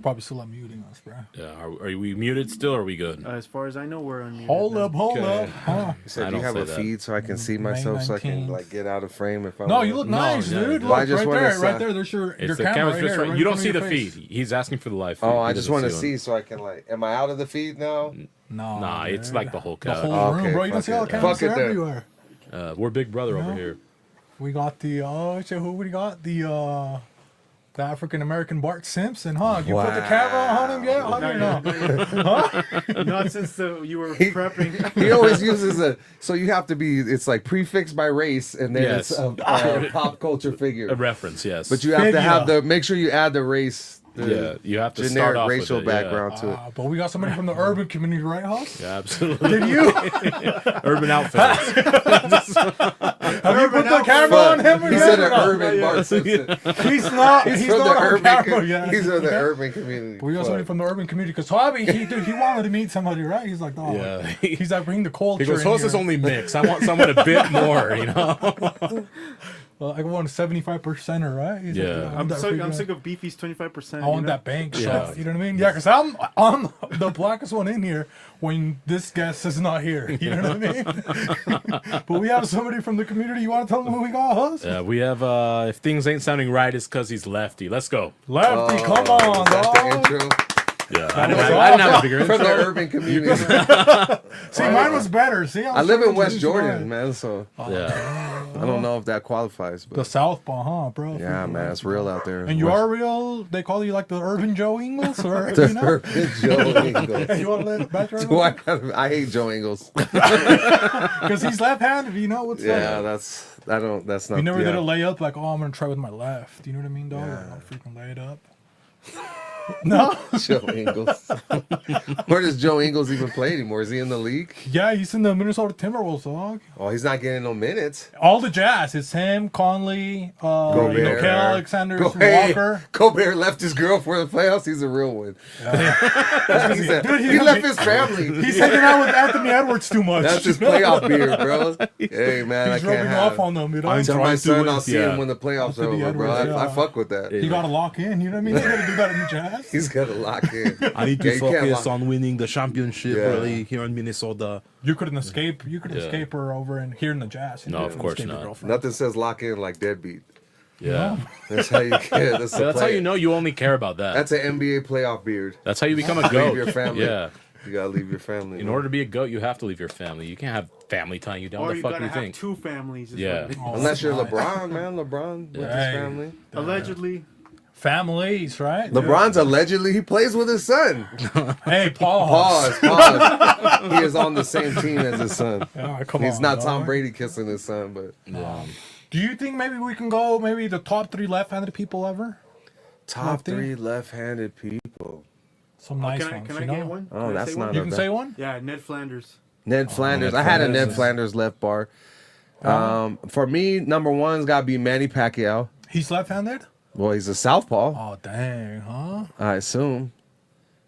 probably still unmuting us, bro. Yeah, are we muted still? Or are we good? As far as I know, we're unmuted. Hold now. up, hold Okay. up. Huh? You said I do you don't have a say that. feed so I can see May myself so I can 19th. like get out of frame if I No, want. you look No, nice, yeah. dude. Well, I Look, just right wanna there, say- right there. There's your It's the camera camera's right just there, right. right You don't in see front the of your feed. face. He's asking for the live feed. Oh, I He just doesn't want to one. see so I can like. Am I out of the feed now? No, Nah, it's dude. like the whole The couch. whole Okay, room, bro. You can fuck see all the it. cameras Fuck it then. everywhere. We're Big Brother over No. here. We got the who we got? The African American Bart Simpson, huh? You put the camera on him yet? How do you know? Not since you were He- prepping. He always uses a. So you have to be. It's like prefixed by race, and then Yes. it's a pop culture figure. A reference, yes. But you have to have Figure. the. Make sure you add the race. The yeah, you have to start generic off racial with it, yeah. background to it. But we got somebody from the urban community, right, Hoss? Yeah, absolutely. Did you? Urban Outfitters. Have you put the camera on him? He or said not? an urban Bart Simpson. He's not. He's from not the on urban. camera yet. He's from the Okay? urban community. We got somebody from the urban community because Hobby, he wanted to meet somebody, right? He's like, oh, Yeah. he's like, bring the culture. He goes, in host is here." only mix. I want someone a bit more, you know? Well, I want a 75%er, right? He's Yeah. like, I want I'm that sick. I'm freaking- sick of Beefy's 25%. I want that bank Yeah. shot. You know what I mean? Yeah, because I'm the blackest one in here when this guest is not here. You know what I mean? But we have somebody from the community. You want to tell them who we got, Hus? We have, if things ain't sounding right, it's because he's lefty. Let's go. Lefty, come on, That's the dog. intro Yeah, was I didn't have a bigger from the intro. urban community. See, mine was better. See, I live in trying to West do Jordan, mine. man, so Yeah. I don't know if that qualifies, The but Southpaw, huh, bro? yeah, man, it's real out there. And you West- are real? They call you like the urban Joe Ingles? Or, the you know? urban Joe Ingles. Hey, you want to let it back Do I hate Joe Ingles. Because he's left-handed, you know what's Yeah, up. that's not. You never yeah. did a layup like, oh, I'm going to try with my left. You know what I mean, dog? Yeah. Like, I'll freaking lay it up. No? Joe Ingles. Where does Joe Ingles even play anymore? Is he in the league? Yeah, he's in the Minnesota Timberwolves, dog. Oh, he's not getting no minutes. All the Jazz. It's him, Conley, Gobert. Kel Alexander Hey, Walker. Gobert left his girl for the playoffs. He's a real one. He said- Dude, he left his family. He's hanging out with Anthony Edwards too much. That's his playoff beer, bro. Hey, man, He's I can't rubbing have. off on them, you know? I'm Tell trying my to son win. I'll see Yeah. him when the playoffs are Anthony over, bro. Edwards, I yeah. fuck with that. You got to lock in, you know what I mean? You got to do that in the Jazz. He's got to lock in. I need Yeah, to you can't focus lock- on winning the championship Yeah. early here in Minnesota. You couldn't escape. You could Yeah. escape her over in here in the Jazz. You No, know, of course escape your not. girlfriend. Nothing says lock in like deadbeat. Yeah. That's how you get. That's, So that's how you know you only care about that. That's an NBA playoff beard. That's how you become a Leave goat. your family. Yeah. You gotta leave your family. In man. order to be a goat, you have to leave your family. You can't have family tying you down. Or What the you fuck gotta do you have think? two families. is Yeah. what it is. Oh, Unless you're nice. LeBron, man. LeBron with Hey. his family. Allegedly. Families, right? LeBron's allegedly he plays with his son. Hey, Paul. Pause. He is on the same team as his son. Yeah, come He's on, not dog. Tom Brady kissing his son, but Do you think maybe we can go maybe the top 3 left-handed people ever? top Lefty? 3 left-handed people. Some nice Can I, ones, can I you know? get one? Oh, Can I that's say not one? You a- can say one? Yeah, Ned Flanders. Ned Flanders. Ned I had a Flanders Ned is- Flanders left bar. For me, number one's got to be Manny Pacquiao. He's left-handed? Well, he's a southpaw, Oh, dang, huh? I assume.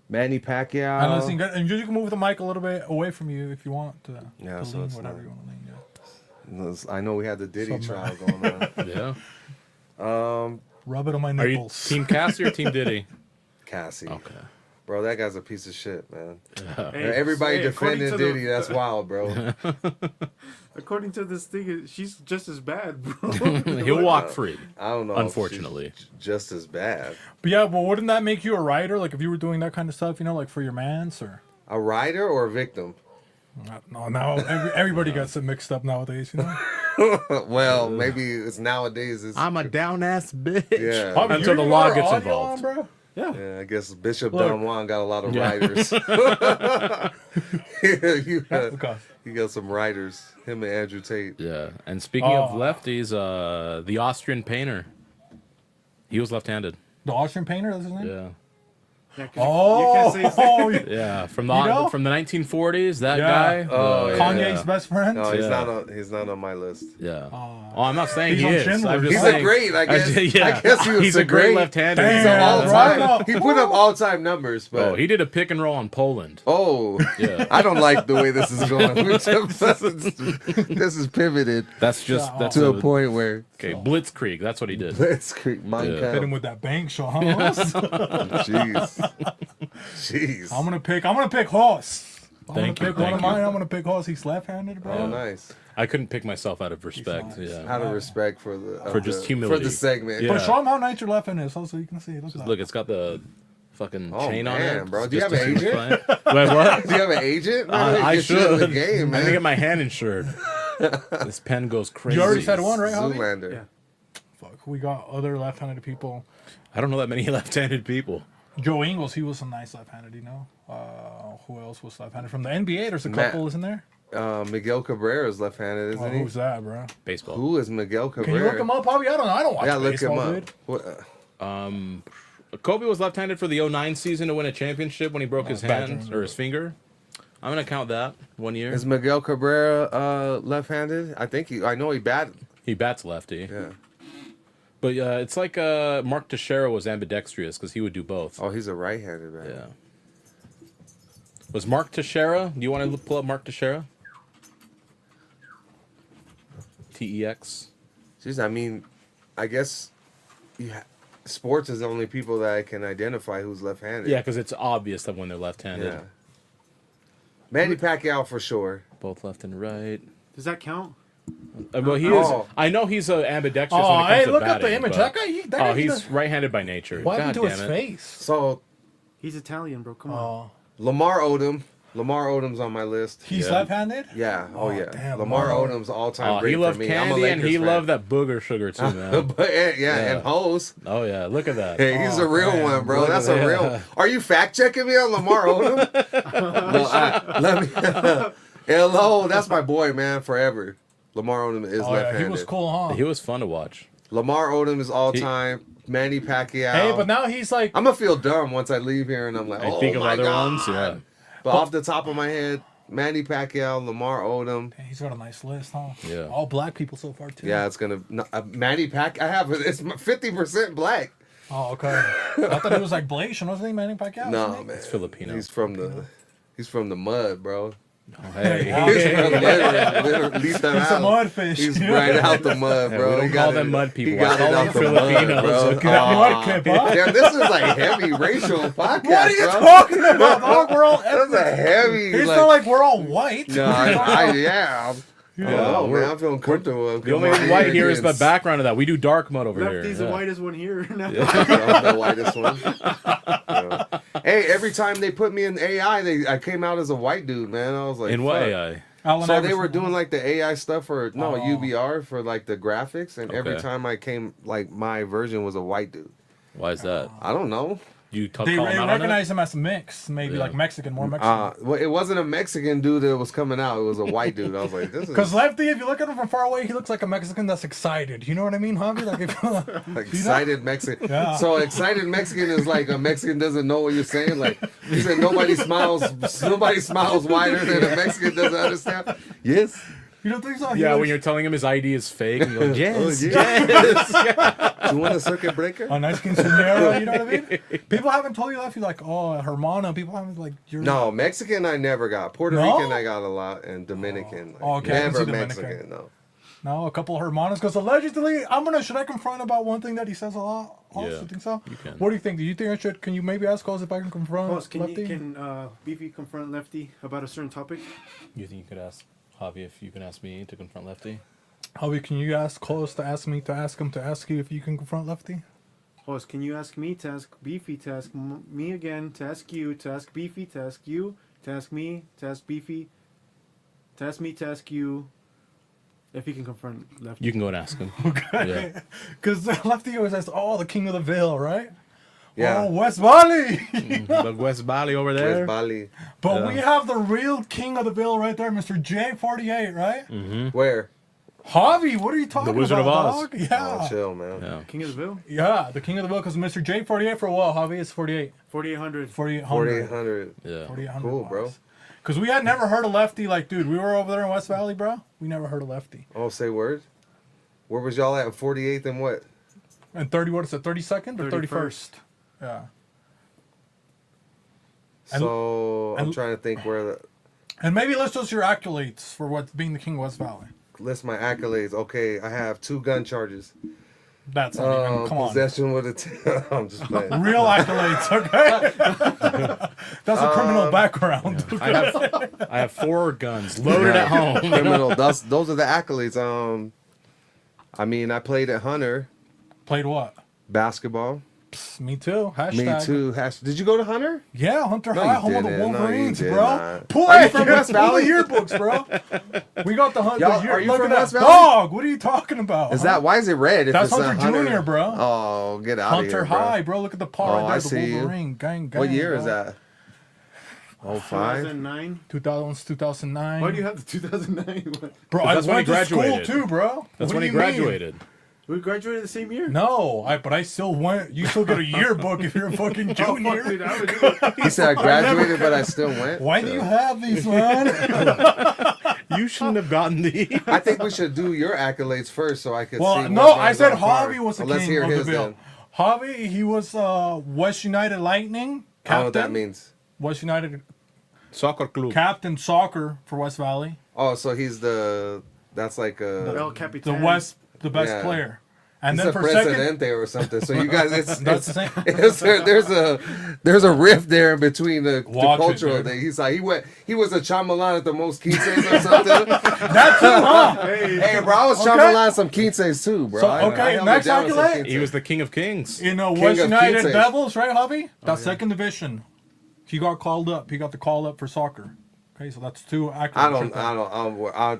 Manny And Pacquiao. listen, and you can move the mic a little bit away from you if you want to. Yeah, to so lean, it's whatever not- you want to lean. Yeah. I know we had the Diddy Some- trial going on. Yeah. Rub it on my Are you nipples. Team Cassie or Team Diddy? Cassie. Okay. Bro, that guy's a piece of shit, man. Hey, Everybody hey, according defending to Diddy, the- that's wild, bro. According to this thing, she's just as bad, bro. He'll walk free. I don't know. if Unfortunately. she's just as bad. But yeah, well, wouldn't that make you a writer? Like if you were doing that kind of stuff, you know, like for your mans or. A writer or a victim? No, now everybody gets it mixed up nowadays, you know? Well, maybe it's nowadays. It's, I'm a down ass bitch. Yeah. Oh, Until you the law are gets audio involved. on, bro? yeah, I guess Bishop Look. Don Juan got a lot of Yeah. writers. you, Okay. you got some writers. Him and Andrew Tate. Yeah. And speaking of Oh. lefties, the Austrian painter. He was left-handed. The Austrian painter, that's his name? Yeah. Yeah, 'cause Oh, you can't say his name. Yeah. From You know? the 1940s, that Yeah. guy. Oh, yeah. Kanye's best friend? No, he's Yeah. not on. He's not on my list. Yeah. Oh. Oh, I'm not saying He's he on is. Schindler's I'm just He's List. a saying, great. I guess. yeah. I guess he was He's a a great great left-hander. Damn. He's an Yeah, all right. time. He put up all time numbers, but Oh, he did a pick and roll on Poland. oh, Yeah. I don't like the way this is going. This is pivoted That's just Yeah, that's to a, a point where Okay, Blitzkrieg. That's what he did. Blitzkrieg, Mein Yeah. Hit him Kampf. with that bank shot, huh? Jeez. Jeez. I'm gonna pick Hoss. I'm Thank gonna you, pick one thank of you. mine. I'm gonna pick Hoss. He's left-handed, bro. Oh, nice. I couldn't pick myself out of respect. nice. Yeah. Out of respect for the For just for humility. the segment. Yeah. But show him how nice your left hand is, so you can see. Look, at that. Look, it's got the fucking Oh, chain on man, it. bro. It's Do you just have an to agent? signify- Wait, what? Do you have an agent? Man, I get you in should. the game, I'm gonna man. get my hand insured. This pen goes crazy. You already said one, right, Javi? Zoolander. Yeah. Fuck, we got other left-handed people. I don't know that many left-handed people. Joe Ingles, he was some nice left-handed, you know. Who else was left-handed from the NBA? There's a Matt. couple, isn't there? Miguel Cabrera is left-handed, isn't he? Who's that, bro? Baseball. Who is Miguel Cabrera? Can you look him up, Bobby? I don't know. I don't watch Yeah, look baseball, him up. dude. What, Kobe was left-handed for the 09 season to win a championship when he broke his bad hand dream. or his finger. I'm gonna count that 1 year. is Miguel Cabrera left-handed? I know he batted. He bats lefty. Yeah. But it's like Mark Teixeira was ambidextrous because he would do both. Oh, he's a right-handed, right? Yeah. Was Mark Teixeira? Do you want to pull up Mark Teixeira? TEX. Jeez, I mean, I guess sports is the only people that I can identify who's left-handed. Yeah, because it's obvious that when they're left-handed, Yeah. Manny Pacquiao for sure. both left and right. Does that count? Well, he Oh. is. I know he's ambidextrous. Oh, when it comes hey, to look at the batting, image. but- That guy, that guy, Oh, he he's does- right-handed by nature. What God happened to damn his it. face? So He's Italian, bro. Come on. Oh, Lamar Odom. Lamar Odom's on my list. he's Yeah. left-handed? Yeah. Oh, Oh, yeah. damn, Lamar Lamar. Odom's all-time Oh, great he for loved me. I'm a candy and Lakers he fan. loved that booger sugar too, man. But and hose. Oh yeah, look at that. Hey, he's a real man, one, bro. look That's at a that. real. Are you fact checking me on Lamar Odom? Well, let me. Hello, that's my boy, man. Forever. Lamar Odom is Oh, yeah, left-handed. he was cool, huh? He was fun to watch. Lamar Odom is all-time. Manny Pacquiao. Hey, but now he's like, I'm gonna feel dumb once I leave here, and I'm like, I oh think of my other God. ones. Yeah. But off the top of my head, Manny Pacquiao, Lamar Odom. he's got a nice list, huh? Yeah. All black people so far, too. Yeah, it's gonna Manny Pac. I have it's 50% black. Oh, okay. I thought he was like Blasian, wasn't he, Manny Pacquiao? No, wasn't he? man. It's Filipino. He's from the mud, bro. Oh, hey, He's from literally, leave that He's a out. mudfish. He's right out the mud, Yeah, bro. we don't He call got them it- mud people. He I got call it them out the mud, Filipinos, bro. okay? That Aw. mud clip, huh? Damn, this is like heavy racial podcast, What are you bro. talking about, dog? We're all That's a heavy. It's not like we're all white. No, yeah. Oh, man, I'm feeling comfortable. the only white here is the background of that. We do dark mud over here. Lefty's Yeah. the whitest one here. I'm the whitest one. Yeah. Hey, every time they put me in AI, I came out as a white dude, man. I was like, In what fuck. AI? Allen So they Iverson. were doing like the AI stuff for Oh. UBR for like the graphics, and every Okay. time I came, like my version was a white dude. Why is that? I don't know. You They call him out on it? recognize him as a mix, maybe Yeah. like Mexican, more Mexican. Well, it wasn't a Mexican dude that was coming out. It was a white dude. I was like, this is Because Lefty, if you look at him from far away, he looks like a Mexican that's excited. You know what I mean, Javi? Like if, excited Mexican. Yeah. So excited Mexican is like a Mexican doesn't know what you're saying. Like you said, nobody smiles wider than a Mexican doesn't understand. Yes. you don't think so? Yeah, when you're telling him his ID is fake, and you go, yes, Oh, yeah. Do you want a circuit breaker? a nice quinceañera, you know what I mean? People haven't told you that. You're like, oh, Hermana. People haven't like, you're No, Mexican I never got. Puerto No? Rican I got a lot, and Dominican. Oh, okay, I can Never see Dominican. Mexican. No. No, a couple of Hermanas. Because allegedly, should I confront about one thing that he says a lot? Also, Yeah, you think so? you can. What do you think? Do you think I should? Can you maybe ask us if I can confront Boss, Lefty? can Beefy confront Lefty about a certain topic? You think you could ask Javi if you can ask me to confront Lefty? Javi, can you ask Close to ask me to ask him to ask you if you can confront Lefty? Boss, can you ask me to ask Beefy to ask me again, to ask you, to ask Beefy, to ask you, to ask me, to ask Beefy, to ask me, to ask you, if he can confront Lefty? You can go and ask him. Okay. Yeah. Because Lefty always says, oh, the king of the Ville, right? Yeah. Oh, West Valley. The West Valley over there. Where's Bali? But Yeah. we have the real king of the Ville right there, Mr. J48, right? Where? Javi, what are you talking Wizard of about, Oz. dog? Yeah. Oh, chill, man. Yeah. King of the Ville? Yeah, the king of the Ville, because Mr. J48 for what, Javi? It's 48. 4,800. 4,800. 4,800. Yeah. 4,800 Cool, bro. Because we had never heard of Lefty. Like, dude, we were over there in West Valley, bro. We never heard of Lefty. Oh, say word. Where was y'all at? 48th and what? And 30, what is it, 32nd or 31st? 31st. Yeah. And- So I'm and- trying to think where the. And maybe list us your accolades for what's being the king of West Valley. list my accolades. Okay, I have 2 gun charges. That's not even, come on. Possession with a I'm just playing. Real accolades, okay? That's a criminal background. I have 4 guns loaded at home. Criminal. Those are the accolades. I mean, I played at Hunter Played what? basketball. Psst, me too. Hashtag. Me too. Did you go to Hunter? Yeah, Hunter No, High, you home of the didn't. No, you Wolverines, did bro. not. Pull Are you it from from West Valley? the yearbooks, bro. We got the Hunter. Y'all- are you Look from at West that Valley? dog. What are you talking about? Is that why is it red? If That's it's Hunter Jr., bro. Oh, get out of Hunter here, bro. High, bro? Look at the paw Oh, right there. I The see you. Wolverine. Gang, gang. What year is bro. that? 05? 2009. 2009. Why do you have the 2009 one? Bro, I That's when went he to school graduated. too, bro. That's What when do he you mean? graduated. We graduated the same year. No, but I still went. You still get a yearbook if you're a fucking Oh, fuck, junior. dude, I would- He said I graduated, but I still went. Why do you have these, man? You shouldn't have gotten the. I think we should do your accolades first, so I could. see Well, what no, I runs said on par. Javi was the Well, let's king hear of the his bill. then. Javi, he was West United Lightning I don't know what that captain. means. West United Soccer club. captain soccer for West Valley. Oh, so he's that's like El The Capitan. the best Yeah. player. And he's then a for second, presidente or something. So you guys, it's, That's it's, the same. there's a rift there in between the Watch it, cultural dude. thing. He's like he was a chamalan at the most quinces or something. That's him, huh? Hey, bro, I was Okay. chamalan some quinces too, bro. So, I okay, held next it down with some accolade. He was the king of kings. In King West of United Quinces. Devils, right, Javi? That's second division. He got called up. He got the call up for soccer. Okay, so that's 2 accolades.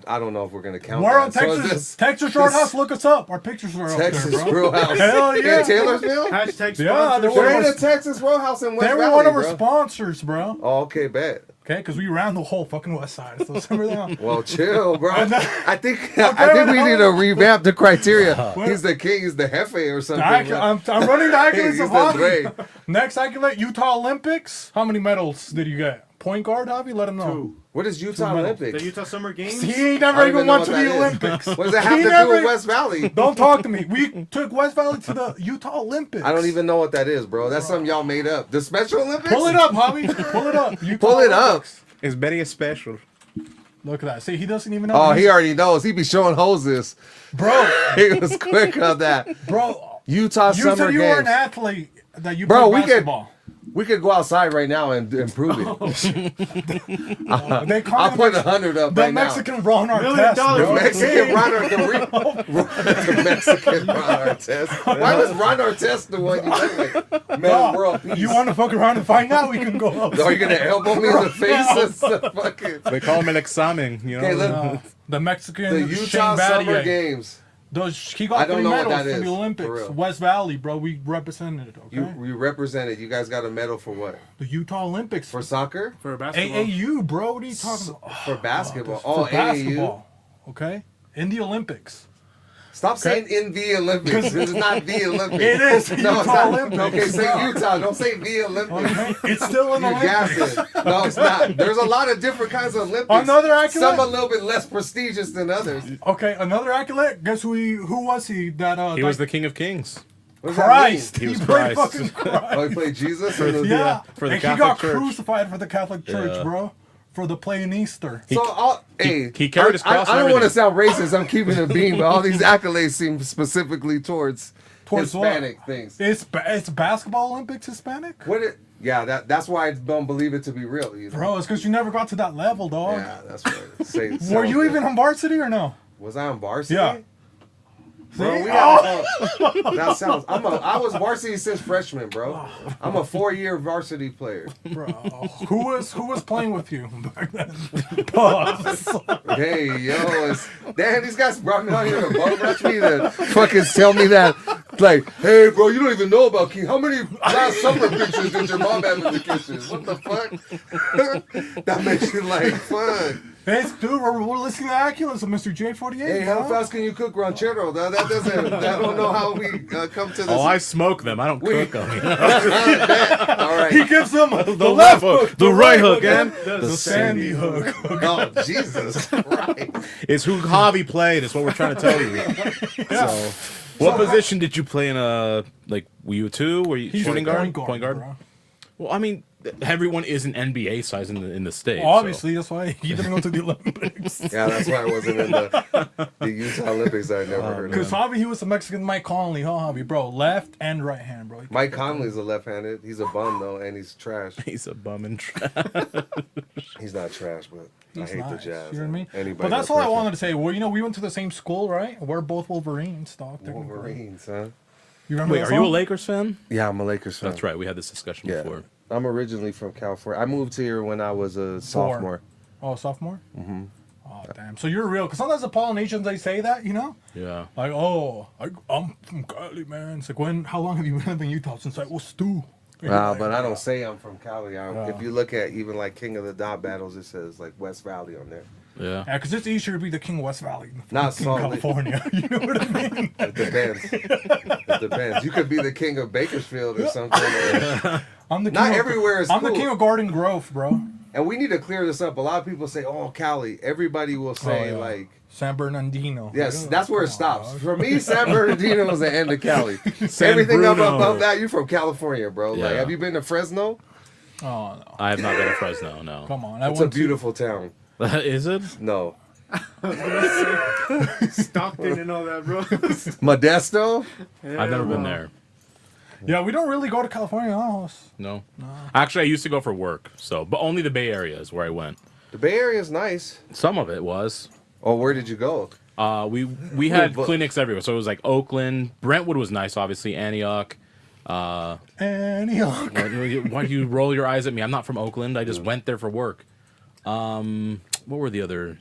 I don't know if we're gonna count. We're on that. So Texas Roadhouse. Look us up. Our pictures are up Texas there, bro. Real House. Hell yeah. In Taylorsville. Hashtag Yeah, sponsors. there There was- ain't a Texas Real House in West They were Valley, one of our bro. sponsors, bro. Oh, okay, bet. Okay, because we ran the whole fucking west side. So remember that? Well, chill, bro. And then- I think we need to revamp the criteria. What? He's the king. He's the jefe or something. I'm running the accolades He's of the Javi. Dre. Next accolade, Utah Olympics. How many medals did you get? Point guard, Javi? Let him know. 2. What is Utah medals. Olympics? The Utah Summer Games. He ain't I never don't even even know went to what the that is. Olympics. What does that have He to do never- with West Valley? Don't talk to me. We took West Valley to the Utah Olympics. I don't even know what that is, bro. That's something y'all made up. The Special Olympics? Pull it up, Javi. Pull it up. Utah Pull it up. Olympics. It's very special. Look at that. See, he doesn't even know. Oh, He's- he already knows. He be showing hoses. Bro, He was quick on that. bro. Utah You Summer said you were Games. an athlete. That you Bro, played we could- basketball. We could go outside right now and prove it. They call I'll him put the 100 up the right Mexican Ron $1 million. Artest, bro. now. Mexican Ron Artest. The Mexican Ron Artest. Why was Ron Artest the one you look like? Man, world peace. You want to fuck around and find out? We can go up. Are you gonna elbow me in the face? That's the fucking. They call him el examen. You know. Okay, No, the Mexican The Utah Shane Summer Battier. Games. He I got don't 3 know what medals that from is, the for Olympics. real. West Valley, bro. We represented it. Okay. You represented. You guys got a medal for what? The Utah Olympics. For soccer? For basketball. AAU, bro. What are you talking about? For basketball? For Oh, AAU. basketball. Okay. In the Olympics. Stop saying in the Olympics. This is not the Olympics. It is the No, it's Utah not. Olympics. Okay, say Utah. Don't say the Olympics. Okay. It's still in the You Olympics. gassing. No, it's not. There's a lot of different kinds of Olympics. Another accolade? Some a little bit less prestigious than others. Okay, another accolade. Guess who was he? That He was the king of kings. What does that Christ. He was played Christ. fucking Christ. mean? Oh, he played Jesus? Yeah, for the and Catholic he got Church. crucified for the Catholic Church, Yeah. bro. For the play in Easter. So, hey, he carried his cross I and don't want to everything. sound racist. I'm keeping it being, but all these accolades seem specifically towards Towards what? Hispanic things. It's basketball Olympics Hispanic, What it? Yeah, that's why I don't believe it to be real. You know? bro. It's because you never got to that level, dog. Yeah, that's right. Say, Were you even on varsity or no? Was I on varsity? Yeah. Bro, See? we have, that sounds. I was varsity since freshman, bro. I'm a 4-year varsity player. Bro, who was playing with you back then? Pause. Hey, yo, damn, these guys brought me out here to bum rush me to fucking tell me that. Like, hey, bro, you don't even know about King. How many last summer pictures did your mom have in the kitchen? What the fuck? That makes you like, fuck. Hey, dude, we're listening to Aculus of Mr. J48. Hey, how dog. fast can you cook ranchero? That doesn't. I don't know how we come to this. Oh, I smoke them. I don't We- cook them. All right. He gives them the The left left hook, hook, the right hook, and the sandy hook. Oh, Jesus Christ. It's who Javi played. It's what we're trying to tell you. So, what position did you play in? Like, were you a 2? Were you He's shooting a guard? point guard. Bro. Well, I mean, everyone isn't NBA size in the state. so- Obviously, that's why he didn't go to the Olympics. Yeah, that's why I wasn't in the Utah Olympics. I never heard of Because him. Javi, he was a Mexican Mike Conley, huh, Javi, bro? Left and right hand, bro. Mike Conley's a left-handed. He's a bum though, and he's trash. He's a bum and He's not trash, but He's I hate nice, the Jazz. You know what I mean? Anybody But that's that all I plays wanted to say. Well, you know, we went to the same school, right? We're both Wolverines, dog. for technically. Wolverines, huh? You remember Wait, that are you a song? Lakers fan? Yeah, I'm a Lakers fan. That's right. We had this discussion Yeah, before. I'm originally from California. I moved here when I was a sophomore. Oh, sophomore? Mm-hmm. Oh, damn. So you're real. Because sometimes the Polynesians, they say that, you know? Yeah. Like, oh, I'm from Cali, man. It's like, how long have you been in Utah? Since I was 2. But I don't say I'm from Cali. If you look at even like King of the Dot battles, it says like West Valley on there. Yeah. Yeah, because it's easier to be the king of West Valley than Not fucking Salt Lake. California. You know what I mean? It depends. It depends. You could be the king of Bakersfield or something. I'm the king Not of, everywhere is I'm the cool. king of Garden Grove, bro. And we need to clear this up. A lot of people say, "Oh, Cali." Everybody will say Oh, yeah. like, San Bernardino. "Yes, Like, that's where it come stops." on, dog. For me, San Bernardino is the end of Cali. San Everything up Bruno. above that, you're from California, bro. Like, Yeah. have you been to Fresno? Oh, no. I have not been to Fresno. No. Come on. I It's a went to- beautiful town. Is it? No, Stockton and all that, bro. Modesto. I've never been there. Yeah, we don't really go to California, huh? No. Actually, I used to go for work. So, but only the Bay Area is where I went. The Bay Area is nice. Some of it was. Oh, where did you go? We had but- clinics everywhere. So it was like Oakland, Brentwood was nice, obviously, Antioch. Antioch. Why do you roll your eyes at me? I'm not from Oakland. I just went there for work. What were the other?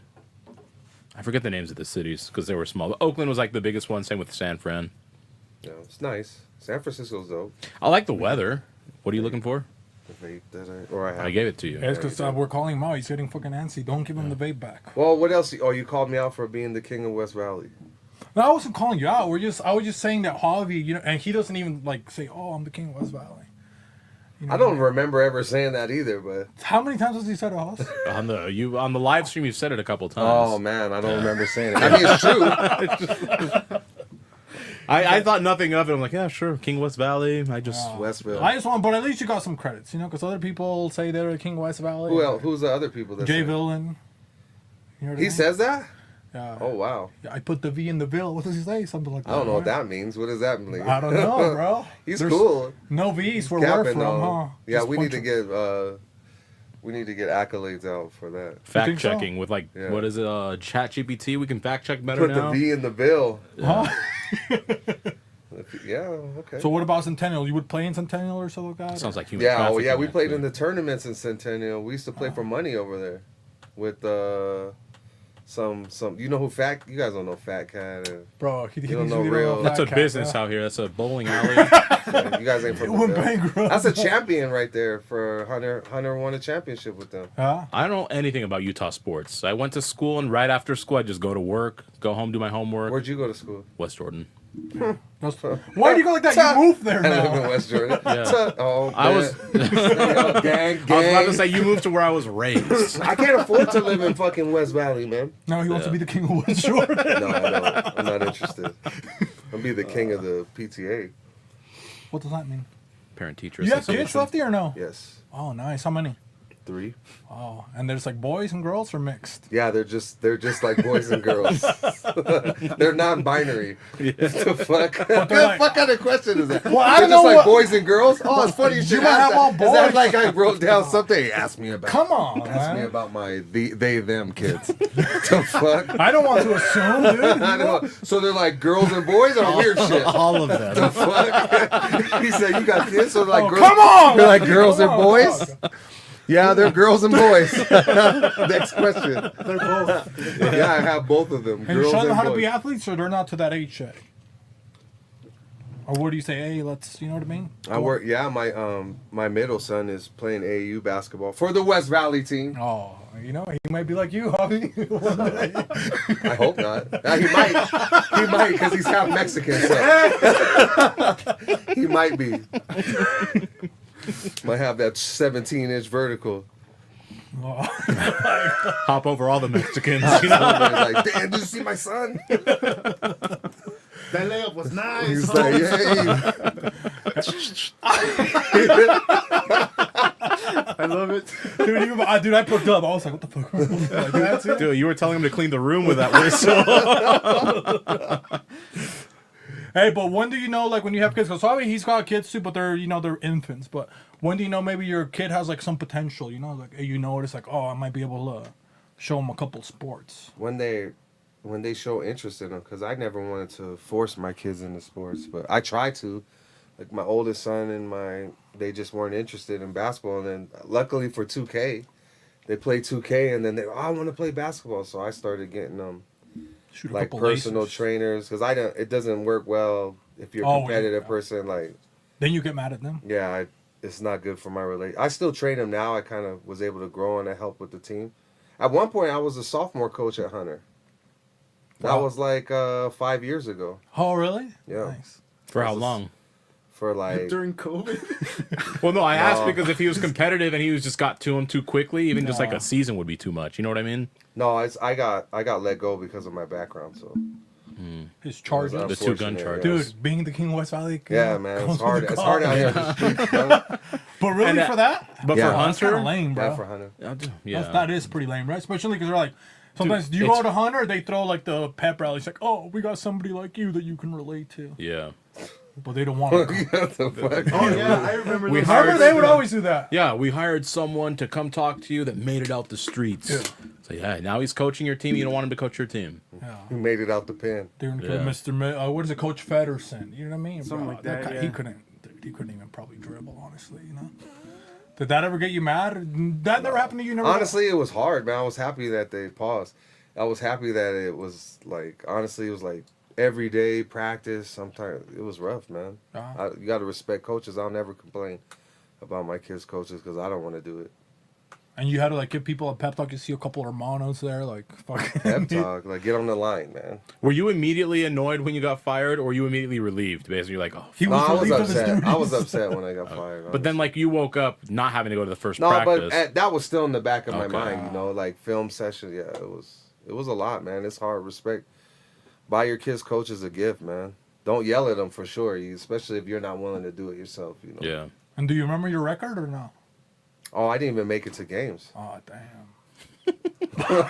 I forget the names of the cities because they were small. But Oakland was like the biggest one. Same with San Fran. Yeah, it's nice. San Francisco's dope. I like the weather. What are you looking for? The vape that or I have. I gave it to you. Yeah, it's because we're calling him out. He's getting fucking antsy. Don't give him the vape back. Well, what else? Oh, you called me out for being the king of West Valley. No, I wasn't calling you out. I was just saying that Javi, you know, and he doesn't even like say, "Oh, I'm the king of West Valley." You know I don't remember ever saying that either, but How many times has he said it, Hoss? On the live stream, you've said it a couple oh times. man, I don't remember saying it. I mean, it's true. I thought nothing of it. I'm like, yeah, sure, King West Valley. I just Westville. I just want, but at least you got some credits, you know, because other people say they're the king of West Valley. Who else? Who's the other people that Jay say it? Villain. You heard of He him? says that? Yeah. Oh wow. I put the V in the Ville. What does he say? Something like that. I don't know what right? that means. What does that mean? I don't know, bro. He's There's cool. No V's where we're Capping from, though. huh? Yeah, Just we bunch need to get accolades out for that. fact think so? checking with like Yeah. what is it? Chat GPT. We can fact check better Put now. the V in the bill. Huh? Yeah, okay. So what about Centennial? You would play in Centennial or something like that? Sounds like human Yeah, trafficking. oh yeah, we played actually. in the tournaments in Centennial. We used to play for money over there with some you know who Fat, you guys don't know Fat Cat. Bro, he don't know real- That's a Fat Cat, business bro. out here. That's a bowling alley. You guys ain't It from went the bankrupt. That's a champion right there for Hunter. Hunter won a championship with them. Huh? I don't know anything about Utah sports. I went to school and right after school I just go to work, go home, do my homework. Where'd you go to school? West Jordan. Why do you go like that? You moved there I live in now. West Jordan. Yeah. Oh, I was gang. I was about to say you moved to where I was raised. I can't afford to live in fucking West Valley, man. No, he wants to Yeah. be the king of West Jordan. No, I don't. I'm not interested. I'll be the king of the PTA. What does that mean? Parent teacher You have association. kids, Lefty, or no? Yes, Oh, nice. How many? 3. Oh, and there's like boys and girls or mixed? Yeah, they're just like boys and girls. They're non-binary. The fuck? What they're like- fuck kind of question is that? Well, I They're don't just know like what- boys and girls. Oh, it's funny you should might ask have that. all Is that boys. like I wrote down something? Ask me about. Come on, Ask me man. about my they them kids. The fuck? I don't want to assume, dude. I know. So they're like girls and boys or weird shit. All of them. Fuck. He said you got kids, so they're like Oh, girls. come on! They're like girls Come and on, boys. dog. Yeah, they're girls and boys. Next question. They're both. Yeah, I have both of them. And you Girls show them and how to boys. be athletes, or they're not to that age yet? Or what do you say? Hey, let's, you know what I mean? I work. Yeah, my middle son is playing AAU basketball for the West Valley team. Oh, you know, he might be like you, Javi. I hope not. He might, because he's half Mexican. So he might be. Might have that 17-inch vertical. Hop over all the Mexicans. You know? Somebody's like, damn, did you see my son? That layup was nice. He's like, hey. I love it. Dude, I perked up. I was like, what the fuck? Like, that's it. Dude, you were telling him to clean the room with that whistle. Hey, but when do you know, like, when you have kids? Because probably he's got kids too, but they're, they're infants. But when do you know maybe your kid has, like, some potential, like, you notice, like, oh, I might be able to show him a couple sports. When they show interest in them, because I never wanted to force my kids into sports, but I tried to. Like, my oldest son and they just weren't interested in basketball. And then, luckily for 2K, they played 2K, and then I want to play basketball. So I started getting them. Shoot a Like couple personal laces. trainers, because it doesn't work well if you're a competitive person. Like, Then you get mad at them. yeah, it's not good for my relation. I still train them now. I kind of was able to grow and help with the team. At one point, I was a sophomore coach at Hunter. That Wow. was like 5 years ago. Oh, really? Yeah. Nice. For how long? For like, During COVID. Well, no, I asked No. because if he was competitive and he was just got to him too quickly, even just like No. a season would be too much. You know what I mean? no, I got let go because of my background. So His it was charges. The 2-gun unfortunate, charge. Dude, being the king of West Valley. Yeah, man, comes it's hard. with the It's hard out here. cost. in the streets, bro. But really, And for that? But Yeah. for That's kind Hunter, of lame, bro. Yeah, for Hunter. yeah. That is pretty lame, right? Especially because they're like, sometimes Dude, do you go it's- to Hunter, they throw like the pep rallies, like, oh, we got somebody like you that you can relate to. Yeah. But they don't want to. What the fuck? Oh yeah, I remember. We those hired- Remember, they would always do that. Yeah, we hired someone to come talk to you that made it out the streets. Yeah. So yeah, now he's coaching your team. You don't want him to coach your team. Yeah. He made it out the pen. They're gonna Yeah. Mr. What is it, Coach Federson? You know what I mean? Something Bro, like that, guy- yeah. He couldn't even probably dribble, honestly. Did that ever get you mad? That never happened to you. Never. Honestly, it was hard, man. I was happy that they paused. I was happy that it was like, honestly, it was like every day practice. Sometimes it was rough, man. Uh-huh. You got to respect coaches. I'll never complain about my kids' coaches because I don't want to do it. And you had to like give people a pep talk. You see a couple of hermanos there, like fucking. Pep talk, like get on the line, man. Were you immediately annoyed when you got fired, or were you immediately relieved? Basically, you're like, oh. He No, I was relieved of his upset. I duties. was upset when I got fired. But then, like, you woke up not having to go to the first no, practice. but that was still in the back of my Okay. mind, like film session. Yeah, it was a lot, man. It's hard. Respect. Buy your kids' coaches a gift, man. Don't yell at them for sure, especially if you're not willing to do it yourself. Yeah. And do you remember your record or no? Oh, I didn't even make it to games. Oh damn.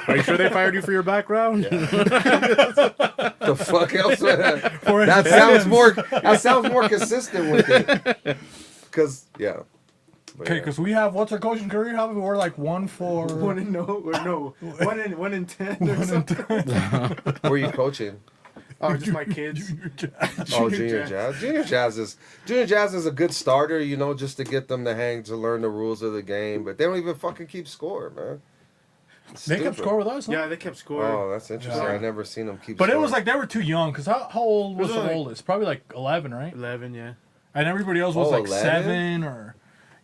Are you sure they fired you for your background? The fuck else? For that attendance. sounds more consistent with it. Cause yeah. But Okay, yeah. because we have what's our coaching career? How we're like 1 for 1 in 1 in 10 or something. Where are you coaching? Oh, just my kids. Oh, Junior Junior Jazz is a good starter, just to get them to hang to learn the rules of the game. But they don't even fucking keep score, man. It's They kept stupid. score with us. Huh? Yeah, they kept scoring. Oh, that's interesting. Yeah. I never seen them keep. But it score. was like they were too young. Because how old was It was the like- oldest? Probably like 11, right? 11, yeah. And everybody else was Oh, like 11? 7 or.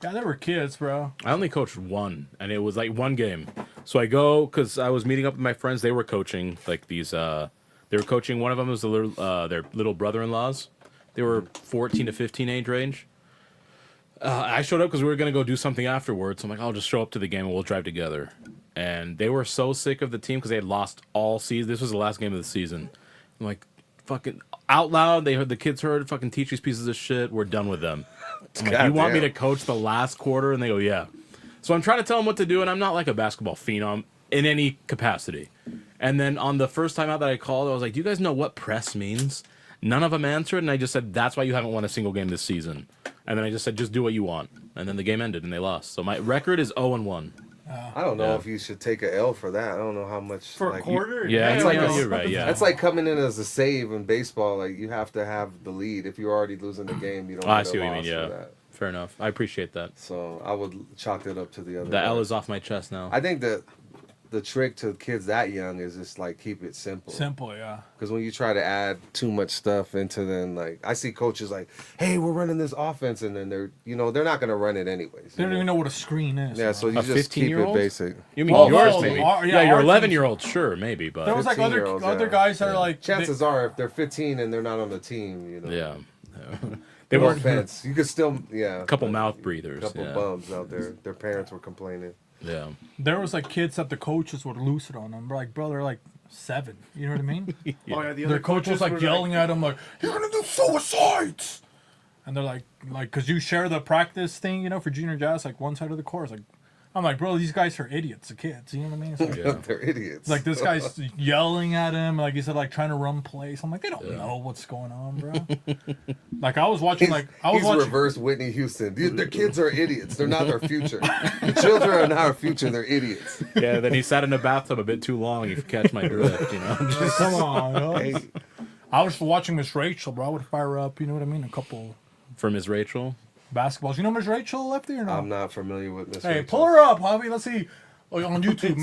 Yeah, they were kids, bro. I only coached one, and it was like one game. So I go because I was meeting up with my friends. They were coaching like these. They were coaching. One of them was their little brother-in-laws. They were 14 to 15 age range. I showed up because we were gonna go do something afterwards. I'm like, I'll just show up to the game and we'll drive together. And they were so sick of the team because they had lost all season. This was the last game of the season. I'm like, fucking out loud. They heard the kids heard, fucking teach these pieces of shit. We're done with them. I'm like, you want me to Goddamn. coach the last quarter? And they go, yeah. So I'm trying to tell them what to do, and I'm not like a basketball phenom in any capacity. And then on the first time out that I called, I was like, do you guys know what press means? None of them answered, and I just said, that's why you haven't won a single game this season. And then I just said, just do what you want. And then the game ended, and they lost. So my record is 0-1. I don't know Yeah. if you should take a L for that. I don't know how much. For a like, quarter? Yeah, That's yeah, like a- you're right, yeah. That's like coming in as a save in baseball. Like you have to have the lead. If you're already losing the game, you don't. Oh, I get a see what you loss mean, for yeah. that. Fair enough. I appreciate that. So I would chalk it up to the other. The L guy. is off my chest now. I think that the trick to kids that young is just like keep it simple. Simple, yeah. Because when you try to add too much stuff into then like I see coaches like, hey, we're running this offense, and then they're not gonna run it anyways. They don't even know what a screen is. Yeah, so you A just keep it 15-year-old? basic. You mean Oh, yours, oh, maybe? our- yeah, yeah, your our 11-year-old, sure, maybe, but There was like other 15-year-olds, other yeah. guys that are like Chances are, if they're 15 and they're not on the team, yeah. They no weren't offense. You could still, yeah. a couple mouth breathers. couple Yeah. bums out there. Their parents were complaining. Yeah. there was like kids that the coaches would loose it on them. Like, bro, they're like 7. You know what I mean? Oh, yeah, the Their other coach was coaches like were yelling at them, like, "You're gonna do suicides!" And they're like, because you share the practice thing, for junior jazz, like one side of the course, like I'm like, bro, these guys are idiots, the kids. You know what I mean? It's like, Yeah. They're idiots. it's like this guy's yelling at him, like you said, like trying to run plays. I'm like, they don't know what's going on, bro. Like I was watching, He's reverse Whitney Houston. Their kids are idiots. They're not our future. The children are not our future. They're idiots. Yeah, then he sat in the bathtub a bit too long, if you catch my drift, you know? Just, Come on, yo. Hey, I was watching Miss Rachel, bro. I would fire up, you know what I mean? A couple for Miss Rachel. basketballs. You know Miss Rachel, Lefty, or no? I'm not familiar with Miss Hey, Rachel. pull her up, Javi. Let's see. Oh, on YouTube,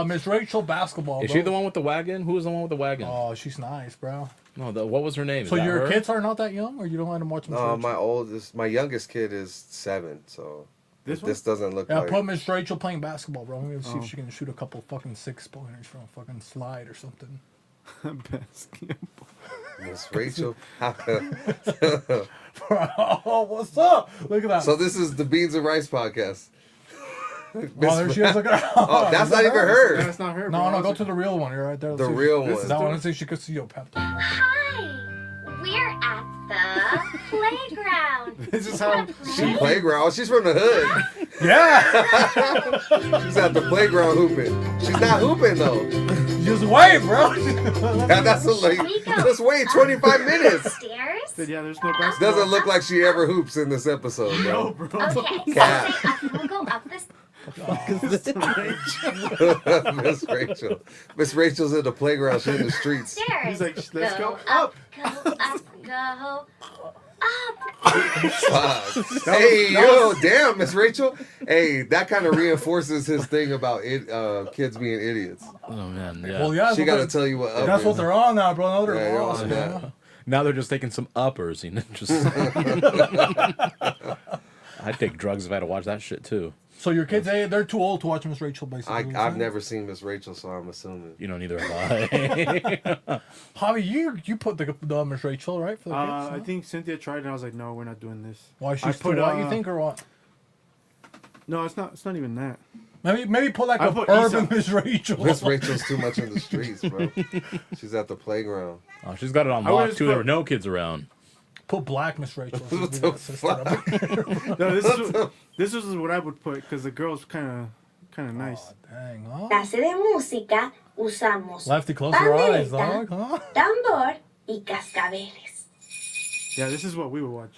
Miss Rachel basketball. Is bro. she the one with the wagon? Who was the one with the wagon? Oh, she's nice, bro. No, what was her name? So Is that your her? kids are not that young, or you don't let them watch Miss Rachel? My youngest kid is 7, so This one? this doesn't look Yeah, like. put Miss Rachel playing basketball, bro. I'm gonna see if she can shoot a couple fucking 6-pointers from a fucking slide or something. Basketball. Miss Rachel. Oh, what's up? Look at that. So this is the Beans and Rice podcast. Oh, there she is. Look at her. Oh, that's not even her. That's not her. No, bro. no, go to the real one. You're right there. Let's The see. real This one. is That one. Let's see if she can see your pep talk. Hi, we're at the playground. This is how She playground. Oh, she's from the hood. Yeah. She's at the playground hooping. She's not hooping though. Just wait, bro. Yeah, that's like just wait 25 minutes. Stairs? yeah, there's no basketball. Doesn't look like she ever hoops in this episode, bro. bro. Okay, Cat. so we'll go up this. Miss Rachel. Miss Rachel's in the playground. She's in the streets. Stairs. He's like, let's go up. Go up, go up. Fuck. Hey, yo, damn, Miss Rachel. Hey, that kind of reinforces his thing about kids being idiots. Oh, man, yeah. Well, yeah. She got to tell you what up That's is. what they're on now, bro. Now they're Yeah, you're lost, on man. that. Now they're just taking some uppers, you know? Just... I'd take drugs if I had to watch that shit, too. So your kids, they're too old to watch Miss Rachel, basically. I've never seen Miss Rachel, so I'm assuming. You know, neither have I. Javi, you put the Miss Rachel, right? For the kids, I huh? think Cynthia tried and I was like, no, we're not doing this. Why I she's too put, white, you think, or what? No, it's not even that. Maybe put like I a put urban Isa. Miss Rachel. Miss Rachel's too much in the streets, bro. She's at the playground. Oh, she's got it on I lock, would've too. There put- were no kids around. Put black Miss Rachel. What the fuck? No, this is what I would put because the girl's kind of nice. Oh, dang, huh? Clase de música usamos Lefty, close your eyes, pandereta, dog. Huh? tambor y cascabeles. Yeah, this is what we would watch,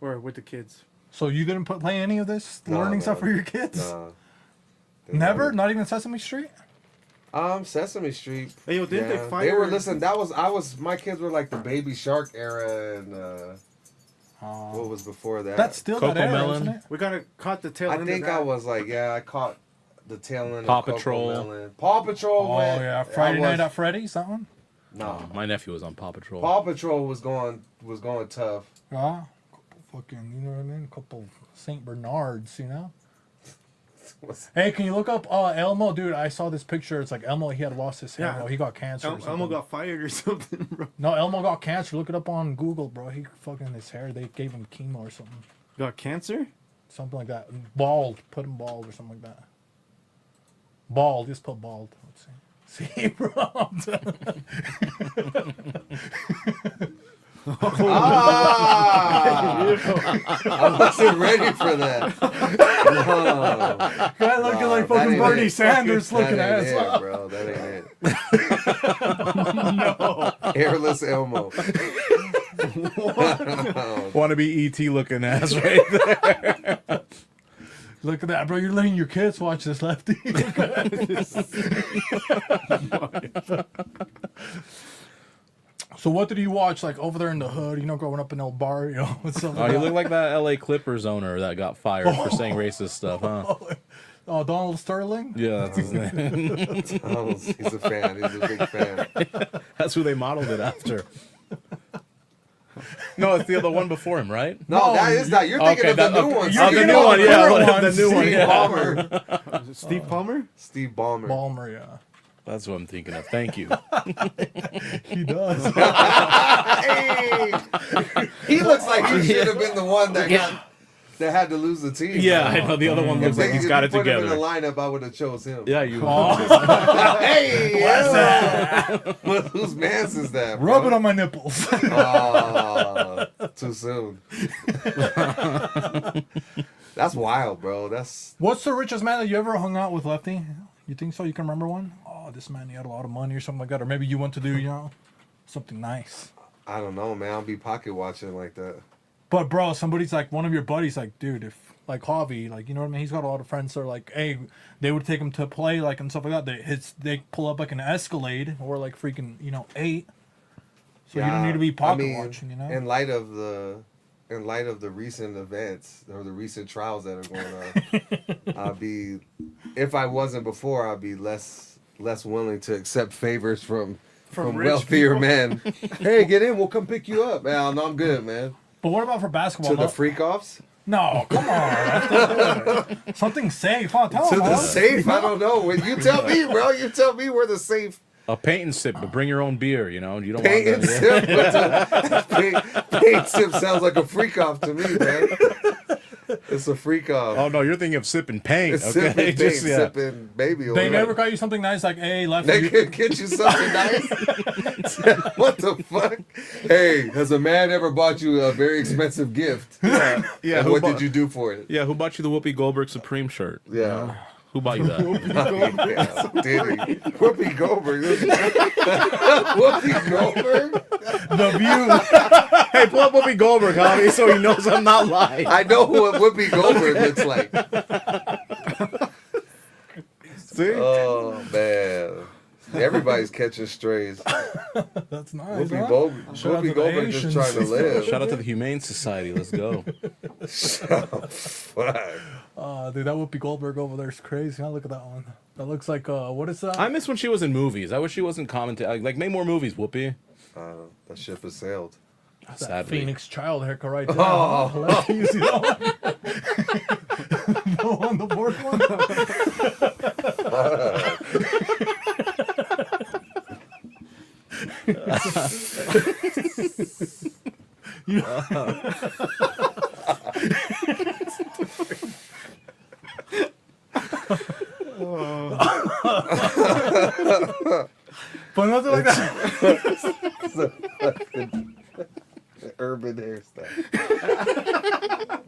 or with the kids. So you didn't play any of this No, learning no. stuff for your kids? Nah. Never? Not even Sesame Street? Sesame Street. Hey, yo, didn't they They fire- were listening. My kids were like the Baby Shark era, and what was before that? That's still Coco that era, Melon. isn't it? We gotta caught the tail I end think of that. I was like, yeah, I caught the tail end. Paw of Coco Patrol. Melon. Paw Patrol. Oh, went, yeah. Friday I Night was- at Freddy's, that one? No, My nephew was on Paw Patrol. Paw Patrol was going tough. Yeah. Couple fucking, you know what I mean? Couple St. Bernards, you know? Hey, can you look up Elmo? Dude, I saw this picture. It's like Elmo, he had lost his hair. Yeah. Bro. He got cancer. or Elmo something. got fired or something, bro. No, Elmo got cancer. Look it up on Google, bro. He fucking his hair. They gave him chemo or something. Got cancer? Something like that. Bald. Put him bald or something like that. Bald. Just put bald. Let's see. See, bro. I wasn't ready for that. No. Guy looking like That fucking ain't Bernie it. Sanders looking That ain't ass. it, bro. That ain't it. No. Hairless Elmo. Want to be ET looking ass right there. Look at that, bro. You're letting your kids watch this, Lefty. Look at this. So what did you watch, like, over there in the hood, you know, growing up in El Barrio? What's up? Oh, you look like that LA Clippers owner that got fired for saying racist stuff, huh? Oh, Donald Sterling? Yeah, that's his name. Oh, he's a fan. He's a big fan. That's who they modeled it after. No, it's the other one before him, right? No, that is not. You're thinking Okay, of the that- new okay. one. You're Oh, the thinking new of one, the yeah, current whatever, the one, new one, Steve yeah. Ballmer. Is it Steve Palmer? Steve Ballmer. Balmer, yeah. That's what I'm thinking of. Thank you. He does. Hey! He looks like he should have been the one that had to lose the team. Yeah, I know. The other one looks like he's got it If you put him in together. the lineup, I would have chose him. Yeah, you. Hey, whose man's is that? Bro? Rub it on my nipples. Aw, too soon. That's wild, bro. That's What's the richest man that you ever hung out with, Lefty? You think so? You can remember one? Oh, this man, he had a lot of money or something like that. Or maybe you went to do, something nice. I don't know, man. I'll be pocket watching like that. But, bro, somebody's like, one of your buddies, like, dude, if, like, Javi, like, you know what I mean? He's got a lot of friends that are like, hey, they would take him to play, like, and stuff like that. They pull up, like, an Escalade or, like, freaking, 8. So you don't need to be pocket watching, In light of the recent events or the recent trials that are going on, if I wasn't before, I'd be less willing to accept favors from rich wealthier people. men. Hey, get in, we'll come pick you up. Man, I'm good, man. But what about for basketball? To the No- freak offs? No, come on. Something safe, huh? Tell To him, the huh? safe? I don't know. When you tell me, bro, you tell me where the safe A paint and sip, but bring your own beer. You don't paint want and to. sip. Paint sip sounds like a freak off to me, man. It's a freak off. Oh no, you're thinking of sipping paint. It's Okay, sipping paint, Just, yeah. sipping baby oil. They never got you something nice like, hey, Lefty. They could get you something nice. What the fuck? Hey, has a man ever bought you a very expensive gift? Yeah. And Who what bought- did you do for it? Yeah, who bought you the Whoopi Goldberg Supreme shirt? Yeah. Who bought you that? Yeah, did he? Whoopi Goldberg. Whoopi Goldberg? The View. Hey, pull up Whoopi Goldberg, homie, so he knows I'm not lying. I know what Whoopi Goldberg looks like. See? Oh, man. Everybody's catching strays. That's nice, Whoopi, huh? Goldberg, Shout out to Whoopi the Goldberg just Asians. trying to live. Shout out to the Humane Society. Let's go. Fuck. Dude, that Whoopi Goldberg over there is crazy. Huh? Look at that one. That looks like, what is that? I miss when she was in movies. I wish she wasn't commentating. Like, make more movies, Whoopi. That ship has sailed. That Sadly. Phoenix Child haircut right there. Oh. Lefty, you see that one? The one, the fourth one? You- But nothing like that. Urban hairstyle.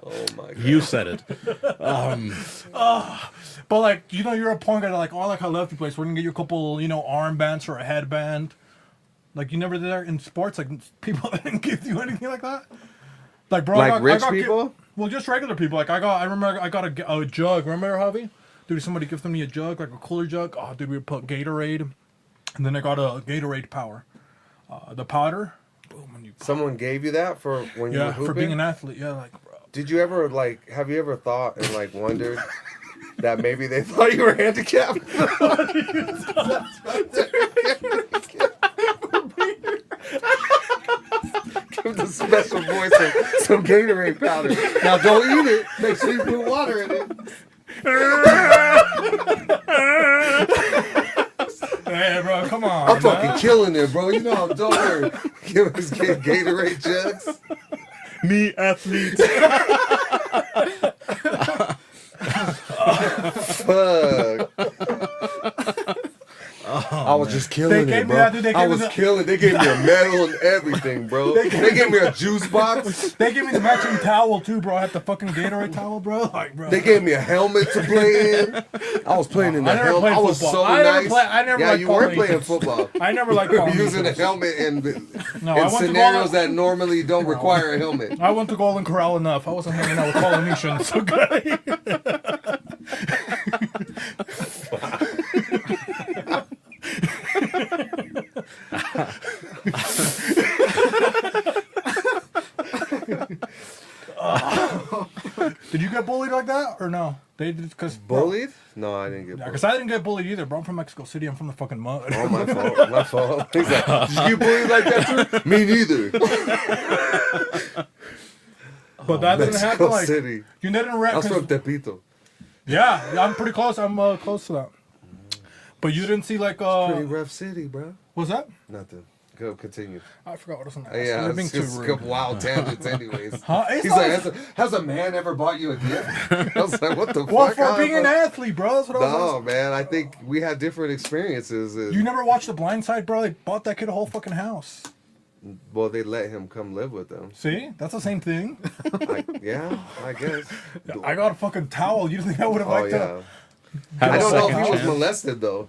Oh my god. You said it. But like, you're a point guy that like, oh, I like how Lefty plays. We're gonna get you a couple, armbands or a headband. Like you never did that in sports. Like people didn't give you anything like that. Like bro, Like rich people? Well, just regular people. Like I remember I got a jug. Remember, Javi? Dude, somebody gifted me a jug, like a cooler jug. Oh, dude, we would put Gatorade, and then I got a Gatorade Power, the powder. Boom, when you Someone gave you that for when you were yeah, hooping? for being an athlete. Yeah, like bro. Did you ever have you ever thought and wondered that maybe they thought you were handicapped? Give the special boy some Gatorade powder. Now don't eat it. Make sure you put water in it. Hey, bro, come on. I'm fucking man. killing it, bro. You know I'm doing. Give us Gatorade jugs. Me, athlete. Fuck. I was just killing They it, gave me bro. that, dude. They I gave me was the- killing. They gave me a medal and everything, bro. They gave me a juice box. They gave me the matching towel too, bro. I had the fucking Gatorade towel, bro. Like, bro. They gave me a helmet to play in. I was playing in the I never helmet. played I was football. so I never nice. play- I never yeah, liked you weren't playing Polynesians. football. I never liked You were Polynesians. using a helmet in No, I went to scenarios Golden- that normally don't require a helmet. I went to Golden Corral enough. I wasn't hanging out with Polynesians. Okay. Did you get bullied like that or no? They did because Bullied? No, I didn't get bullied. Because I didn't get bullied either, bro. I'm from Mexico City. I'm from the fucking mud. Oh, my fault. My fault. He's like, did you get bullied like that too? Me neither. But that didn't happen. Mexico Like City. you didn't rap. That's from Tepito. Yeah, I'm pretty close. I'm close to that. But you didn't see like Pretty rough city, bro. what's that? Nothing. Go continue. I forgot what was on that. Yeah, You're being it's too just rude. wild tangents, anyways. Huh? It's He's not- like, has a man ever bought you a gift? I was like, what the Well, fuck? for being an athlete, bro. That's what I was. No, man. I think we had different experiences. You never watched The Blind Side, bro? They bought that kid a whole fucking house. Well, they let him come live with them. See, that's the same thing. Yeah, I guess. I got a fucking towel. You think I would have Oh liked yeah. to? I don't know if second he was chance. molested though.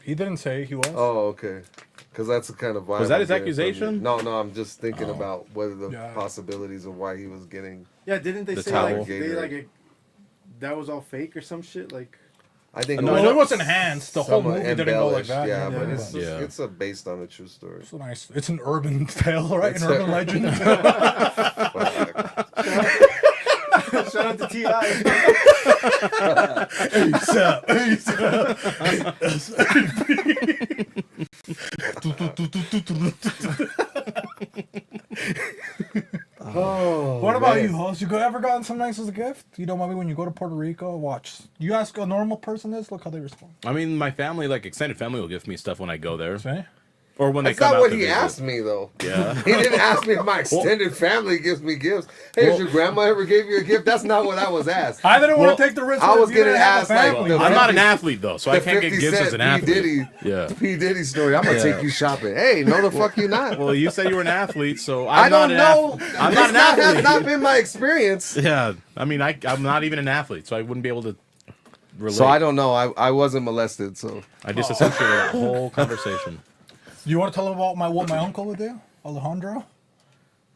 He didn't say he was. Oh, okay. Because that's the kind of vibe. Was that I'm his getting from accusation? you. No, I'm just thinking about whether the Yeah. possibilities of why he was getting. Yeah, didn't they The say towel. like they like that was all fake or some shit? Like I think. No, Well, I it was enhanced. The whole somewhat movie didn't go like embellished, that. Yeah, but Yeah. it's Yeah. it's based on a true story. It's a nice. It's an urban tale, right? It's An urban legend. shout out to Ti. Oh, What about man. you, host? You ever gotten something nice as a gift? You know, maybe when you go to Puerto Rico, watch. You ask a normal person this, look how they respond. I mean, my family, like extended family, will give me stuff when I go there, See? or when they That's come not out what to he visit. asked me though. Yeah. He didn't ask me if my extended family gives me gifts. Hey, has Well- your grandma ever gave you a gift? That's not what I was asked. I didn't Well, want to take the risk. I if was you gonna didn't have a ask, like, family. the- I'm not an 50 athlete though, so I can't get gifts as an athlete. P. Diddy, Yeah. P. Diddy story. I'm gonna Yeah. take you shopping. Hey, no the fuck you not. Well, you said you were an athlete, so I I'm don't not know. an athlete. I'm not an Has athlete. not been my experience. Yeah, I mean, I'm not even an athlete, so I wouldn't be able to relate. So I don't know. I wasn't molested. So I disassociated that whole conversation. You want to tell them about what my uncle would do, Alejandro,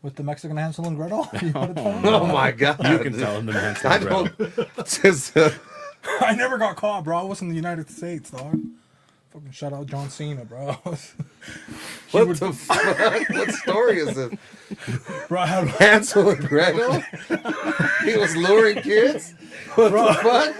with the Mexican Hansel and Gretel? You want to tell him? oh my god. You can tell him the man. I don't. Just, I never got caught, bro. I was in the United States, dog. Fucking shout out John Cena, bro. what the fuck? What story is this? Bro, I had, Hansel and Gretel? He was luring kids? What the fuck?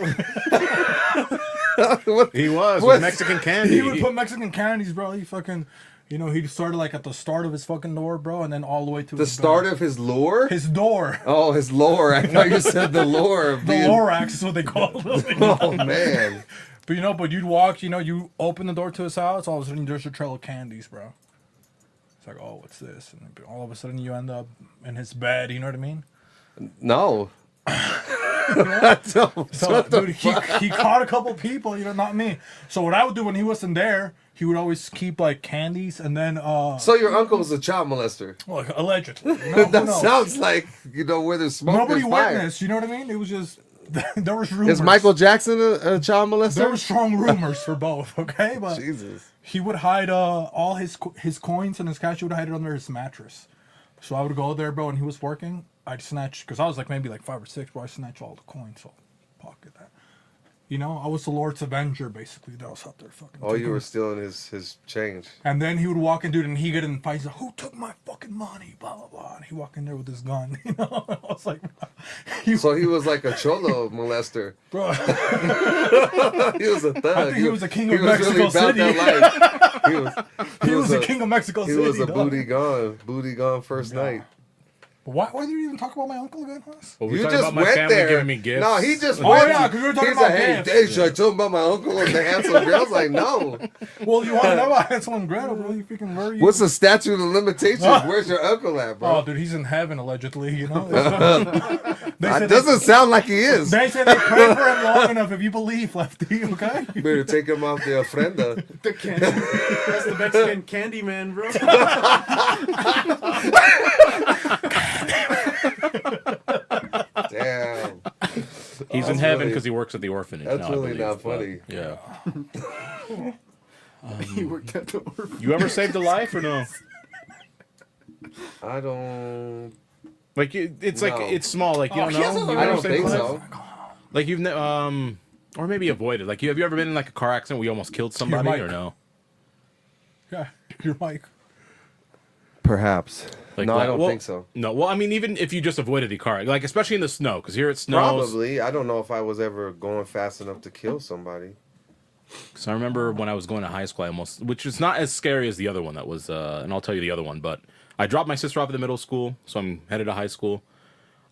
What- He was What? with Mexican candy. he would put Mexican candies, bro. He fucking, he started like at the start of his fucking door, bro, and then all the way to The his start door. of his lure? His door. Oh, his lore. I thought you said the lore of The being. Lorax is what they call it. Oh man. But you'd walk, you open the door to his house, all of a sudden there's a trail of candies, bro. It's like, oh, what's this? And then all of a sudden you end up in his bed, you know what I mean? No. So, dude, he caught a couple people, not me. So what I would do when he wasn't there, he would always keep like candies and then So your uncle was a child molester. like, allegedly. Who That knows? sounds like, where there's smoke, Nobody there's fire. witnessed, you know what I mean? It was just there was rumors. Is Michael Jackson a child molester? There were strong rumors for both, okay? But Jesus. he would hide all his coins and his cash. He would hide it under his mattress. So I would go there, bro, and he was working. I'd snatch, because I was like maybe like 5 or 6, but I snatch all the coins, so pocket that. I was the Lord's Avenger, basically. That was out there fucking. Oh, you taking- were stealing his change. And then he would walk in, dude, and he get in fights. Like, who took my fucking money? Blah blah blah. And he walk in there with his gun. I was like, So he was like a cholo molester. bro. He was a thug. I think he was the king of was Mexico really about City. that life. He was the king of Mexico He City. was a dog. booty gone first night. But why did you even talk about my uncle again, Hoss? Well, we You were talking just about my went family there. giving me gifts. No, he just Oh, went. yeah, 'cause we were talking He's about like, hey, gifts. Dave, should I tell him about my uncle and the Hansel and Gretel? I was like, no. Well, you want to know about Hansel and Gretel, bro? You freaking murder you. What's the statute of limitations? Where's your uncle at, Oh, bro? dude, he's in heaven allegedly. They That say doesn't sound like he is. they say they pray for him long enough. If you believe, Lefty, okay? Better take him off the ofrenda. The candy. That's the Mexican candy man, bro. Damn. He's in heaven because he works at the orphanage. That's now, I really believe, not but, funny. Yeah. He worked at the orphanage. You ever saved a life or no? I don't. Like it's like No. it's small. Like you Oh, don't he know. hasn't You I ever don't saved think a life? so. Like you've or maybe avoided. Like have you ever been in like a car accident where you almost killed somebody Mike. or no? Yeah, you're Mike. Perhaps. Like No, I don't well, think so. No, well, I mean, even if you just avoided the car, like especially in the snow, because here it snows. Probably. I don't know if I was ever going fast enough to kill somebody. So I remember when I was going to high school, I almost, which is not as scary as the other one that was, and I'll tell you the other one, but I dropped my sister off at the middle school, so I'm headed to high school.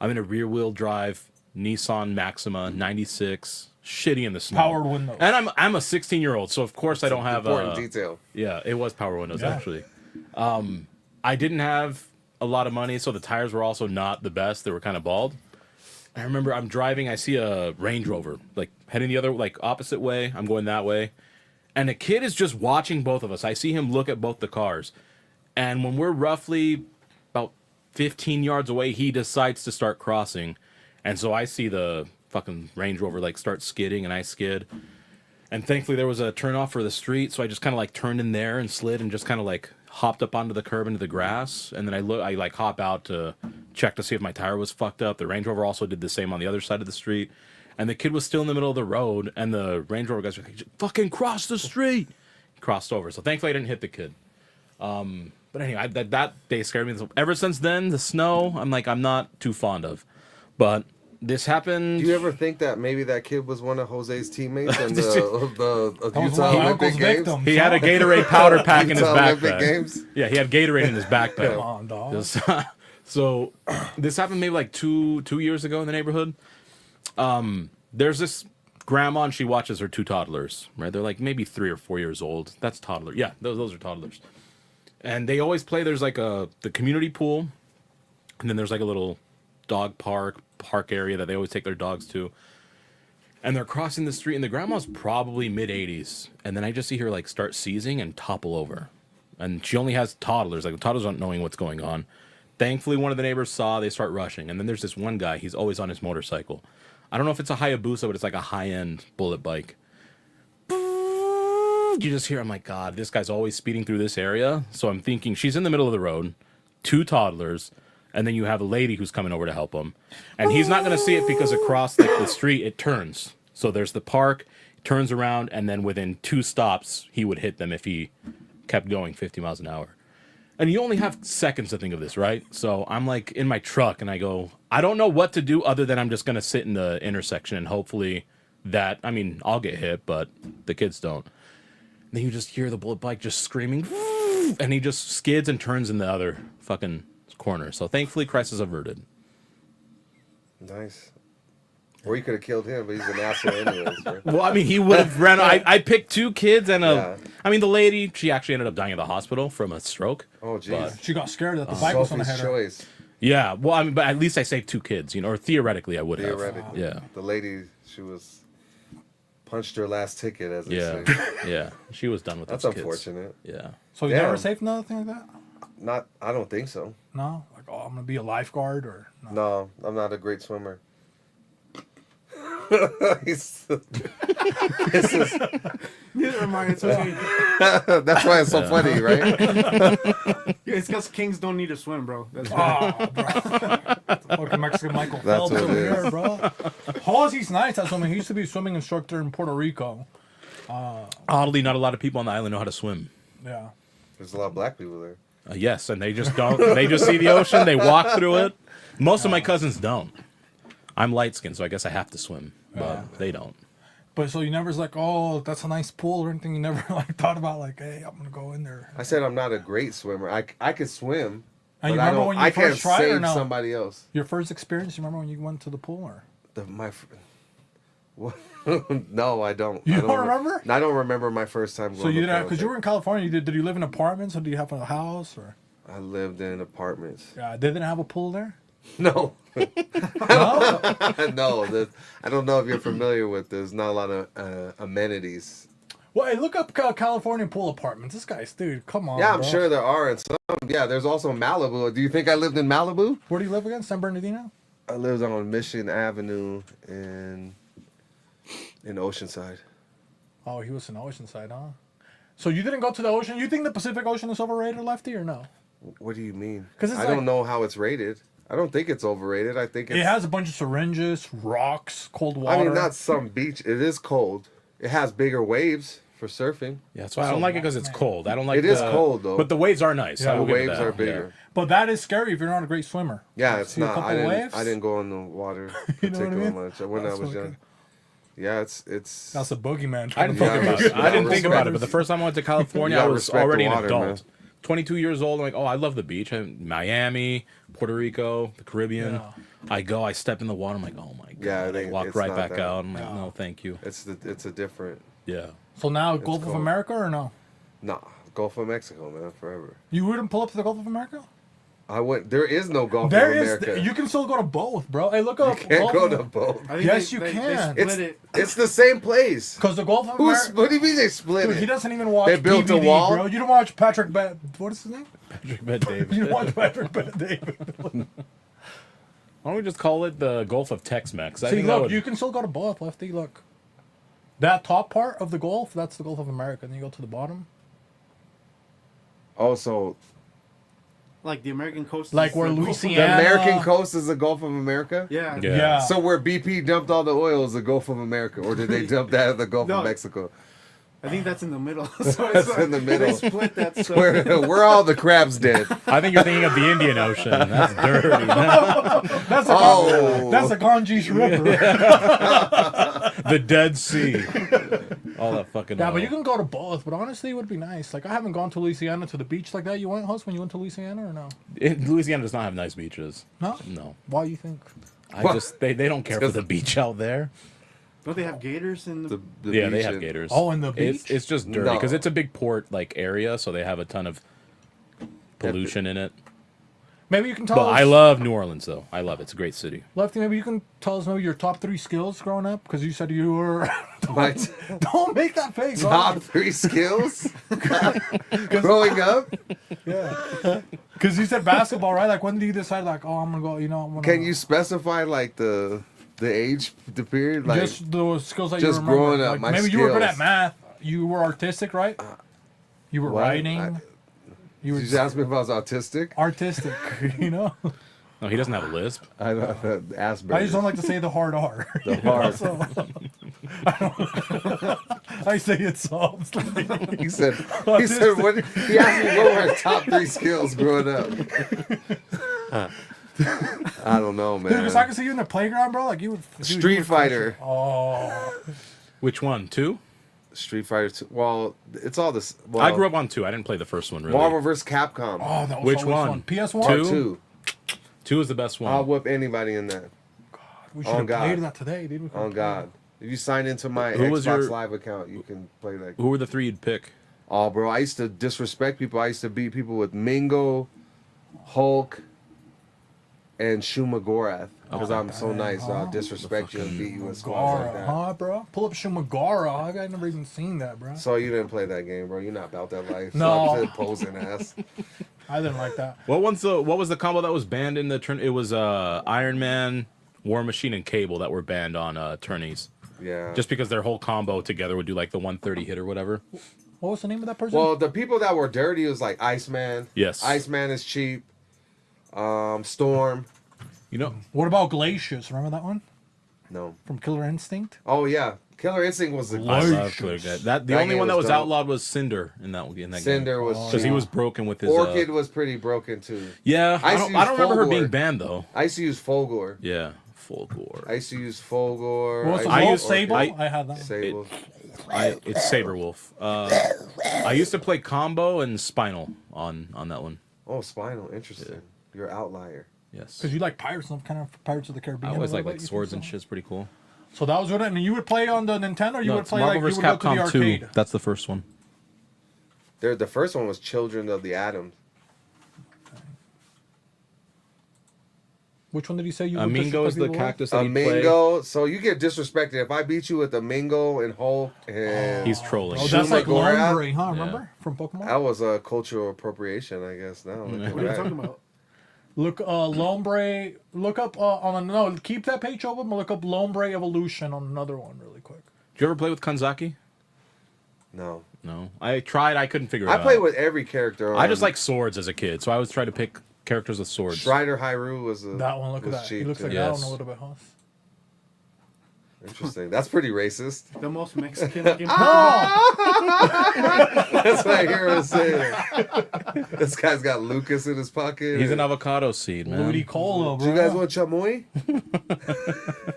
I'm in a rear-wheel drive Nissan Maxima 96, shitty in the snow. Powered windows. And I'm a 16-year-old, so of course I don't have Important detail. Yeah, it was power windows Yeah. actually. I didn't have a lot of money, so the tires were also not the best. They were kind of bald. I remember I'm driving, I see a Range Rover, like heading the other, like opposite way. I'm going that way. And a kid is just watching both of us. I see him look at both the cars. And when we're roughly about 15 yards away, he decides to start crossing. And so I see the fucking Range Rover like start skidding, and I skid. And thankfully there was a turnoff for the street, so I just kind of like turned in there and slid and just kind of like hopped up onto the curb into the grass. And then I like hop out to check to see if my tire was fucked up. The Range Rover also did the same on the other side of the street. And the kid was still in the middle of the road, and the Range Rover guys were like, fucking cross the street. He crossed over. So thankfully I didn't hit the kid. But anyway, that day scared me. Ever since then, the snow, I'm not too fond of. But this happened. Do you ever think that maybe that kid was one of Jose's teammates in the That was one Utah of my Olympic uncle's Games? victims. He had a Gatorade powder pack in his Utah Olympic backpack. Games? Yeah, he had Gatorade in his backpack. Come on, dog. Just- so this happened maybe like two years ago in the neighborhood. There's this grandma, and she watches her two toddlers, right? They're like maybe 3 or 4 years old. That's toddler. Yeah, those are toddlers. And they always play. There's like the community pool, and then there's like a little dog park area that they always take their dogs to. And they're crossing the street, and the grandma's probably mid-80s. And then I just see her like start seizing and topple over. And she only has toddlers. Like the toddlers aren't knowing what's going on. Thankfully, one of the neighbors saw. They start rushing. And then there's this one guy. He's always on his motorcycle. I don't know if it's a Hayabusa, but it's like a high-end bullet bike. You just hear, I'm like, God, this guy's always speeding through this area. So I'm thinking she's in the middle of the road, 2 toddlers, and then you have a lady who's coming over to help him. And he's not going to see it because across the street, it turns. So there's the park, turns around, and then within 2 stops, he would hit them if he kept going 50 miles an hour. And you only have seconds to think of this, right? So I'm like in my truck, and I go, I don't know what to do other than I'm just going to sit in the intersection, and hopefully I'll get hit, but the kids don't. Then you just hear the bullet bike just screaming, and he just skids and turns in the other fucking corner. So thankfully, crisis averted. Nice. Or you could have killed him, but he's an asshole anyways. Right? Well, he would have ran. I picked 2 kids and Yeah. the lady, she actually ended up dying at the hospital from a stroke. Oh, jeez. She got scared that the bike was going to Sophie's hit her. choice. Yeah, well, but at least I saved 2 kids, or theoretically I would have. Theoretically. Yeah. The lady, she was punched her last ticket, as they Yeah, say. yeah. She was done with That's those kids. unfortunate. Yeah. So you Damn. never saved another thing like that? I don't think so. No? Like, oh, I'm going to be a lifeguard or... No. No, I'm not a great swimmer. This is, Neither am I. It's okay. that's why it's so funny, right? Yeah, it's because kings don't need to swim, bro. That's Oh, bro. Fucking Mexican Michael That's Phelps what it over is. here, bro. Halsey's nice at swimming. He used to be a swimming instructor in Puerto Rico. Oddly, not a lot of people on the island know how to swim. Yeah. There's a lot of black people there. Yes, and they just don't. They just see the ocean. They walk through it. Most of my cousins don't. I'm light skinned, so I guess I have to swim, but they don't. But so you never was like, oh, that's a nice pool or anything. You never like thought about like, hey, I'm gonna go in there. I said I'm not a great swimmer. I could swim, And but you I remember don't. when you I can't first tried or save no? somebody else. Your first experience. You remember when you went to the pool or? No, I don't. You I don't remember? I don't remember my first time going. So you to didn't pool. because you were in California. Did you live in apartments or do you have a house or? I lived in apartments. Yeah, they didn't have a pool there. No, No. no. I don't know if you're familiar with. There's not a lot of amenities. Well, hey, look up California pool apartments. This guy's dude. Come on. Yeah, I'm bro. sure there are, and some. Yeah, there's also Malibu. Do you think I lived in Malibu? Where do you live again? San Bernardino. I lived on Mission Avenue in Oceanside. Oh, he was in Oceanside, huh? So you didn't go to the ocean? You think the Pacific Ocean is overrated, Lefty, or no? What do you mean? 'Cause it's I like- don't know how it's rated. I don't think it's overrated. I think it's. It has a bunch of syringes, rocks, cold water. I mean, not some beach. It is cold. It has bigger waves for surfing. Yeah, that's why I don't like it because it's cold. I don't like It is cold, though. But the waves are nice. Yeah, I will The give it waves that, are bigger. But that is scary if you're not a great swimmer. Yeah, it's See a not. couple I didn't. waves? I didn't go in the water You know what I particularly mean? much. When That's I was okay. young. Yeah, it's. That's a boogeyman. I didn't Yeah, think about it. respect- I didn't think about it, respect- but the first time I went to California, You I gotta was respect the already an water, adult. man. 22 years old. I'm like, oh, I love the beach. Miami, Puerto Rico, the Caribbean. Yeah. I step in the water. I'm like, oh my god. Yeah, I walk it's right not back that. out. I'm like, no, thank you. It's a different. Yeah. So now Gulf of cold. America or no? Nah, Gulf of Mexico, man, forever. You wouldn't pull up to the Gulf of America? I went. There is no Gulf There of is. America. You can still go to both, bro. Hey, look up. can't Gulf go of- to both. I think Yes, they, you they, can. They It's split it. it's the same place. Because the Gulf of Who's, America. what do you mean they split Dude, he it? doesn't even watch They built a PBD, wall? bro. You don't watch Patrick Bet. What is his name? Bet David. You don't watch Patrick Bet David. Why don't we just call it the Gulf of Tex-Mex? I See, think that look, would- you can still go to both, Lefty. Look. That top part of the Gulf, that's the Gulf of America. Then you go to the bottom. Oh, so Like the American coast. Like is where the Gulf of Louisiana- the Yeah. American coast is the Gulf of America. Yeah. Yeah. Yeah. So where BP dumped all the oil is the Gulf of America, or did they dump that at the Gulf No. of Mexico? I think that's in the middle. So That's it's in the middle. They split that stuff. Where all the crabs dead? I think you're thinking of the Indian Ocean. That's dirty. That's a Oh. that's a Ganges River. The Dead Sea. All that fucking. Yeah, but oil. you can go to both. But honestly, it would be nice. Like I haven't gone to Louisiana to the beach like that. You went, host, when you went to Louisiana or no? Louisiana does not have nice beaches. No. No, Why you think? I just they don't care for the beach out there. Don't they have gators in the? The Yeah, they beach have and- gators. Oh, in the It's, beach? it's just dirty No. because it's a big port like area, so they have a ton of pollution in it. Maybe you can tell But us. I love New Orleans though. I love it. It's a great city. Lefty. Maybe you can tell us maybe your top 3 skills growing up because you said you were. My Don't make that face. bro. top 3 skills growing up. Yeah. Because you said basketball, right? Like when did you decide like, oh, I'm gonna go? You know, I'm gonna. Can you specify like the age, the period, like just the skills that just you remember? growing up, Like, my maybe you were good skills. at math. You were artistic, right? You were what? writing. You were You just asked me if I was autistic. artistic. You know. No, he doesn't have a lisp. I know Asperger's. I just don't like to say the hard R. the hard. So, I say it soft. He said. He said. What? He asked me what were our top 3 skills growing up. I don't know, man. Because I can see you in the playground, bro. Like you would. dude, you Street would crush Fighter. it. Oh. Which one? 2? Street Fighter 2. Well, it's all this. Well, I grew up on 2. I didn't play the first one really. Marvel vs. Capcom. Oh, that was Which always one? fun. PS1. Part 2? 2. 2 is the best one. I'll whip anybody in that. We On should have God. played that today, dude. We could've On played God. If you sign into my Who was Xbox your- Live account, you can play that. Who were the 3 you'd pick? Oh, bro, I used to disrespect people. I used to beat people with Mingo, Hulk, and Shuma Gorath. Because I'm so nice, so I'll disrespect you and beat you in squads like Gara, that. huh, bro? Pull up Shumagara. I never even seen that, bro. So you didn't play that game, bro. You're not about that life. No. Stop posing ass. I didn't like that. What was the combo that was banned in the turn? It was Iron Man, War Machine, and Cable that were banned on tourneys. Yeah. Just because their whole combo together would do like the 130 hit or whatever. What was the name of that person? Well, the people that were dirty was like Iceman. Yes. Iceman is cheap. Storm. You know, What about Glacius? Remember that one No. from Killer Instinct? Oh yeah, Killer Instinct was the I Glacius. love Killer Guy. The That only game one that was was dope. outlawed was Cinder in that game. Cinder was Because he cheap. was broken with his. Orchid was pretty broken too. Yeah, I I used don't, to I use don't remember her Fulgore. being banned though. I used to use Fulgore. Yeah, full gore. I used to use Fulgore. What was the I Wolf used- Sable? I- I had that. Sable. It's Saberwolf. I used to play Combo and Spinal on that one. Oh, Spinal. Interesting. You're an outlier. Yes. Because you like Pirates, and kind of Pirates of the Caribbean. I always a little like bit, you swords think and so? shit's pretty cool. So that was good. And you would play on the Nintendo, or you No, would it's play Marvel like you vs. would go to the Capcom 2. arcade. That's the first one. The first one was Children of the Atom. Which one did you say you would Mingo is the disrespect people with? cactus that A he play. Mingo. So you get disrespected. If I beat you with a Mingo and Hulk and He's trolling. Oh, that's like Shumagora? Lombre, huh? Remember from Pokemon? that was a cultural appropriation, I guess. Now look at What are you that. talking about? Look, Lombre. Look up on a, no. Keep that page open. But look up Lombre Evolution on another one really quick. Did you ever play with Kanzaki? No, No. I tried. I couldn't figure it I out. played with every character. I just like swords as a kid, so I always try to pick characters with swords. Strider Hyrule was a, That one. Look at was that. He cheap, looks too. like that Yes. one a little bit, huh? Interesting. That's pretty racist. The most Mexican looking That's what I hear him saying. This guy's got Lucas in his pocket. He's an avocado seed, man. Ludi Cola, Do bro. you guys want chamoy?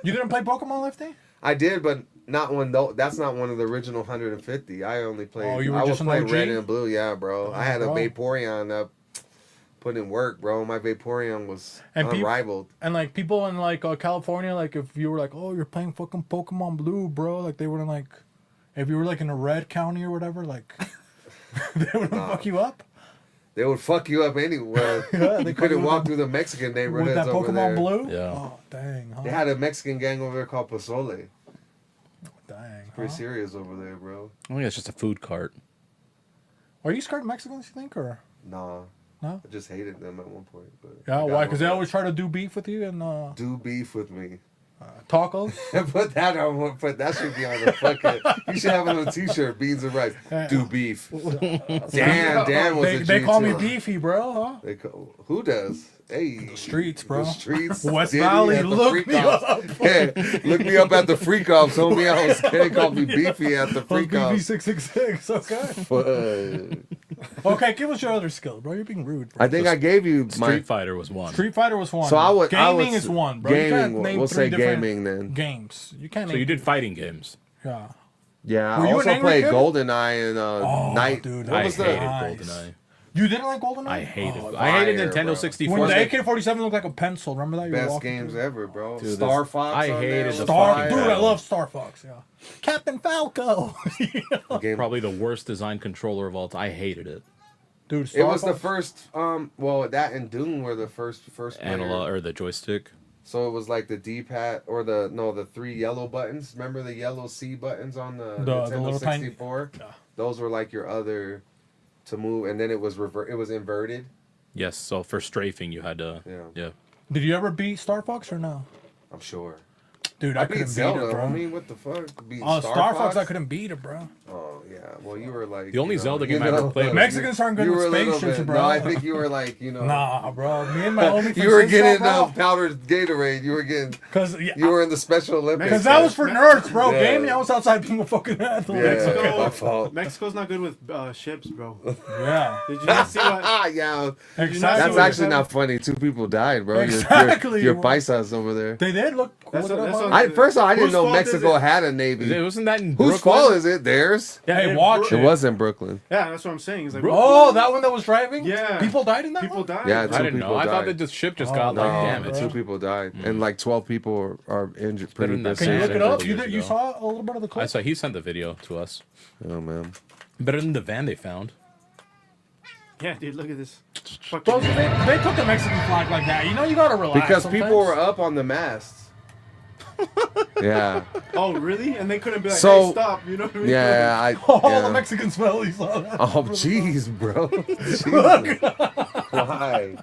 You didn't play Pokemon Lefty? I did, but not one. Though that's not one of the original 150. I only played. Oh, you were I just was an playing OG? red and blue. Yeah, bro. I had a bro. Vaporeon up, put in work, bro. My Vaporeon was And peop- unrivaled. And like people in like California, like if you were like, oh, you're playing fucking Pokemon Blue, bro, like they wouldn't like, if you were like in a red county or whatever, like they wouldn't fuck you up. They would fuck you up anywhere. Yeah, You they couldn't come walk with through the Mexican With neighborhoods that over Pokemon there. Blue? Yeah. Oh, dang. Huh? They had a Mexican gang over there called Pozole. Dang. Pretty Huh? serious over there, bro. I think it's just a food cart. Are you scared of Mexicans, you think? Or Nah. No? I just hated them at one point. But yeah, I got why? Because they over it. always try to do beef with you and do beef with me. tacos. Put that on. Put that should be on the fucking. You should have it on a T-shirt. Beans and rice. Do beef. Dan was a They G call me too. beefy, bro. Huh? They call, who does? Hey, the streets, bro. The streets. West Diddy Valley, at the look freak me offs. up. Yeah, look me up at the freak offs, homie. I was they called me beefy at the Those freak beefy offs. 666. Okay. Fuck. Okay, give us your other skill, bro. You're being rude, bro. I think I gave you my. Street Fighter was one. Street Fighter was one. So I would. Gaming I is one, bro. You Gaming. can't name We'll three say different gaming then. games. You can't. So name you did fighting games. Yeah. Yeah, Were I you an also angry played kid? GoldenEye and Oh, Night. dude, What I was hated the? Nice. GoldenEye. You didn't like GoldenEye? I hated. Oh, I hated fire, Nintendo bro. 64. when the They- AK-47 looked like a pencil. Remember that? You were Best walking games through? ever, bro. Dude, Star this- Fox. I on hated there the was Star, fire. dude, I love Star Fox. Yeah. Captain Falco. The game. Probably the worst designed controller of all time. I hated it. Dude, Star It was the Fox? first. Well, that and Doom were the first player. Analog or the joystick. So it was like the D-pad or the three yellow buttons. Remember the yellow C buttons on the Nintendo little tiny- 64? Yeah. Those were like your other to move, and then it was It was inverted. Yes. So for strafing, you had to. Yeah. Yeah. Did you ever beat Star Fox or no? I'm sure. Dude, I I beat couldn't beat Zelda. it, bro. I mean, what the fuck? Beat Star Fox, I couldn't beat it, bro. Oh yeah. Well, you were like The only you know, Zelda you game I ever know, played was- Mexicans aren't good you with were a little spaceships, bit- bro. No, I think you were like Nah, bro. Me and my homie you were getting bro. powdered Gatorade. You were getting. Because You were in the Special Olympics. Because that was for nerds, bro. Yeah. Gaming, I was outside being a fucking athlete. Yeah, my fault. Mexico's not good with ships, bro. Yeah. Did you not see what? Yeah, Exactly. that's actually not funny. 2 people died, bro. Exactly. Your paisas over there. They did look. That's look what- it that's up, what- man. First of all, I didn't Whose know fault is Mexico it? had a navy. Wasn't that in Whose Brooklyn? fault is it? Theirs. Hey, in watch Brooklyn. It was in Brooklyn. Yeah, that's what I'm saying. It's like Oh, that one that was driving? Yeah. People died in that people one? died. Yeah, I two didn't know. people I thought died. that the ship just Oh, got no, like No, damaged. 2 people died, and like 12 people are injured, pretty than that Can you look Sand it a up? couple You years did, you ago. saw a little bit of the I clip? saw he sent the video to us. Oh man. Better than the van they found. Yeah, dude, look at this. Bro, Fucking they put the Mexican flag like that. You know, you gotta relax. Because sometimes. people were up on the masts. Yeah. oh, really? And they couldn't be like, So- hey, stop. You know what I mean? Yeah. All yeah. the Mexican smell, you saw that. Oh, jeez, bro. Jesus. Why?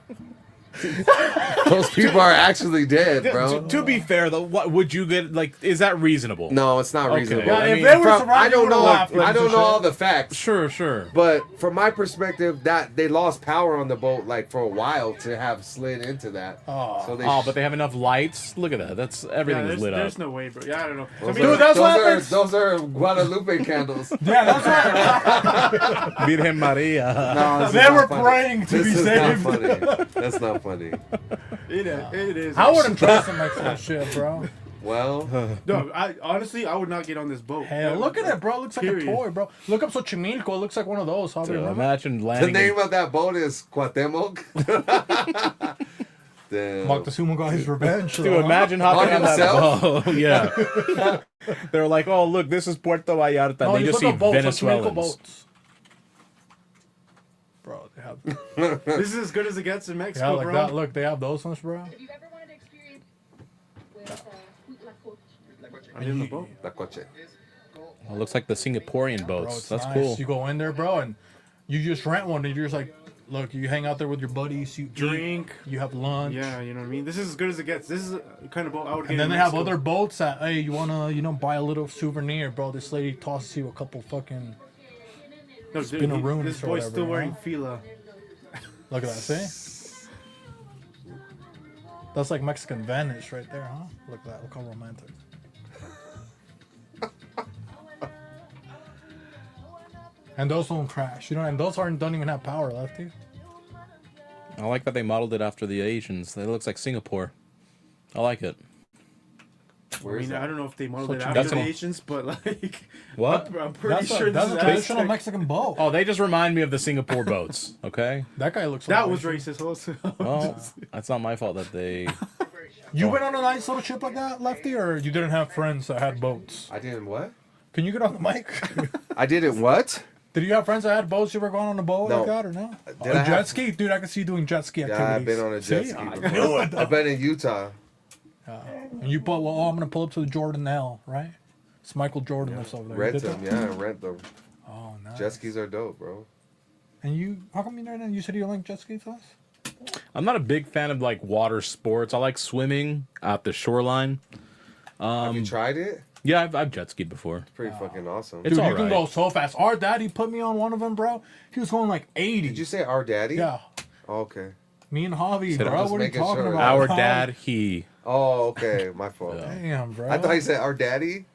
Those people are actually dead, bro. To be fair, though, what would you get? Like, is that reasonable? No, it's not Okay. reasonable. Yeah, I if mean, they were From- surrounded, I don't you know. would've laughed, I don't and know shit. all the facts. Sure, sure. But from my perspective, that they lost power on the boat like for a while to have slid into that. Oh. So they Oh, but they have enough lights. Look at that. That's everything Yeah, is lit there's up. no way, bro. Yeah, I don't know. those, I mean, are, Dude, that's those, what are, happens. those are Guadalupe candles. Yeah, that's right. Virgen Maria. No, this They is not were funny. praying to This be is saved. not funny. That's not funny. it is. I wouldn't try some Mexican shit, bro. Well, No, I honestly, I would not get on this boat. Hey, look at it, bro. It looks like Period. a toy, bro. Look up Xochimilco. It looks like one of those. How do you So remember? imagine the landing. name of that boat is Cuauhtemoc. Damn. Moctezuma got his revenge. Dude, imagine hopping On on that himself? boat. Yeah. They're like, oh, look, this is Puerto Vallarta. No, they you just look see up boats, Xochimilco Venezuelans. boats. Bro, they have. This is as good as it gets in Yeah, Mexico, like bro. that. Look, they have those ones, bro. Have you ever wanted to experience with Huitlacoche? I'm in the boat. La Coche. It looks like the Singaporean Bro, boats. it's That's nice. cool. You go in there, bro, and you just rent one, and you're just like, look, you hang out there with your buddies, you Drink. eat, you have lunch. Yeah, you know what I mean? This is as good as it gets. This is a kind of boat I would get And then in they have Mexico. other boats that, hey, you wanna, buy a little souvenir, bro. This lady tosses you a couple fucking. No, spin a room This or boy's whatever, still you wearing know? fila. Look at that, see? That's like Mexican Venice right there, huh? Look at that. Look how romantic. And those don't crash, and those don't even have power, Lefty. I like that they modeled it after the Asians. It looks like Singapore. I like it. Where I is mean, I that? don't know if they modeled it Such a- after That's the an- Asians, but like, What? I'm pretty That's sure that's this a is traditional Aztec. Mexican boat. Oh, they just remind me of the Singapore boats. Okay. That guy looks. That like was racist also. Well, that's not my fault that they. You went on a nice little trip like that, Lefty, or you didn't have friends that had boats? I didn't what? Can you get on the mic? I didn't what? Did you have friends that had boats? You were going on a boat No. like that or no? Did A I jet have- ski, dude. I can see you doing jet ski activities. Yeah, I've been on a jet See? ski I before. knew it, I've been in Utah. And you put, well, oh, I'm gonna pull up to the Jordan L, right? It's Michael Jordan lives over there. You Rent did them, that? yeah, rent them. Oh, nice. Jet skis are dope, bro. And you, how come you know that? You said you don't like jet skis, us? I'm not a big fan of like water sports. I like swimming at the shoreline. Have you tried it? Yeah, I've jet skied before. Pretty fucking awesome. It's Dude, you all can right. go so fast. Our daddy put me on one of them, bro. He was going like 80. Did you say our daddy? Yeah. Oh, okay. Me and Javi, Said I'm bro. just What are you making talking sure. about? Our Javi? dad, he. Oh, okay. My fault. Damn, bro. I thought he said our daddy.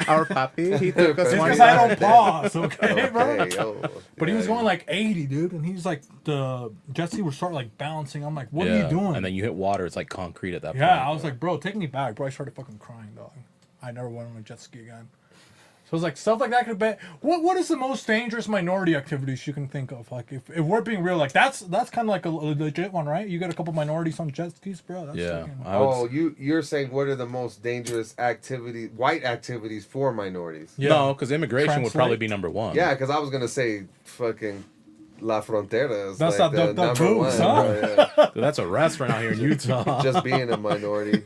Our papi, he took It's because I don't pause, okay, bro? Okay, yo. But he was Yeah, going like 80, dude, and he's like, the jet ski would start like bouncing. I'm like, what are Yeah, you doing? And then you hit water, it's like concrete at that point. Yeah, I was like, bro, take me back, bro. I started fucking crying, dog. I never went on a jet ski again. So it's like stuff like that could be. What is the most dangerous minority activities you can think of? Like if we're being real, like that's kind of like a legit one, right? You got a couple minorities on jet skis, bro. That's Yeah. fucking- I would Oh, you're saying what are the most dangerous white activities for minorities? Yeah. No, because immigration would probably Translate. be number one. Yeah, because I was gonna say fucking La Frontera is That's like not the number booze, one. huh? Bro, Dude, that's a restaurant out here in Utah. yeah. Just being a minority.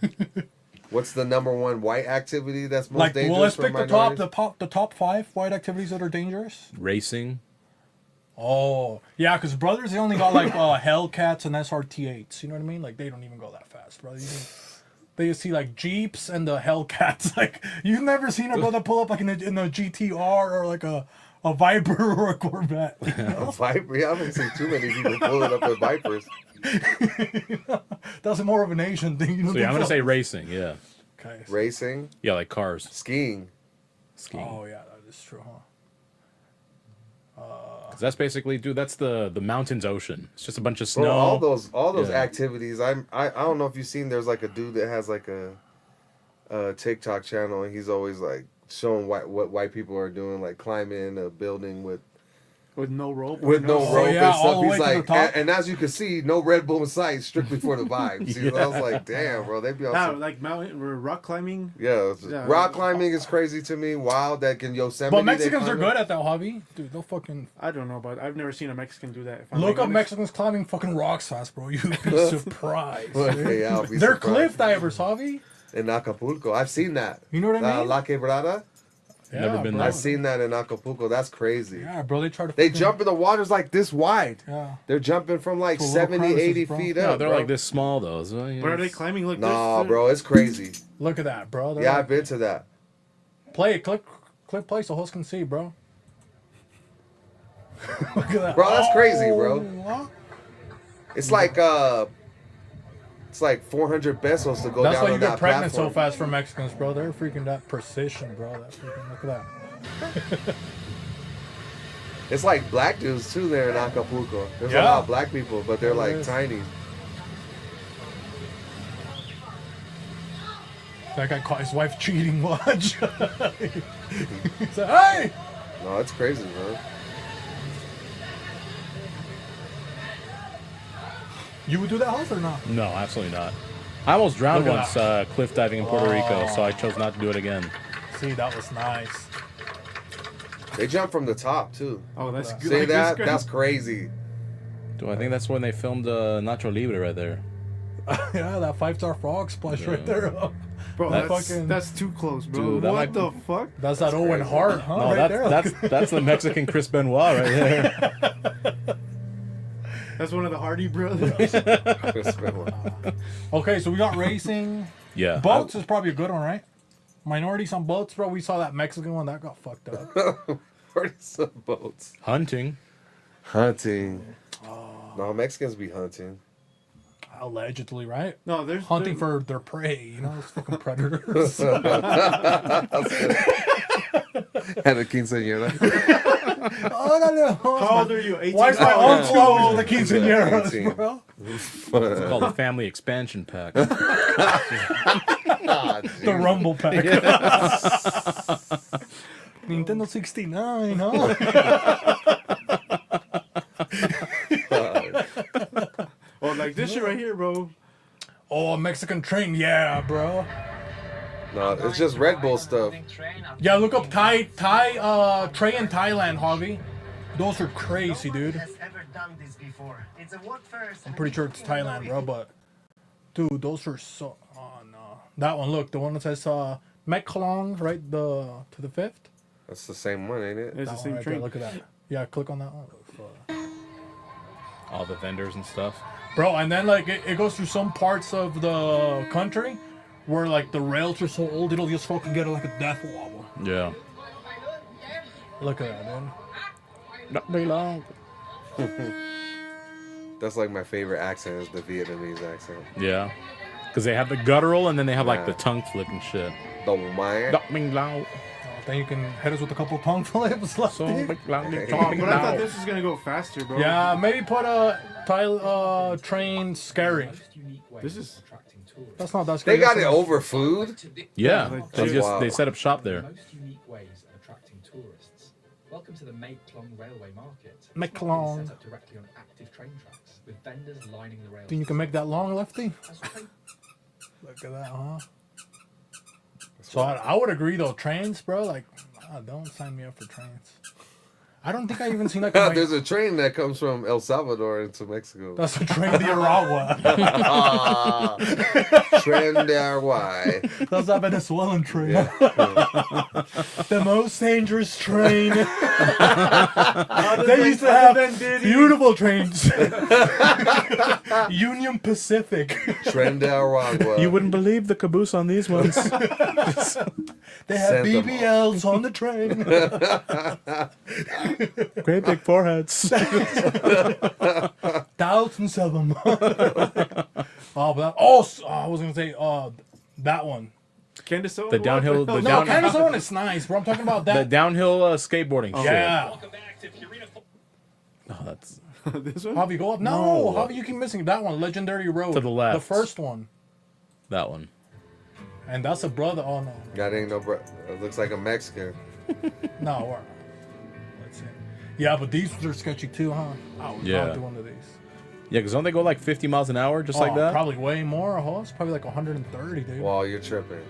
What's the number one white activity that's most Like, dangerous well, let's for pick minorities? the top 5 white activities that are dangerous. Racing. Oh, yeah, because brothers, they only got like Hellcats and SRT8s. You know what I mean? Like, they don't even go that fast, bro. They see like Jeeps and the Hellcats. Like, you've never seen a brother pull up like in a GTR or like a Viper or a Corvette. A Viper? Yeah, I haven't seen too many people pulling up with Vipers. That's more of an Asian thing. You don't So yeah, I'm think gonna so? say racing. Yeah. Okay. Racing, Yeah, like cars. skiing. Skiing. Oh yeah, that is true, huh? 'Cause that's basically, dude. That's the mountains ocean. It's just a bunch of Bro, snow. all those Yeah. activities. I don't know if you've seen. There's like a dude that has like a TikTok channel, and he's always like showing what white people are doing, like climbing a building with no rope. no Oh, rope yeah, and all stuff. the He's way to like, the top. and as you can see, no Red Bull in sight, strictly for the vibes. You know, I was like, damn, bro, they be on Yeah, some. like mountain or rock climbing. Yeah, it's just- Yeah. rock climbing is crazy to me. Wild that in Yosemite. But they Mexicans are climb good it. at that hobby, dude. They'll fucking I don't know, but I've never seen a Mexican do that. If I'm look being up honest. Mexicans climbing fucking rocks fast, bro. You'd be surprised. dude. Yeah, I'll be They're surprised. cliff divers, Javi. In Acapulco. I've seen that. You know what I mean? La Quebrada. Never been bro. there. I've seen that in Acapulco. That's crazy. Yeah, bro. They try to. They fucking- jump in the waters like this wide. Yeah. They're jumping from like To little 70, crevices, 80 bro. feet No, up. they're bro. like this small though. So, you But know, are they climbing like Nah, this? bro, it's crazy. Look at that, bro. They're Yeah, like- I've been to that. play it. Click play so host can see, bro. Look at that. Bro, that's crazy, bro. Huh? It's like 400 pesos to go That's down why you on get that pregnant platform. so fast for Mexicans, bro. They're freaking that precision, bro. That freaking look at that. It's like black dudes too there in Acapulco. There's a Yeah. lot of black people, but they're There like is. tiny. That guy caught his wife cheating. Watch. He said, "Hey." No, it's crazy, bro. You would do that house or not? no, absolutely not. I almost drowned Look at once that. cliff diving in Puerto Rico, so Oh. I chose not to do it again. See, that was nice. They jump from the top too. Oh, that's good. See Like, that? this That's crazy. Do I think that's when they filmed Nacho Libre right there? Yeah, that 5-star frog splash right there. bro, that that's, fucking- that's too close, bro. Dude, that what might- the fuck? That's that Owen crazy. Hart, huh? No, right there. that's the Mexican Chris Benoit right there. That's one of the Hardy brothers. Okay, so we got racing. Yeah. Boats is probably a good one, right? Minorities on boats, bro. We saw that Mexican one that got fucked up. Where's some boats? Hunting. Hunting. No, Mexicans be hunting. Allegedly, right? No, there's Hunting there- for their prey, you know, those fucking predators. And a quinceañera. Oh, no. How old are you? 18? Why is my Oh, uncle always the quinceañeras, 18. bro? It's called the Family Expansion Pack. Ah, The dude. Rumble Pack. Nintendo 69, huh? Oh, like this shit right here, bro. Oh, a Mexican train, yeah, bro. No, it's just Red Bull stuff. Yeah, look up Tray in Thailand, Javi. Those are crazy, dude. I'm pretty sure it's Thailand, bro, but dude, those are so. Oh no, that one. Look, the one that says Meklong, right? To the 5th. That's the same one, ain't it? It's the That one same right there, train. look at that. Yeah, click on that one. All the vendors and stuff. Bro, and then like it goes through some parts of the country where like the rails are so old it'll just fucking get like a death wobble. Yeah. Look at that, dude. Not very long. That's like my favorite accent is the Vietnamese accent. Yeah. Because they have the guttural and then they have like Yeah. the tongue flick and shit. The man. Not being loud. Then you can hit us with a couple tongue flips. Left So there. big, loud, big, Oh, big, but I thought loud. this was gonna go faster, bro. Yeah, maybe put a train scary. This is. That's not that scary. They got it That's over food? Yeah. That's They just wild. they set up shop there. Most unique ways of attracting tourists. Welcome to the Mae Klong Railway Market. Mae This market is Klong. set up directly on active train tracks with vendors lining the rails. Think you can make that long, Lefty? As train- Look at that, huh? So I would agree though. Trains, bro. Like, don't sign me up for trains. I don't think I even seen like. A There's a train that comes from El Salvador into Mexico. That's a train to Aragua. Tren de Aguay. That's a Venezuelan train. The most dangerous train. They used to have beautiful trains. Union Pacific. Tren de Aragua. You wouldn't believe the caboose on these ones. They have Send them BBLs on the train. Great big foreheads. Thousands of them. I was gonna say, that one. Candace Owen? The downhill- the No, down- Candace Owen is nice, bro. I'm talking about The that. downhill skateboarding shit. Yeah. Oh, that's This one? Javi, go up. No, No. Javi, you keep missing that one. Legendary Road. To the left. The first one. that one. And that's a brother. Oh, no. That ain't no bro. It looks like a Mexican. No, let's see. Yeah, but these are sketchy too, huh? I would Yeah. not do one of these. Yeah, because don't they go like 50 miles an hour just like that? Probably way more, huh? It's probably like 130, dude. Well, you're tripping.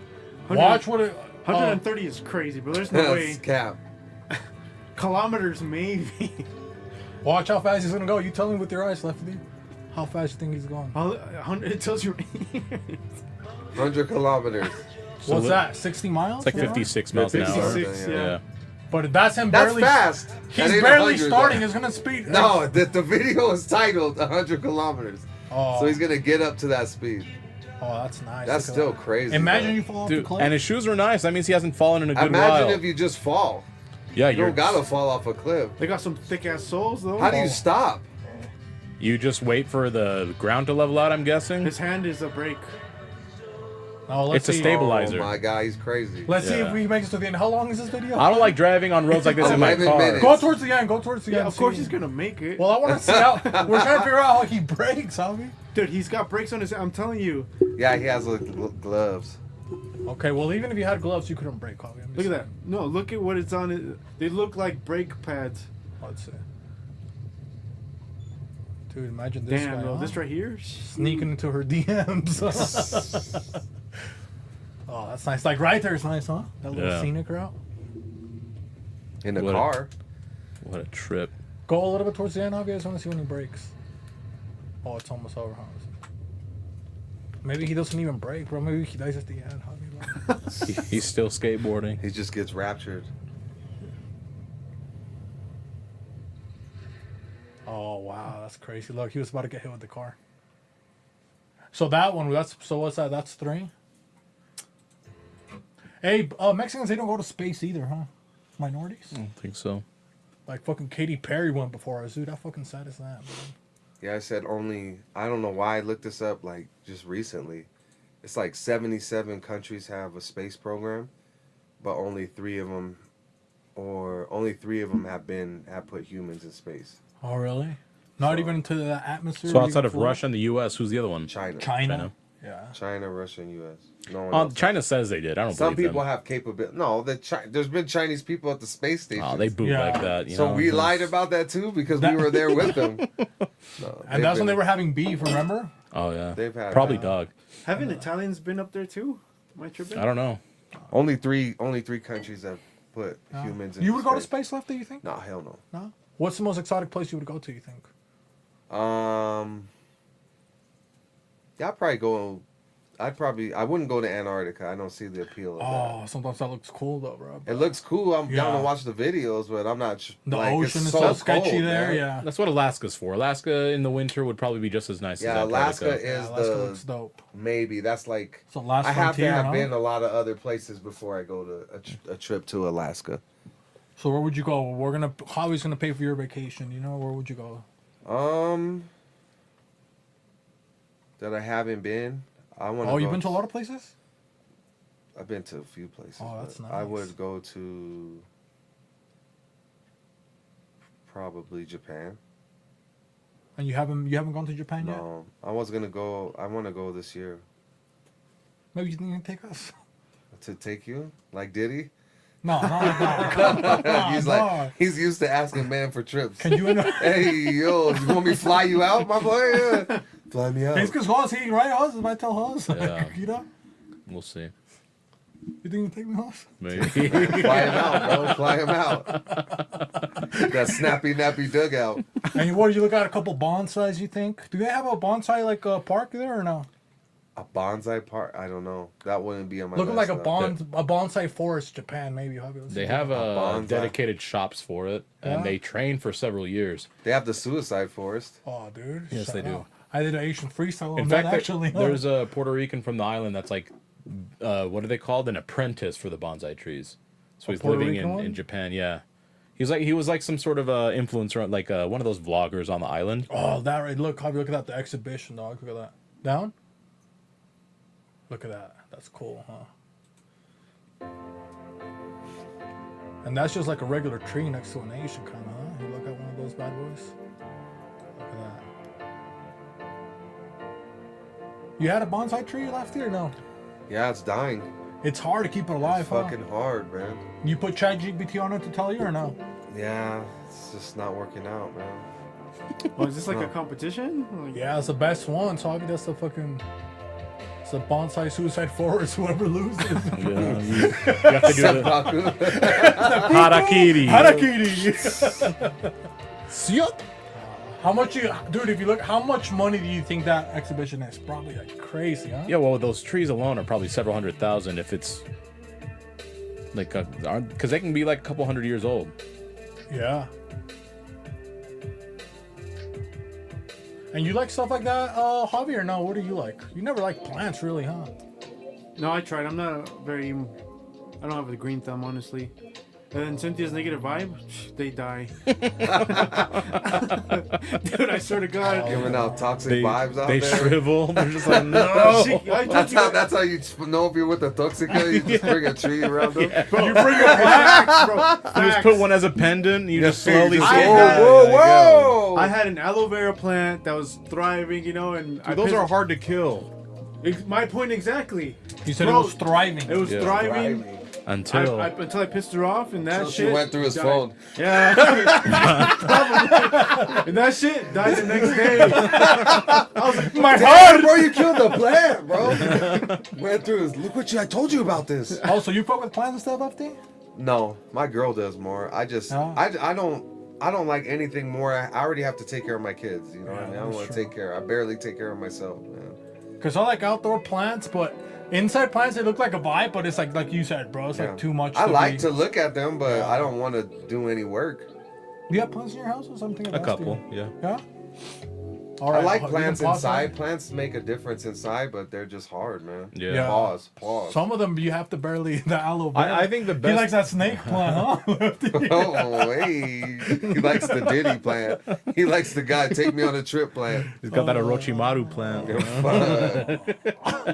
Watch what it. 130 is crazy, but there's no way. That's cap. Kilometers, maybe. Watch how fast he's gonna go. You tell me with your eyes, Lefty. How fast you think he's going? It tells you. 100 kilometers. What's li- that? 60 miles? It's like per hour? 56 miles an hour. 56, Yeah. Yeah. But that's him That's barely. fast. He's That ain't barely 100, starting. though. It's gonna speed. No, the video is titled 100 kilometers. Oh, So he's going to get up to that speed. that's nice. That's Look at still that. crazy. Imagine though. you fall off the Dude, cliff. and his shoes are nice. That means he hasn't fallen in a good Imagine while. if you just fall. Yeah, You don't got to fall off a cliff. They got some thick ass soles, though. How do you stop? You just wait for the ground to level out, I'm guessing. His hand is a brake. Oh, let's It's a see. stabilizer. Oh my God, he's crazy. Let's see if Yeah. we make it to the end. How long is this video? I don't like driving on roads like this in my 11 car. minutes. Go towards the end. Go towards the Yeah, end. of course see. he's gonna make it. Well, I want to see how. We're trying to figure out how he breaks, Javi. Dude, he's got brakes on his. I'm telling you. Yeah, he has gloves. Okay, well, even if you had gloves, you couldn't break, Javi. I'm just Look at that. saying. No, look at what it's on. They look like brake pads. Let's see. Dude, imagine this Damn, guy, bro. huh? This right here. Sneaking into her DMs. Oh, that's nice. Like right there is nice, huh? That little Yeah. scenic route. In the What a- car. What a trip. Go a little bit towards the end, Javi. I just want to see when he breaks. Oh, it's almost over, huh? Maybe he doesn't even break, bro. Maybe he dies at the end, Javi. He's still skateboarding. He just gets raptured. Oh wow, that's crazy. Look, he was about to get hit with the car. So that one, what's that? That's 3. Hey, Mexicans, they don't go to space either, huh? Minorities? I don't think so. Like fucking Katy Perry went before us, dude. How fucking sad is that, man? Yeah, I said only. I don't know why I looked this up like just recently. It's like 77 countries have a space program, but only 3 of them have put humans in space. Oh really? Not even into the atmosphere. So outside even of float? Russia and the U.S., who's the other one? China. China. Yeah. China, Russia, and U.S. No one else. China says they did. I don't Some believe people them. have capability. No, there's been Chinese people at the space station. Oh, they boot Yeah. like that. You So know? we lied about that too because we were there with them. No, And that's when they were having beef, remember? Oh yeah. They've had Probably dog. Haven't Italians been up there too? Am I tripping? I don't know. Only three countries have put No. humans in You would go to space. space, Lefty? You think? Nah, hell no. No. What's the most exotic place you would go to? You think? Yeah, I'd probably go. I wouldn't go to Antarctica. I don't see the appeal of Oh, sometimes that looks cool though, bro. that. It looks cool. I'm down Yeah. to watch the videos, but I'm not. The like, ocean it's is so so sketchy cold, there. man. Yeah. That's what Alaska's for. Alaska in the winter would probably be just as nice Yeah, as Alaska Antarctica. is Alaska looks the dope. maybe. That's like So last I have to frontier, have huh? been a lot of other places before I go to a trip to Alaska. So where would you go? Howie's gonna pay for your vacation. You know, where would you go? That I haven't been. I want. Oh, you've been to a lot of places. I've been to a few places. Oh, that's but I nice. would go to probably Japan. And you haven't gone to Japan yet? No, I was gonna go. I want to go this year. Maybe you think you can take us? To take you, like Diddy. No. Come on, He's like he's used to asking man for trips. Can you? Hey yo, you want me to fly you out, my boy? Yeah. Fly me out. It's because Hoss, he right? Hoss, if I tell Hoss, like, Yeah. you know, We'll see. you think you can take me, Hoss? Maybe. Fly him out, bro. Fly him out. That snappy nappy dugout. And what did you look at? A couple bonsais? You think? Do they have a bonsai like park there or no? A bonsai park? I don't know. That wouldn't be on my Looking list, like a though. bonsai forest, Japan maybe. They have bonsai. dedicated shops for it, and Yeah? they train for several years. They have the suicide forest. Oh, dude. Yes, shut they do. up. I did an Asian freestyle on In that fact, actually. there's a Puerto Rican from the island that's like, what are they called? An apprentice for the bonsai trees. So he's Puerto living Rican one? in Japan. Yeah, he was like some sort of influencer, like one of those vloggers on the island. Oh, that right. Look, Javi, look at that. The exhibition, dog. Look at that. Down? Look at that. That's cool, huh? And that's just like a regular tree next to an Asian kind of, huh? You look at one of those bad boys. Look at that. You had a bonsai tree last year? No. Yeah, it's dying. It's hard to keep it alive, It's huh? fucking hard, man. You put ChatGPT on it to tell you or no? Yeah, it's just not working out, man. Oh, is this like a No. competition? Like, Yeah, it's the best one. So I mean, that's the fucking. It's a bonsai suicide forest. Whoever loses. Yeah, you have to do the Seppuku. harakiri. Harakiri. How much dude? If you look, how much money do you think that exhibition is? Probably like crazy, huh? Yeah, well, those trees alone are probably several 100,000 if it's like, because they can be like a couple hundred years old. Yeah. And you like stuff like that, Javi, or no? What do you like? You never like plants, really, huh? No, I tried. I'm not a very. I don't have a green thumb, honestly. And then Cynthia's negative vibe, they die. Dude, I swear to God. Giving out toxic They, vibes out they there. shrivel. They're just like, no. I told That's you, how you know if you're with a toxica. You just bring a tree around them. bro. You bring your facts, bro. You just put one as a pendant. You just slowly. just- I whoa, had- whoa, whoa! I had an aloe vera plant that was thriving, you know, and I Those pissed- are hard to kill My point exactly. You said Bro, it was thriving. It was Yeah. thriving until. until I pissed her off, and that Until she shit went through his died. phone. Yeah. And that shit died the next day. I was like, my Damn, bro, you killed the plant, bro. Went through his. Look what I told you about this. Oh, so you fuck with plants and stuff, FD? No, my girl does more. I just, Oh. I don't like anything more. I already have to take care of my kids. You know what I mean? I don't that's want to true. take care. I barely take care of myself, man. Because I like outdoor plants, but inside plants, they look like a vibe, but it's like you said, bro. It's Yeah. like too much. I like be- to look at them, but Yeah. I don't want to do any work. Do you have plants in your house or something? A couple, yeah. Yeah? All I right, like well, plants you can pause inside. that. Plants make a difference inside, but they're just hard, man. Yeah. Yeah. Pause. Some of them you have to barely the aloe vera. I think the He best. likes that snake plant, huh? Oh, hey. He likes the Diddy plant. He likes the guy take me on a trip plant. He's got that Orochimaru plant.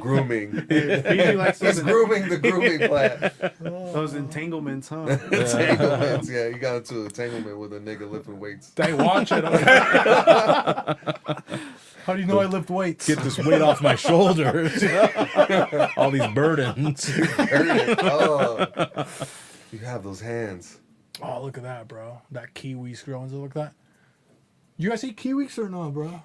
Grooming. Beefy likes He's those, grooming the grooming plant. those entanglements, huh? Entanglements. Yeah, you got into an entanglement with a nigga lifting weights. They watch it. Okay. How do you know I lift weights? Get this weight off my shoulders. All these burdens. Heard it. Oh, you have those hands. Oh, look at that, bro. That kiwi growing. Look at that. You guys eat kiwis or no, bro?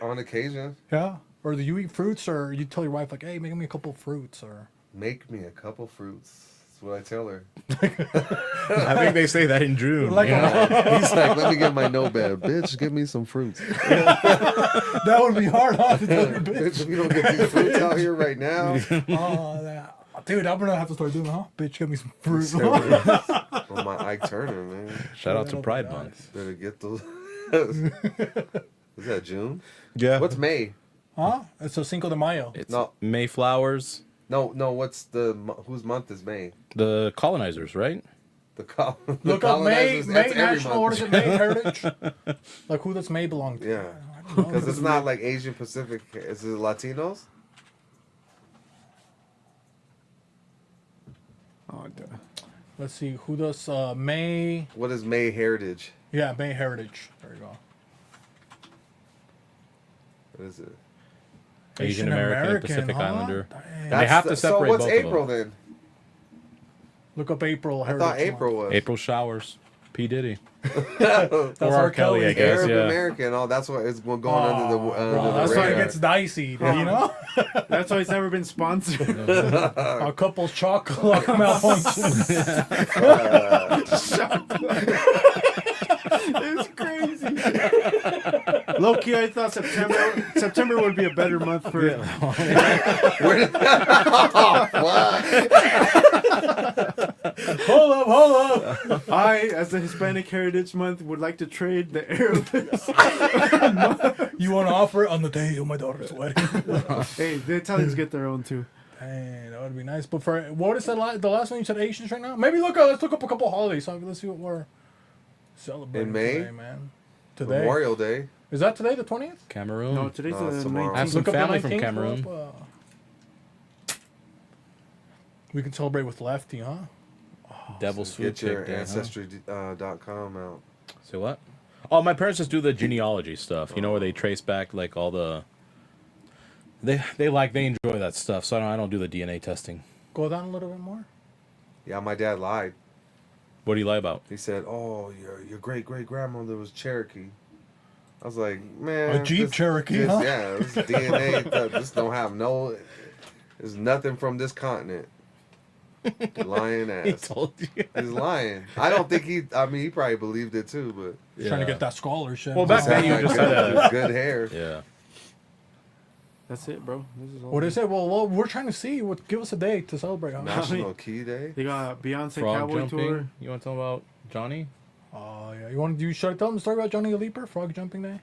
On occasion. Yeah. Or do you eat fruits, or you tell your wife like, "Hey, make me a couple fruits," or Make me a couple fruits. That's what I tell her. I think they say that in June. like you know? He's like, let me get my notepad. Bitch, give me some fruits. that would be hard, huh? To tell your bitch. Bitch, if you don't get these fruits out here right now. Oh, dude, I'm gonna have to start doing that. Huh? Bitch, give me some fruit. On my Ike Turner, man. Shout out to That'll be Pride nice. Month. Better get those. Is that June? Yeah. What's May? Huh? It's a Cinco de Mayo. It's No. Mayflowers, No, whose month is May? the colonizers, right? The Look up May colonizers, that's every National. What is month. it? May Heritage. Like who does May belong to? Yeah, because it's not like Asian Pacific. Is it Latinos? Oh, duh. Let's see. Who does May? What is May Heritage? Yeah, May Heritage. There you go. What is it? Asian American and Pacific huh? Islander. Dang. They have to so separate what's both of April them. then? Look up April I Heritage. thought April was. April showers. P Diddy. That's Or R. R. Kelly, I guess. Arab yeah. American. Oh, that's what is going Oh, under the bro, that's why it radar. gets dicey, you know? That's why it's never been sponsored. A couple's chocolate malfunction. It's crazy. Low key, I thought September would be a better month for it. Hold up. I, as the Hispanic Heritage Month, would like to trade the Arabs. You want to offer it on the day of my daughter's wedding? Hey, the Italians get their own too. Dang, that would be nice. But for what is the last one you said? Asians right now? Maybe let's look up a couple holidays. So let's see what we're celebrating In May? today, man. Today Memorial Day. is that today, the 20th? Cameroon. No, today's No, it's the tomorrow. 19th. I have some Look up the family from 19th, Cameroon. We can celebrate with Lefty, huh? Devil Swoop Get your Pick Day, huh? ancestry.com out. Say what? Oh, my parents just do the genealogy stuff. You know, where they trace back like all the. They enjoy that stuff. So I don't do the DNA testing. Go down a little bit more. Yeah, my dad lied. What do you lie about? He said, "Oh, your great great-grandmother was Cherokee." I was like, "Man, A Jeep Cherokee, huh? Yeah, this DNA, this don't have no. There's nothing from this continent." Lying He ass. told you. He's lying. I don't think he. I mean, he probably believed it too, but Trying to Yeah. get that scholarship. Well, back just then had you that just good, had a. good hair. Yeah. That's it, bro. This is all. What is it? Well, we're trying to see. Give us a day to celebrate. Huh? National Key Day. They got Beyonce Frog Cowboy jumping. Tour. You want to tell about Johnny? Oh yeah. Should I tell them the story about Johnny the Leaper, Frog Jumping Day?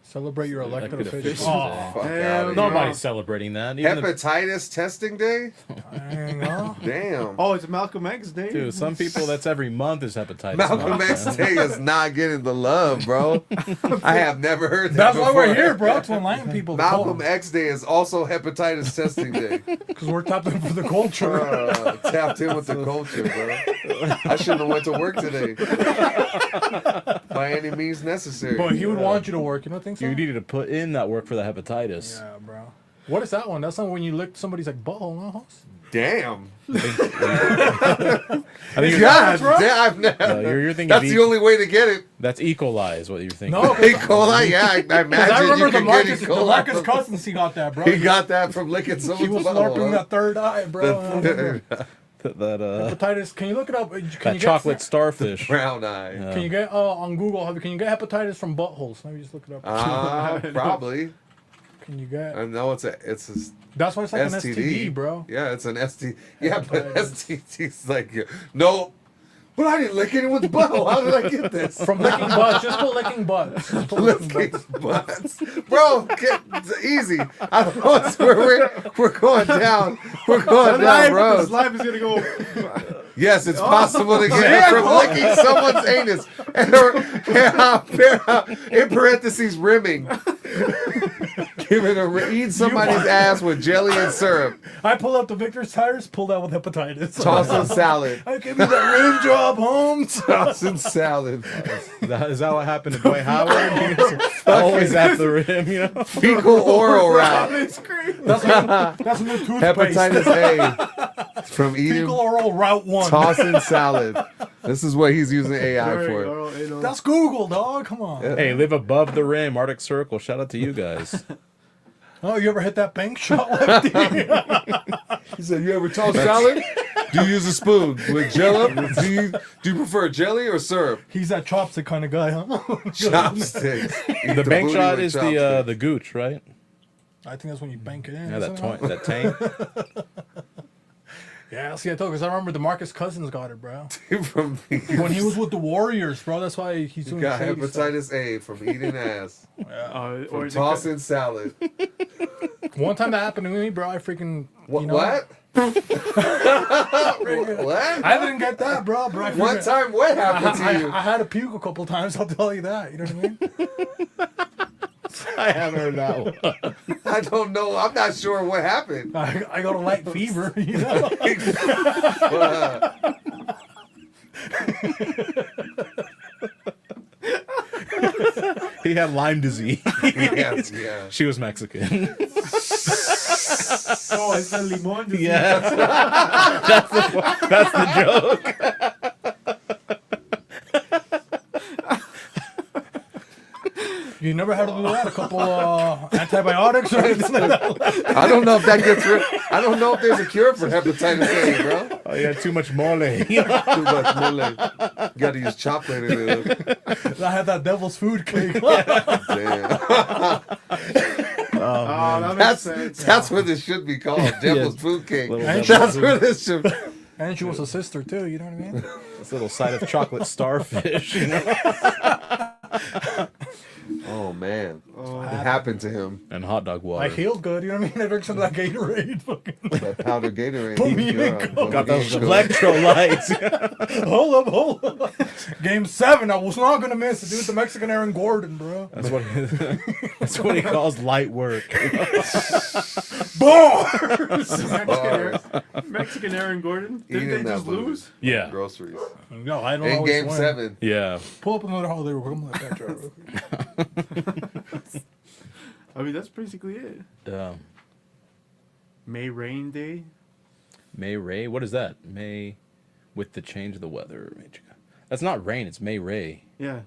Celebrate your elected Elected official. officials Oh, Fuck Damn, out of no, here. Nobody's celebrating that. Even the, Hepatitis testing day. dang, huh? Damn. Oh, it's Malcolm X Day. dude, some people that's every month is hepatitis. Malcolm month, X man. Day is not getting the love, bro. I have never heard that That's why we're before. here, bro. To enlighten people. Malcolm X Day is also hepatitis testing day. Because we're tapped in for the culture. Tapped in with the culture, bro. I shouldn't have went to work today. By any means necessary. But he would want you to work. You don't think so? You needed to put in that work for the hepatitis. Yeah, bro. What is that one? That's not when you lick somebody's like butthole, no? Hoss? Damn. I think you're, God right. damn. I've never, you're thinking that's of the only way to get it. that's E. coli is what you're thinking. No, E. coli, yeah. I because I imagine remember you the could Marcus, get E. the coli. Marcus from- Cousins, he got that, bro. He got that from licking someone's He was butthole, slurping huh? that third eye, bro. I remember. that Hepatitis. Can you look it up? Can you that get chocolate starfish. Brown eye. Can you get on Google? Can you get hepatitis from buttholes? Maybe just look it up. Probably. Can you get? I know it's a That's why it's like an STD, STD, bro. Yeah, it's an STD. Yeah, but Hepatitis. STD's like, no. But I didn't lick anyone's butthole. How did I get this? From licking butts. Just put licking butts. Just put Licking butts. Bro, it's easy. I don't know it's where we're going down. We're going down This roads. life is gonna go. Yes, it's possible to get it from licking someone's anus. In parentheses, rimming. Give it eat somebody's ass with jelly and syrup. I pull out the Victor's tires, pulled out with hepatitis. Tossing salad. I give me that rim job, Holmes. Tossing salad. Is that what happened to Dwight Howard? He was always at the rim, you know. Fecal oral route. That's new toothpaste. Hepatitis A. From eating Fecal oral route 1. tossing salad. This is what he's using AI Sorry, for. Carl, hey, no. That's Google, dog. Come on. Hey, live above the rim, Arctic Circle. Shout out to you guys. Oh, you ever hit that bank shot, Lefty? He said, "You ever toss salad? Do you use a spoon with jello? Do you prefer jelly or syrup?" He's that chopstick kind of guy, huh? Chopsticks. Eat The bank booty shot with is chopsticks. the gooch, right? I think that's when you bank it in. Yeah, that isn't it? that tank. Yeah, see, I told because I remember DeMarcus Cousins got it, bro. From When he was with the Warriors, bro. That's why he's doing got shady stuff. hepatitis A from eating ass, Or from is it- tossing salad. One time that happened to me, bro. I freaking What? you know, What? What? I didn't get that, bro. Bro, I One freaking- time, what happened to you? I had to puke a couple times. I'll tell you that. You know what I mean? I haven't heard that one. I don't know. I'm not sure what happened. I got a light fever. You know. He had Lyme disease. Yes, yeah. She was Mexican. Oh, it's the limon. disease. Yeah. That's the joke. You never had to do that? A couple antibiotics or anything like that? I don't know if that gets rid. I don't know if there's a cure for hepatitis A, bro. Oh, you had too much mole. Too much mole. You got to use chocolate in it. I had that devil's food cake. Damn. Oh, that makes That's sense. that's what this should be called. Devil's food cake. Little And devil's That's what this should. and she was a sister, too. You know what I mean? This little side of chocolate starfish. You know? Oh man, Oh, it happened to him. And hot dog I water. healed good. You know what I mean? I drank some of that Gatorade. Fucking- That powder Gatorade. Put me in, Yeah, go. Got those Sure. electrolytes. hold up. Game 7. I was not going to miss it, dude. The Mexican Aaron Gordon, bro. That's what he calls light work. Bars! Mexican Aaron Gordon. Eating Didn't they that just booty. lose? Yeah. Groceries. No, I don't In always game win. 7. Yeah. Pull up another holiday real quick. I'm gonna let that dry real quick. I mean, that's basically it. May rain day. May Ray. What is that? May with the change of the weather. That's not rain. It's May Ray. Yeah.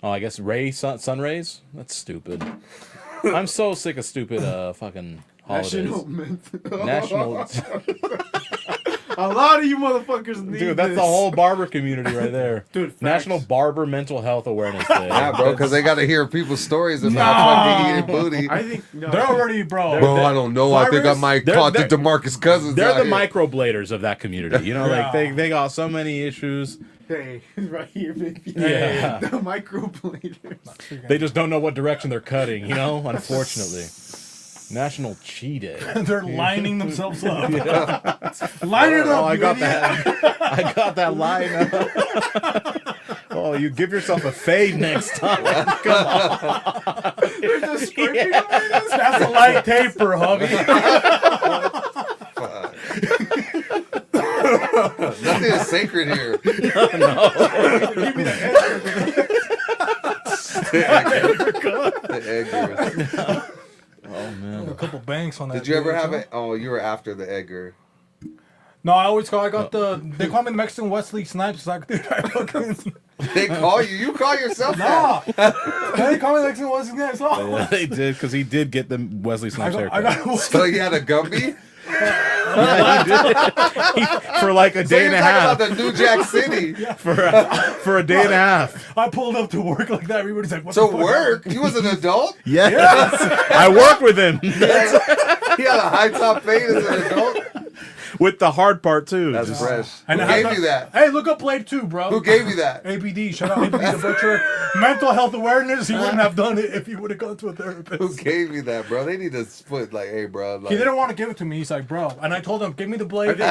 Oh, I guess Ray sun rays. That's stupid. I'm so sick of stupid fucking holidays. National. A lot of you motherfuckers need Dude, that's this. the whole barber community right there. Dude, facts. National Barber Mental Health Awareness Day. Yeah, bro, because they got to hear people's stories about fucking eating booty. I think no. They're already, bro. Bro, I don't know. I think I might They're- caught the they're- DeMarcus Cousins. They're out the here. microbladers of that community. You know, like they got so many issues. Hey, right here, baby. Yeah. The microbladers. They just don't know what direction they're cutting, you know, unfortunately. National Chi Day. They're lining themselves up. Line it up, Oh, I you got idiot. that. I got that line up. Oh, you give yourself a fade next time. They're just scraping over this. That's a light taper, hubby. Nothing is sacred here. Give me the The Edgar. Oh, man. A couple banks on that. Did you ever dude, have so- it? Oh, you were after the Edgar. No, I got they call me the Mexican Wesley Snipes. Like, dude, I fucking. They call you. You call yourself Nah. that. They call me the Mexican Wesley Snipes. Oh. Yeah, they did, because he did get the Wesley Snipes I haircut. got So you had a Gumby? Yeah, he did. For like a So day you're and a talking half. about the New Jack City. For a day and a half. I pulled up to work like that. Everybody's like, what To the fuck work? happened? He was an adult? Yes. I work with him. He had a high top fade as an adult? With the hard part, too. That's Just- fresh. And Who I had gave you that? Hey, look up Blade 2, bro. Who gave you that? ABD, shout out ABD the Butcher. Mental health awareness, he wouldn't have done it if he would have gone to a therapist. Who gave you that, bro? They need to split, like, hey, bro. Like, He didn't want to give it to me. He's like, bro. And I told him, give me the blade. he Give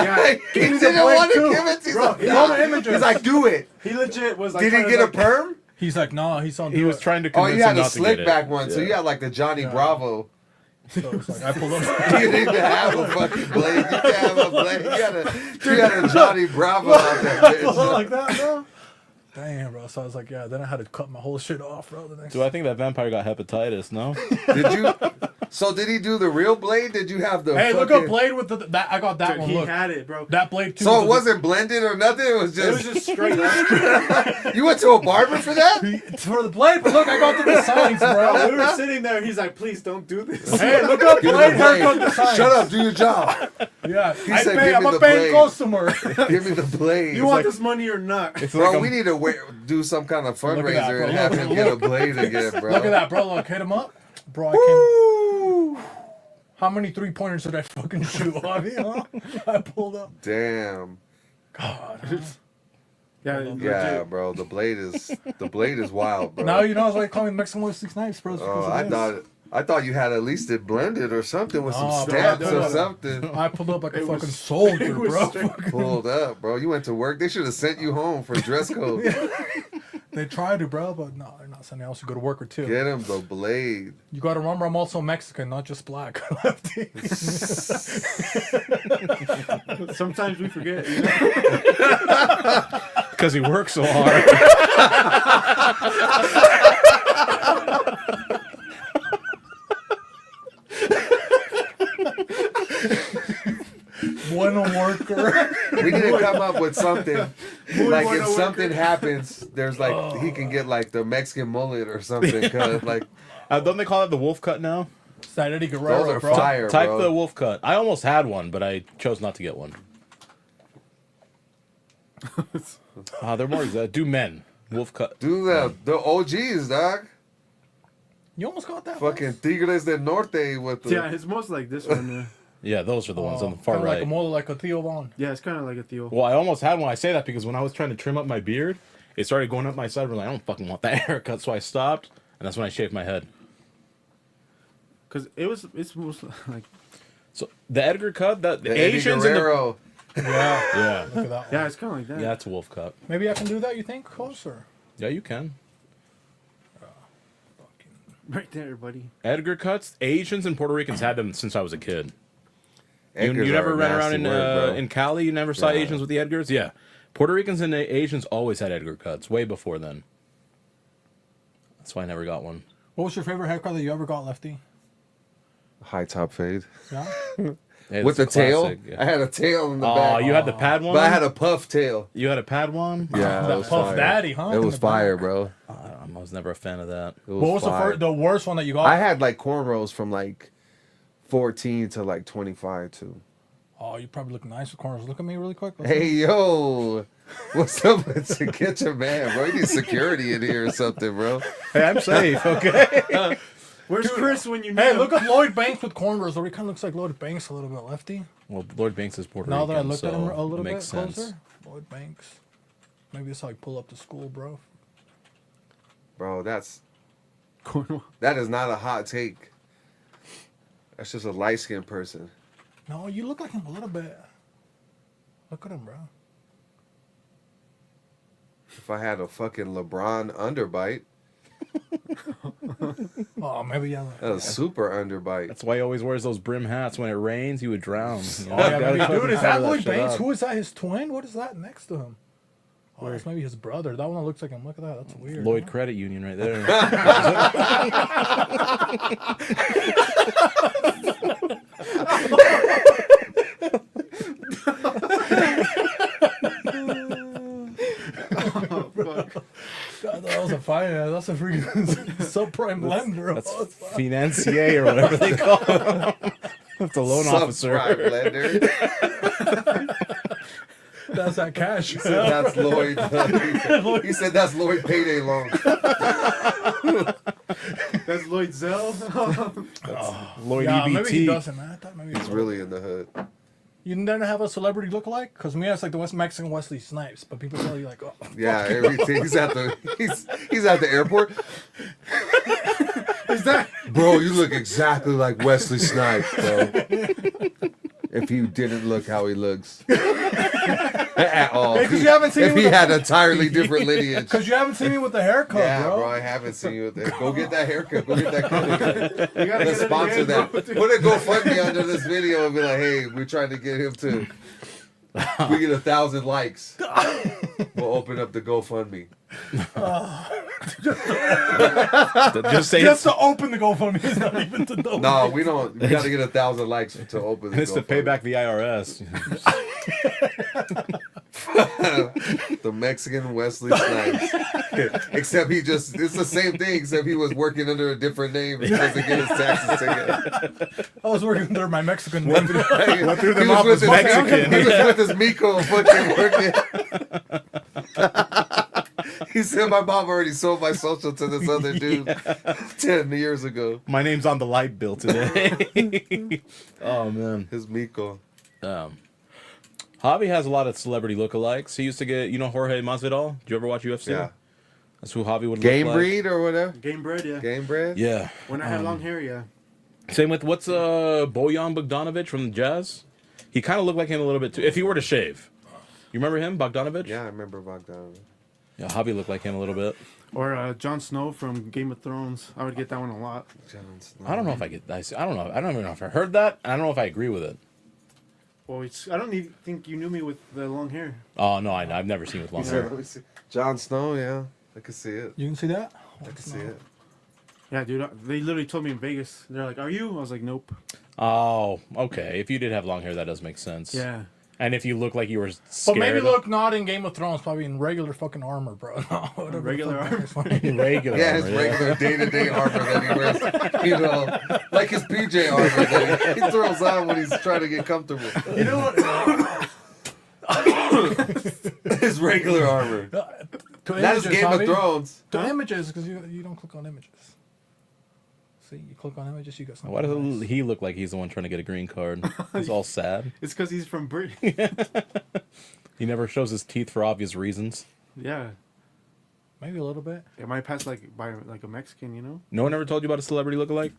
me the didn't blade want to too. give it to you. Bro, he told the images. He's like, do it. He legit was like. Did he trying get to, a perm? He's like, nah, he's on. He was trying to Oh, convince you him had a not to slick get back it. one, so you had like the Johnny Bravo. So it's like, I pulled up. You didn't even have a fucking blade. You can't have a blade. You had a Johnny Bravo out there, I pulled up bitch. like that, bro. Damn, bro. So I was like, yeah. Then I had to cut my whole shit off, bro. The next. So I think that vampire got hepatitis, no? Did you? So did he do the real Blade? Did you have the? Hey, look fucking- up Blade with that. I got that Dude, one. he Look, had it, bro. that Blade too. So it wasn't blended or nothing. It was It was just. just straight up. You went to a barber for that? It's for the Blade, but look, I got the designs, bro. We were sitting there. He's like, "Please don't do this." Hey, look up Give me Blade the haircut blade. designs. Shut up. Do your job. Yeah, I said, pay. "Give I'm me a the paying blade." customer. Give me the blade. You want this money or not? Bro, we need to do some kind of Look at that, fundraiser bro. and have Look, him get a look. blade again, bro. Look at that, bro. Look, hit him up, bro. I came. How many 3-pointers did I fucking shoot, Javi? Huh? I pulled up. Damn. God. Yeah, Yeah, legit. bro. The blade is wild, bro. Now you know why I call me Mexican Wesley Snipes, bro. It's because Oh, of this. I thought you had at least it blended or something with some Oh, bro, stamps no, or no. something. I pulled up like a It was- fucking soldier, it was bro. straight- Fucking- Pulled up, bro. You went to work. They should have sent you home for dress code. They tried to, bro, but no, they're not sending else to go to work or two. Get him the blade. You gotta remember, I'm also Mexican, not just black. Lefty. Sometimes we forget. You know? Because he works so hard. Bueno worker. We need to come up with something. Like bueno if something worker. happens, there's like he can get like the Mexican mullet or something. Cause like Don't they call it the wolf cut now? It's that Eddie those Guerrero, are bro. fire, Type bro. the wolf cut. I almost had one, but I chose not to get one. They're more exact. Do men. Wolf cut. Do the OGs, dog. You almost got that. Fucking Tigres del Norte with the. Yeah, it's most like this one. Yeah, those are the ones on the far kinda right. Like a more like a Theo Vaughn. Yeah, it's kind of like a Theo. Well, I almost had one. I say that because when I was trying to trim up my beard, it started going up my side. I'm like, I don't fucking want that haircut, so I stopped, and that's when I shaved my head. Because it's most like, So the Edgar cut, the the Eddie Asians in the Guerrero. Yeah. yeah, Look at that yeah, one. it's kind of like that. yeah, that's a wolf cut. Maybe I can do that, you think? Closer. Yeah, you can. Right there, buddy. Edgar cuts. Asians and Puerto Ricans had them since I was a kid. You Edgars never are a ran around nasty in word, bro. in Cali. You never saw Yeah. Asians with the Edgars. Yeah, Puerto Ricans and Asians always had Edgar cuts way before then. That's why I never got one. What was your favorite haircut that you ever got, Lefty? High top fade. Yeah? Hey, With the that's a tail. classic, yeah. I had a tail in the Oh, back. you had the pad one. But I had a puff tail. You had a pad one. Yeah, That it was Puff fire. Daddy, huh? It In was the fire, back. bro. I was never a fan of that. It was What was fire. the worst one that you got? I had like cornrows from like 14 to like 25 too. Oh, you probably look nice with corners. Look at me really quick. Hey yo, what's up? To get your man, bro. You need security in here or something, bro. Hey, I'm safe. Okay. Where's Chris when you need Hey, him? look at Lloyd Banks with cornrows. Or he kind of looks like Lloyd Banks a little bit, Lefty. Well, Lord Banks is Puerto Now Rican, that I looked so at him a little it bit makes closer, sense. Lloyd Banks. Maybe it's like pull up to school, bro. Bro, that Cornwall. is not a hot take. That's just a light skinned person. No, you look like him a little bit. Look at him, bro. If I had a fucking LeBron underbite, Oh, maybe yeah. that was super underbite. That's why he always wears those brim hats. When it rains, he would drown. You know? Oh, yeah, Gotta maybe, fucking dude, is cover that Lloyd shit Banks? up. Who is that? His twin? What is that next to him? Oh, that's maybe his brother. That one that looks like him. Look at that. That's weird. Lloyd huh? Credit Union right there. God, that was a fine. That's a freaking subprime lender. That's financier or whatever they call it. That's a loan Subprime officer. lender. That's that cash. He said that's Lloyd. He said that's Lloyd payday loan. That's Lloyd Zell. Lloyd Yeah, maybe he EBT. doesn't, man. I thought maybe He's really in the hood. You didn't have a celebrity look alike? Because me, it's like the West Mexican Wesley Snipes, but people tell you like, oh, Yeah, everything. He's at the airport. Is that? Bro, you look exactly like Wesley Snipes, bro. If he didn't look how he looks at all. Hey, 'cause you haven't seen if him he with had a entirely different lineage. because you haven't seen me with the haircut, Yeah, bro. bro, I haven't seen you with that. Go get that haircut. Go get that cut. You gotta Let's get it sponsor again, that. bro. Put a GoFundMe under this video and be like, hey, we're trying to get him to. We get 1,000 likes. We'll open up the GoFundMe. Just say Just it's, to open the GoFundMe. It's not even to donate. No, we don't. We got to get 1,000 likes to open the it's to pay GoFundMe. back the IRS. The Mexican Wesley Snipes. Except it's the same thing, except he was working under a different name. He doesn't get his taxes taken. I was working under my Mexican name. Went through He them was off with as his Mexican. He was with his Miko fucking working. He said my mom already sold my social to this other dude 10 years ago. My name's on the light bill today. Oh man. His Miko. Javi has a lot of celebrity lookalikes. He used to get, Jorge Masvidal. Did you ever watch UFC? Yeah. That's who Javi would Game look like. breed or whatever? Game bread, yeah. Game bread? Yeah. When I had long hair, yeah. Same with what's Bojan Bogdanovic from the Jazz. He kind of looked like him a little bit too. If he were to shave, you remember him, Bogdanovic? Yeah, I remember Bogdan. Yeah, Javi looked like him a little bit. Or Jon Snow from Game of Thrones. I would get that one a lot. I don't know if I get. I don't know. I don't even know if I heard that. I don't know if I agree with it. Well, I don't even think you knew me with the long hair. Oh no, I've never seen with long hair. Let me see. Jon Snow, yeah. I can see it. You can see that? I can see it. Yeah, dude. They literally told me in Vegas. They're like, "Are you?" I was like, "Nope." Oh, okay. If you did have long hair, that does make sense. Yeah. And if you look like you were But scared, maybe look not in Game of Thrones, probably in regular fucking armor, bro. No, whatever the Regular fuck armor? is funny. regular. Yeah, his armor, regular day-to-day armor that he wears. You know, like his PJ armor that he throws on when he's trying to get comfortable. You know what? His regular armor. To That is images, Game of Javi. Thrones. To images, because you don't click on images. See, you click on images, you got something. Why does nice. he look like he's the one trying to get a green card? He's all sad. It's because he's from Britain. He never shows his teeth for obvious reasons. Yeah. Maybe a little bit. It might pass like by like a Mexican, you know? No one ever told you about a celebrity lookalike?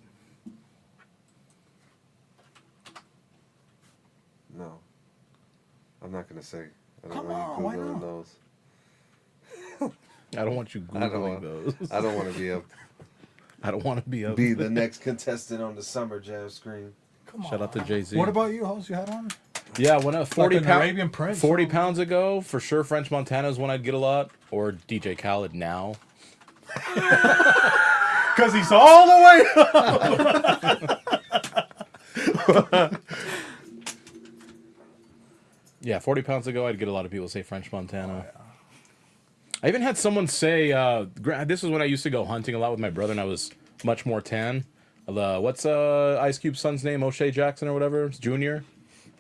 No. I'm not going to say. I don't Come want on, you why Googling not? those. I don't want you I don't googling want- those. I don't want to I don't want to be a. be the next contestant on the Summer Jam screen. Come on. Shout out to Jay-Z. What about you? How's you had on? Yeah, when 40 an pounds. Arabian Prince. 40 pounds ago, for sure, French Montana is one I'd get a lot, or DJ Khaled now. Because he's all the way up. Yeah, 40 pounds ago, I'd get a lot of people say French Montana. I even had someone say, this is when I used to go hunting a lot with my brother, and I was much more tan. What's Ice Cube's son's name? O'Shea Jackson or whatever? It's Junior.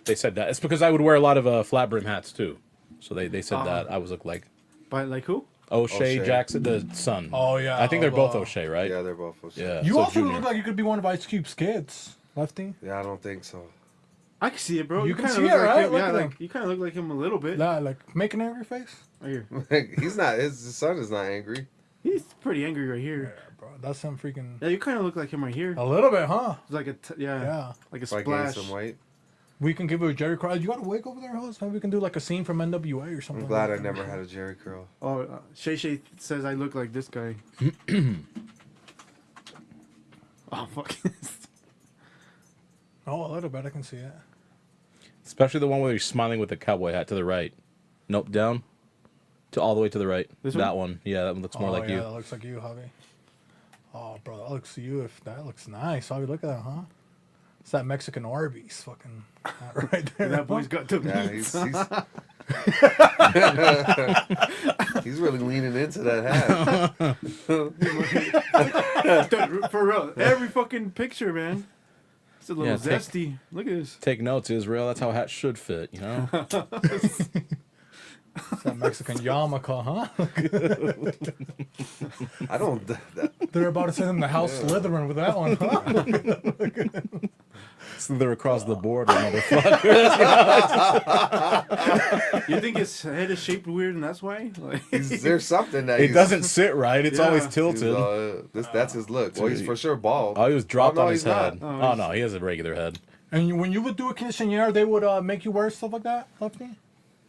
They said that. It's because I would wear a lot of flat brim hats too. So they said that I was look like But like who? O'Shea O'Shea. Jackson, the son. Oh, yeah, I think they're both uh, O'Shea, right? Yeah, they're both. Yeah. You so also Junior. look like you could be one of Ice Cube's kids, Lefty. Yeah, I don't think so. I can see it, bro. You can kinda see look it, like right? him. Look Yeah, at like him. you kind of look like him a little bit. Like making angry face. Right here. He's not. His son is not angry. He's pretty angry right here. Yeah, bro. That's some freaking. Yeah, you kind of look like him right here. A little bit, huh? It's like Yeah. like a If I gain splash. some weight. We can give her a Jerry curl. You got a wig over there, Hoss? Maybe we can do like a scene from NWA or something. I'm glad I like that. never had a Jerry curl. Oh, Shay Shay says I look like this guy. Oh fuck. Oh, a little bit. I can see it. Especially the one where you're smiling with the cowboy hat to the right. Nope, down. To all the way to the right. This That one. Yeah, that one looks more Oh, like yeah, you. That looks like you, Javi. Oh, bro, that looks you. If that looks nice, Javi, look at that, huh? It's that Mexican Arby's fucking hat right there. That boy's got the Yeah, meats. he's really leaning into that hat. Dude, for real. Every fucking picture, man. It's a little Yeah, take- zesty. Look at this. Take notes, Israel. That's how hats should fit, you know? It's that Mexican yarmulke, huh? I don't. They're about to send him the house Slytherin with that one, huh? Slither across the border, motherfucker. You think his head is shaped weird and that's why? Like, There's something that It doesn't sit right. It's Yeah. always He's, tilted. that's his look. Well, he's for sure bald. Oh, he was dropped no, on his he's not. head. Oh, Oh, no, he has a regular head. And when you would do a quinceañera, they would make you wear stuff like that, Lefty?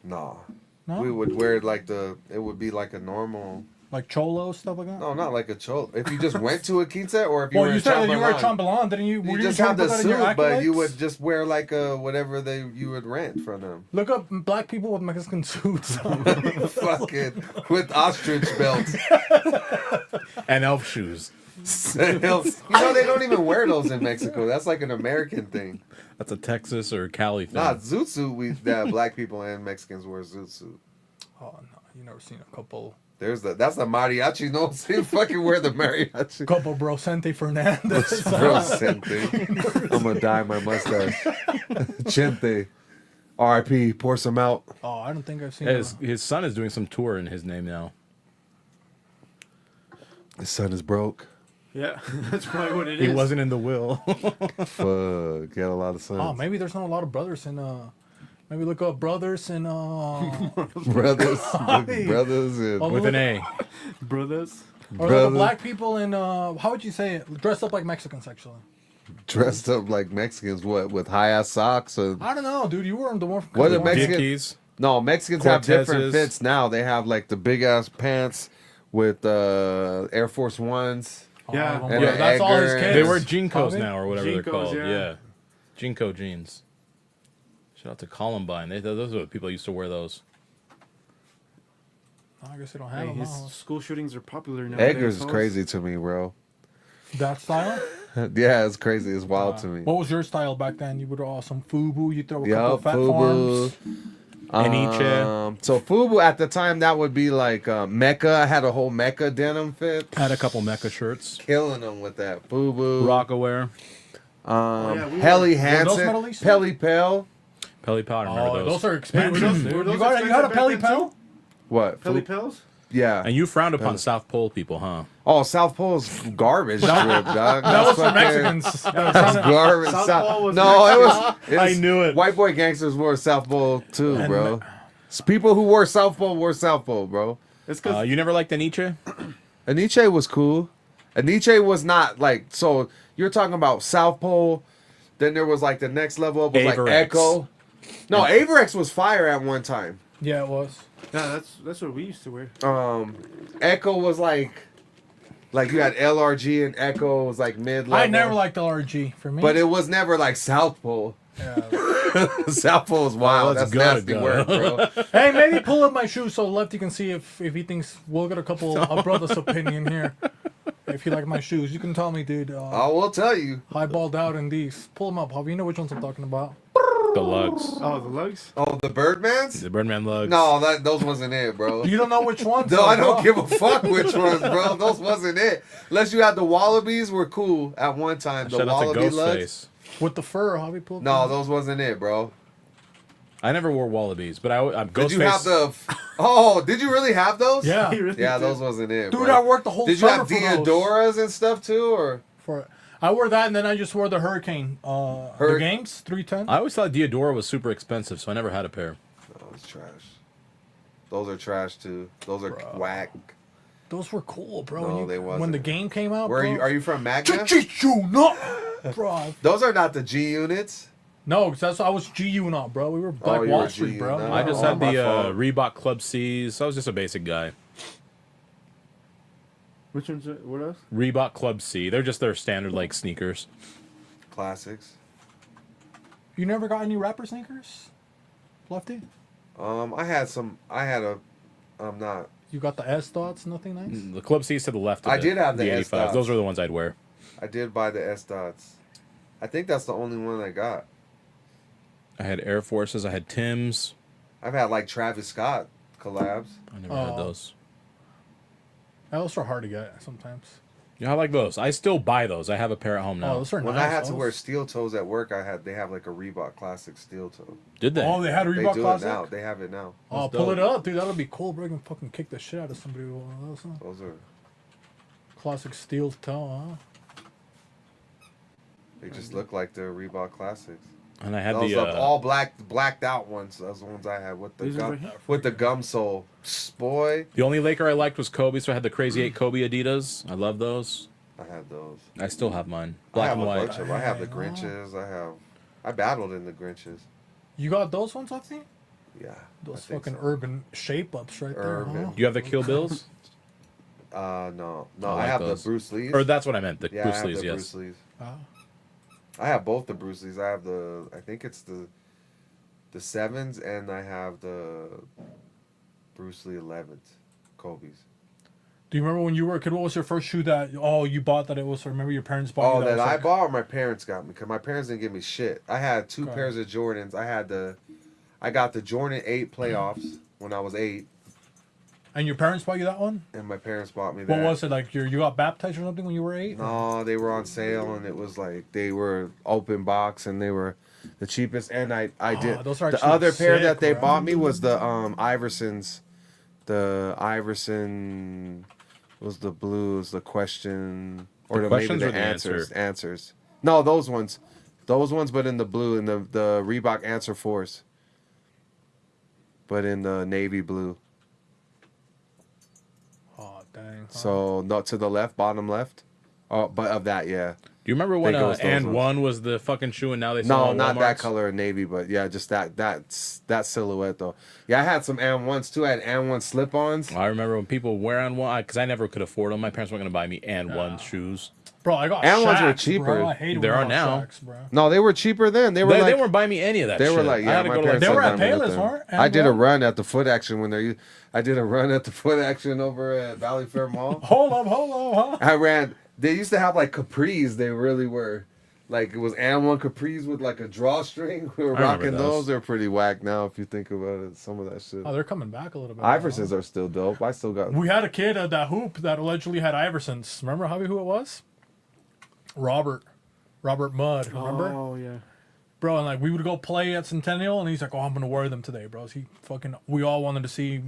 No. No? We would wear it like it would be like a normal Like cholo stuff like that. No, not like a cholo. If you just went to a quince, or if you Well, were you in said that you were a chambelán, chambelán, didn't you? you Were just trying have to the put that in your suit, but you accolades? would just wear like whatever you would rent from them. Look up black people with Mexican suits. Fucking with ostrich belts. And elf shoes. You know, they don't even wear those in Mexico. That's like an American thing. That's a Texas or Cali thing. Nah, zoot suit. That black people and Mexicans wear zoot suit. Oh no, you never seen a couple That's the mariachi. No, they fucking wear the mariachi. Brosente Fernandez. Bro, Sente. I'm gonna dye my mustache. Chente. R.I.P. Pour some out. Oh, I don't think I've seen. His son is doing some tour in his name now. His son is broke. Yeah, that's probably what it is. He wasn't in the will. Fuck, got a lot of sons. Oh, maybe there's not a lot of brothers in. Maybe look up brothers in. brothers, Hey. brothers, and Oh, With an A. Brothers. Or brothers the black people in. How would you say it? Dressed up like Mexicans, actually. dressed up like Mexicans. What, with high ass socks? Or I don't know, dude. You were the one from. What are California. Mexican- Dickies. no, Mexicans have different Cortezes. fits now. They have like the big ass pants with Air Force Ones. Oh, Yeah. well, And that's all his Edgar- kids. They wear Jinkos Probably. now or whatever they're Jinkos, called. yeah. Yeah. Jinko jeans. Shout out to Columbine. Those are the people that used to wear those. I guess they don't have Hey, them. his now. school shootings are popular now. Edgar's is crazy to me, bro. That style. Yeah, it's crazy. It's wild to me. What was your style back then? You would draw some FUBU. You throw a couple Yup, of fat FUBU. farms. Aniche. So FUBU at the time that would be like Mecca. I had a whole Mecca denim fit. Had a couple Mecca shirts. Killing them with that FUBU. Rockaware. yeah, we Helly were- Hansen. Middle Eastern? Pelly Pell. Pelly Powder. Remember Oh, those? those are expensive. those- dude. were those You had a expensive Pelly back then, Pell? too? What? Pelly Pills? Yeah. And you frowned upon South Pole people, huh? Oh, South Pole's garbage strip, dog. That was for fucking- Mexicans. That's garbage. South South- Pole was no, it Mexican. was. I knew it. White boy gangsters wore South Pole too, And bro. People who wore South Pole, bro. It's because You never liked Aniche? Aniche was cool. Aniche was not like, so you're talking about South Pole. Then there was like the next level up was like Averex. Echo. No, Averex was fire at one time. Yeah, it was. yeah, that's what we used to wear. Echo was like you had LRG and Echo was like mid level. I never liked LRG for me. but it was never like South Pole. Yeah. South Pole is wild. that's That's good, nasty though. work, bro. Hey, maybe pull up my shoes so Lefty can see if he thinks we'll get a couple of brothers' opinion here. If you like my shoes, you can tell me, dude. I will tell you. Highballed out in these. Pull them up, Javi. You know which ones I'm talking about. The lugs. Oh, the lugs? Oh, the Birdmans? The Birdman lugs. No, those wasn't it, bro. You don't know which ones? No, I bro. don't give a fuck which ones, bro. Those wasn't it. Unless you had the Wallabies were cool at one time. The Shout out to Wallaby lugs. Ghostface. With the fur, Javi. Pull up No, the- those wasn't it, bro. I never wore Wallabies, but I'm Ghostface. Did you have the? Oh, did you really have those? Yeah. He really Yeah, did. those wasn't it. Dude, bro. I worked the whole Did you have summer for those. Diodoras and stuff too, or? I wore that, and then I just wore the Hurricane. The games 310. I always thought Diodora was super expensive, so I never had a pair. Oh, it's trash. Those are trash too. Those are whack. Those were cool, bro. No, when they When wasn't. the game came out, Where bro. are you? Are you from Magna? No, bro. Those are not the G units. No, 'cause I was GU not, bro. We were Black you Wall were Street, GU, bro. no. I just Oh, had my the fault. Reebok Club C's. I was just a basic guy. Which ones? What else? Reebok Club C. They're just their standard like sneakers. Classics. You never got any rapper sneakers, Lefty? I had some. I had a. I'm not. You got the S dots? Nothing nice. The Club C's to the left. Of I it, did have the 85s. S-Dots. Those are the ones I'd wear. I did buy the S dots. I think that's the only one I got. I had Air Forces. I had Tim's. I've had like Travis Scott collabs. I never had Oh. those. Those are hard to get sometimes. Yeah, I like those. I still buy those. I have a pair at home Oh, now. those are When nice. I had to Those- wear steel toes at work, they have like a Reebok Classic steel toe. Did they? Oh, they had a They Reebok do Classic. it now. They have it now. Oh, That's pull dope. it up, dude. That'll be cool, bro. You can fucking kick the shit out of somebody with one of those. Huh? Those are. Classic steel toe, huh? They just look like the Reebok Classics. And I had Those the all blacked out ones. Those are the ones I had with the These gum, ones right here? with the gum sole. Psst, boy, the only Laker I liked was Kobe, so I had the Crazy 8 Kobe Adidas. I love those. I had those. I still have mine. I Black have and a white. bunch of. I have the Grinches. I battled in the Grinches. You got those ones, Lefty? Yeah. Those I think fucking so. urban shape ups right Urban. there. Huh? You have the Kill Bills? No, I I like have those. the Bruce Lee's. Or that's what I meant. The Yeah, Bruce I have Lee's, the yes. Bruce Lee's. Oh. I have both the Bruce Lee's. I have I think it's the 7s, and I have the Bruce Lee 11s, Kobe's. Do you remember when you were a kid? What was your first shoe that you bought that it was? Or remember your parents bought? Oh, you that was I like- bought or my parents got me? Because my parents didn't give me shit. I had 2 Okay. pairs of Jordans. I got the Jordan 8 playoffs when I was 8, And your parents bought you that one? and my parents bought me that. What was it like? You got baptized or something when you were 8? No, they were on sale, and it was like they were open box, and they were the cheapest. And I did those are the actually other pair sick, that they bro. bought me was the Iversons. The Iverson was the blues, the question or The the maybe questions the or the answers. Answers. No, those ones, but in the blue, in the Reebok Answer Force, but in the navy blue. Oh, dang. So no, to the left, bottom left. Oh, but of that, yeah. Do you remember when Think it was those and ones. one was the fucking shoe and now they sell No, on not that Walmarts? color of navy, but yeah, just that silhouette though. Yeah, I had some and ones too. I had and one slip-ons. I remember when people wear on one because I never could afford them. My parents weren't gonna buy me and one shoes. Bro, I got And ones were Shaqs, cheaper. Bro. I hated There when I are got now. Shaqs, bro. No, they were cheaper then. They were They like weren't buying me any of that. they were shit. like I yeah. had to My go to, parents like, They were let at me get Payless, them. weren't? I did a And run at the Foot Action I did a run at the Foot Action over at Valley Fair Mall. Hold up, huh? I ran. They used to have like capris. They really were. Like it was and one capris with like a drawstring. We were I remember rocking those. those. They're pretty whack now if you think about it. Some of that shit. Oh, they're coming back a little bit. Iversons are still dope. I still got. We had a kid at that hoop that allegedly had Iversons. Remember, Javi, who it was? Robert Mudd. Remember? Oh yeah. Bro, and like we would go play at Centennial, and he's like, "Oh, I'm gonna wear them today, bro." We all wanted to see,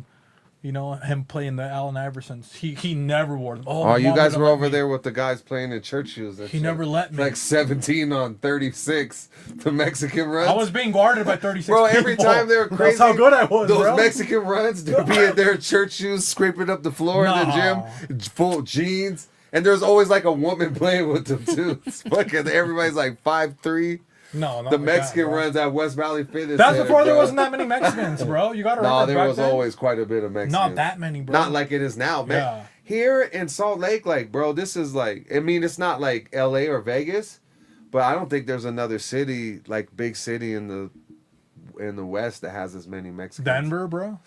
him playing the Allen Iversons. He never wore them. Oh, my you mom guys wouldn't were let over me. there with the guys playing in church shoes. And He shit. never let me. Like 17 on 36, the Mexican runs. I was being guarded by 36 Bro, every people. time they were crazy. That's how good I was, Those bro. Mexican runs, they'd be in their church shoes, scraping up the floor in the No. gym, full jeans. And there's always like a woman playing with them too. It's fucking everybody's like 5'3". No, not The like Mexican that, bro. runs at West Valley Fitness. That's Center, before there bro. wasn't that many Mexicans, bro. You got to No, remember there back was then? always quite a bit of Mexicans. Not that many, bro. Not like it is now, man. Yeah. Here in Salt Lake, like, bro, this is like, I mean, it's not like LA or Vegas, but I don't think there's another city, like big city in the West that has as many Mexicans. Denver, bro.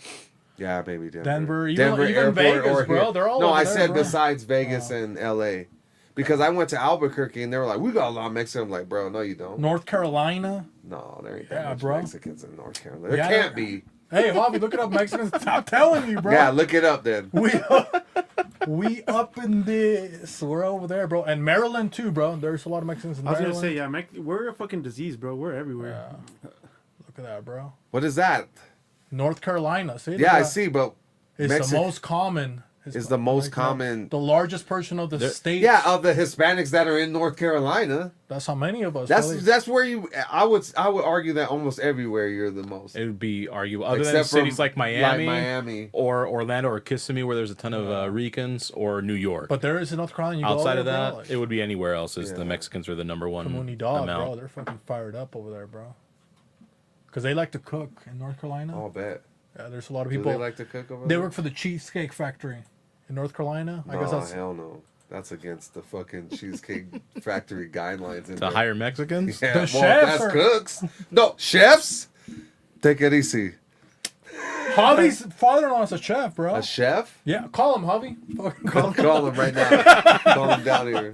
Yeah, maybe Denver. Denver, even Vegas, bro. here. They're all No, over I there, said bro. besides Vegas and LA. Because I went to Albuquerque and they were like, we got a lot of Mexicans. I'm like, bro, no, you don't. North Carolina. No, there ain't Yeah, that much bro. Mexicans in North Carolina. There Yeah, can't there- be. Hey, Javi, look it up, Mexicans. I'm telling you, bro. Yeah, look it up then. We up in this. We're over there, bro. And Maryland too, bro. There's a lot of Mexicans in I was Maryland. gonna say, yeah, we're a fucking disease, bro. We're everywhere. Look at that, bro. What is that? North Carolina. See? Yeah, I see, but It's Mexi- the most common. Is the most common. The largest portion of the state. Yeah, of the Hispanics that are in North Carolina. That's how many of us. That's really. that's where you. I would argue that almost everywhere you're the most. It would be arguable. Other than Except from, cities like Miami, Miami. or Orlando or Kissimmee, where there's a ton of Ricans, or New York. But there is in North Carolina. You Outside go of over there, that, bro, like, it would be anywhere else. Is Yeah. the Mexicans are the number one Community dog, amount. bro. They're fucking fired up over there, bro. Because they like to cook in North Carolina. I'll bet. Yeah, there's a lot of Do people. they like to cook over They there? work for the Cheesecake Factory in North Carolina. I guess Nah, that's hell no. That's against the fucking Cheesecake Factory guidelines. To hire Mexicans? Yeah, The well, chefs that's are- cooks. No, chefs? Take it easy. Javi's father-in-law is a chef, bro. A chef? Yeah, call him, Javi. Fucking call him. Call him right now. Call him down here.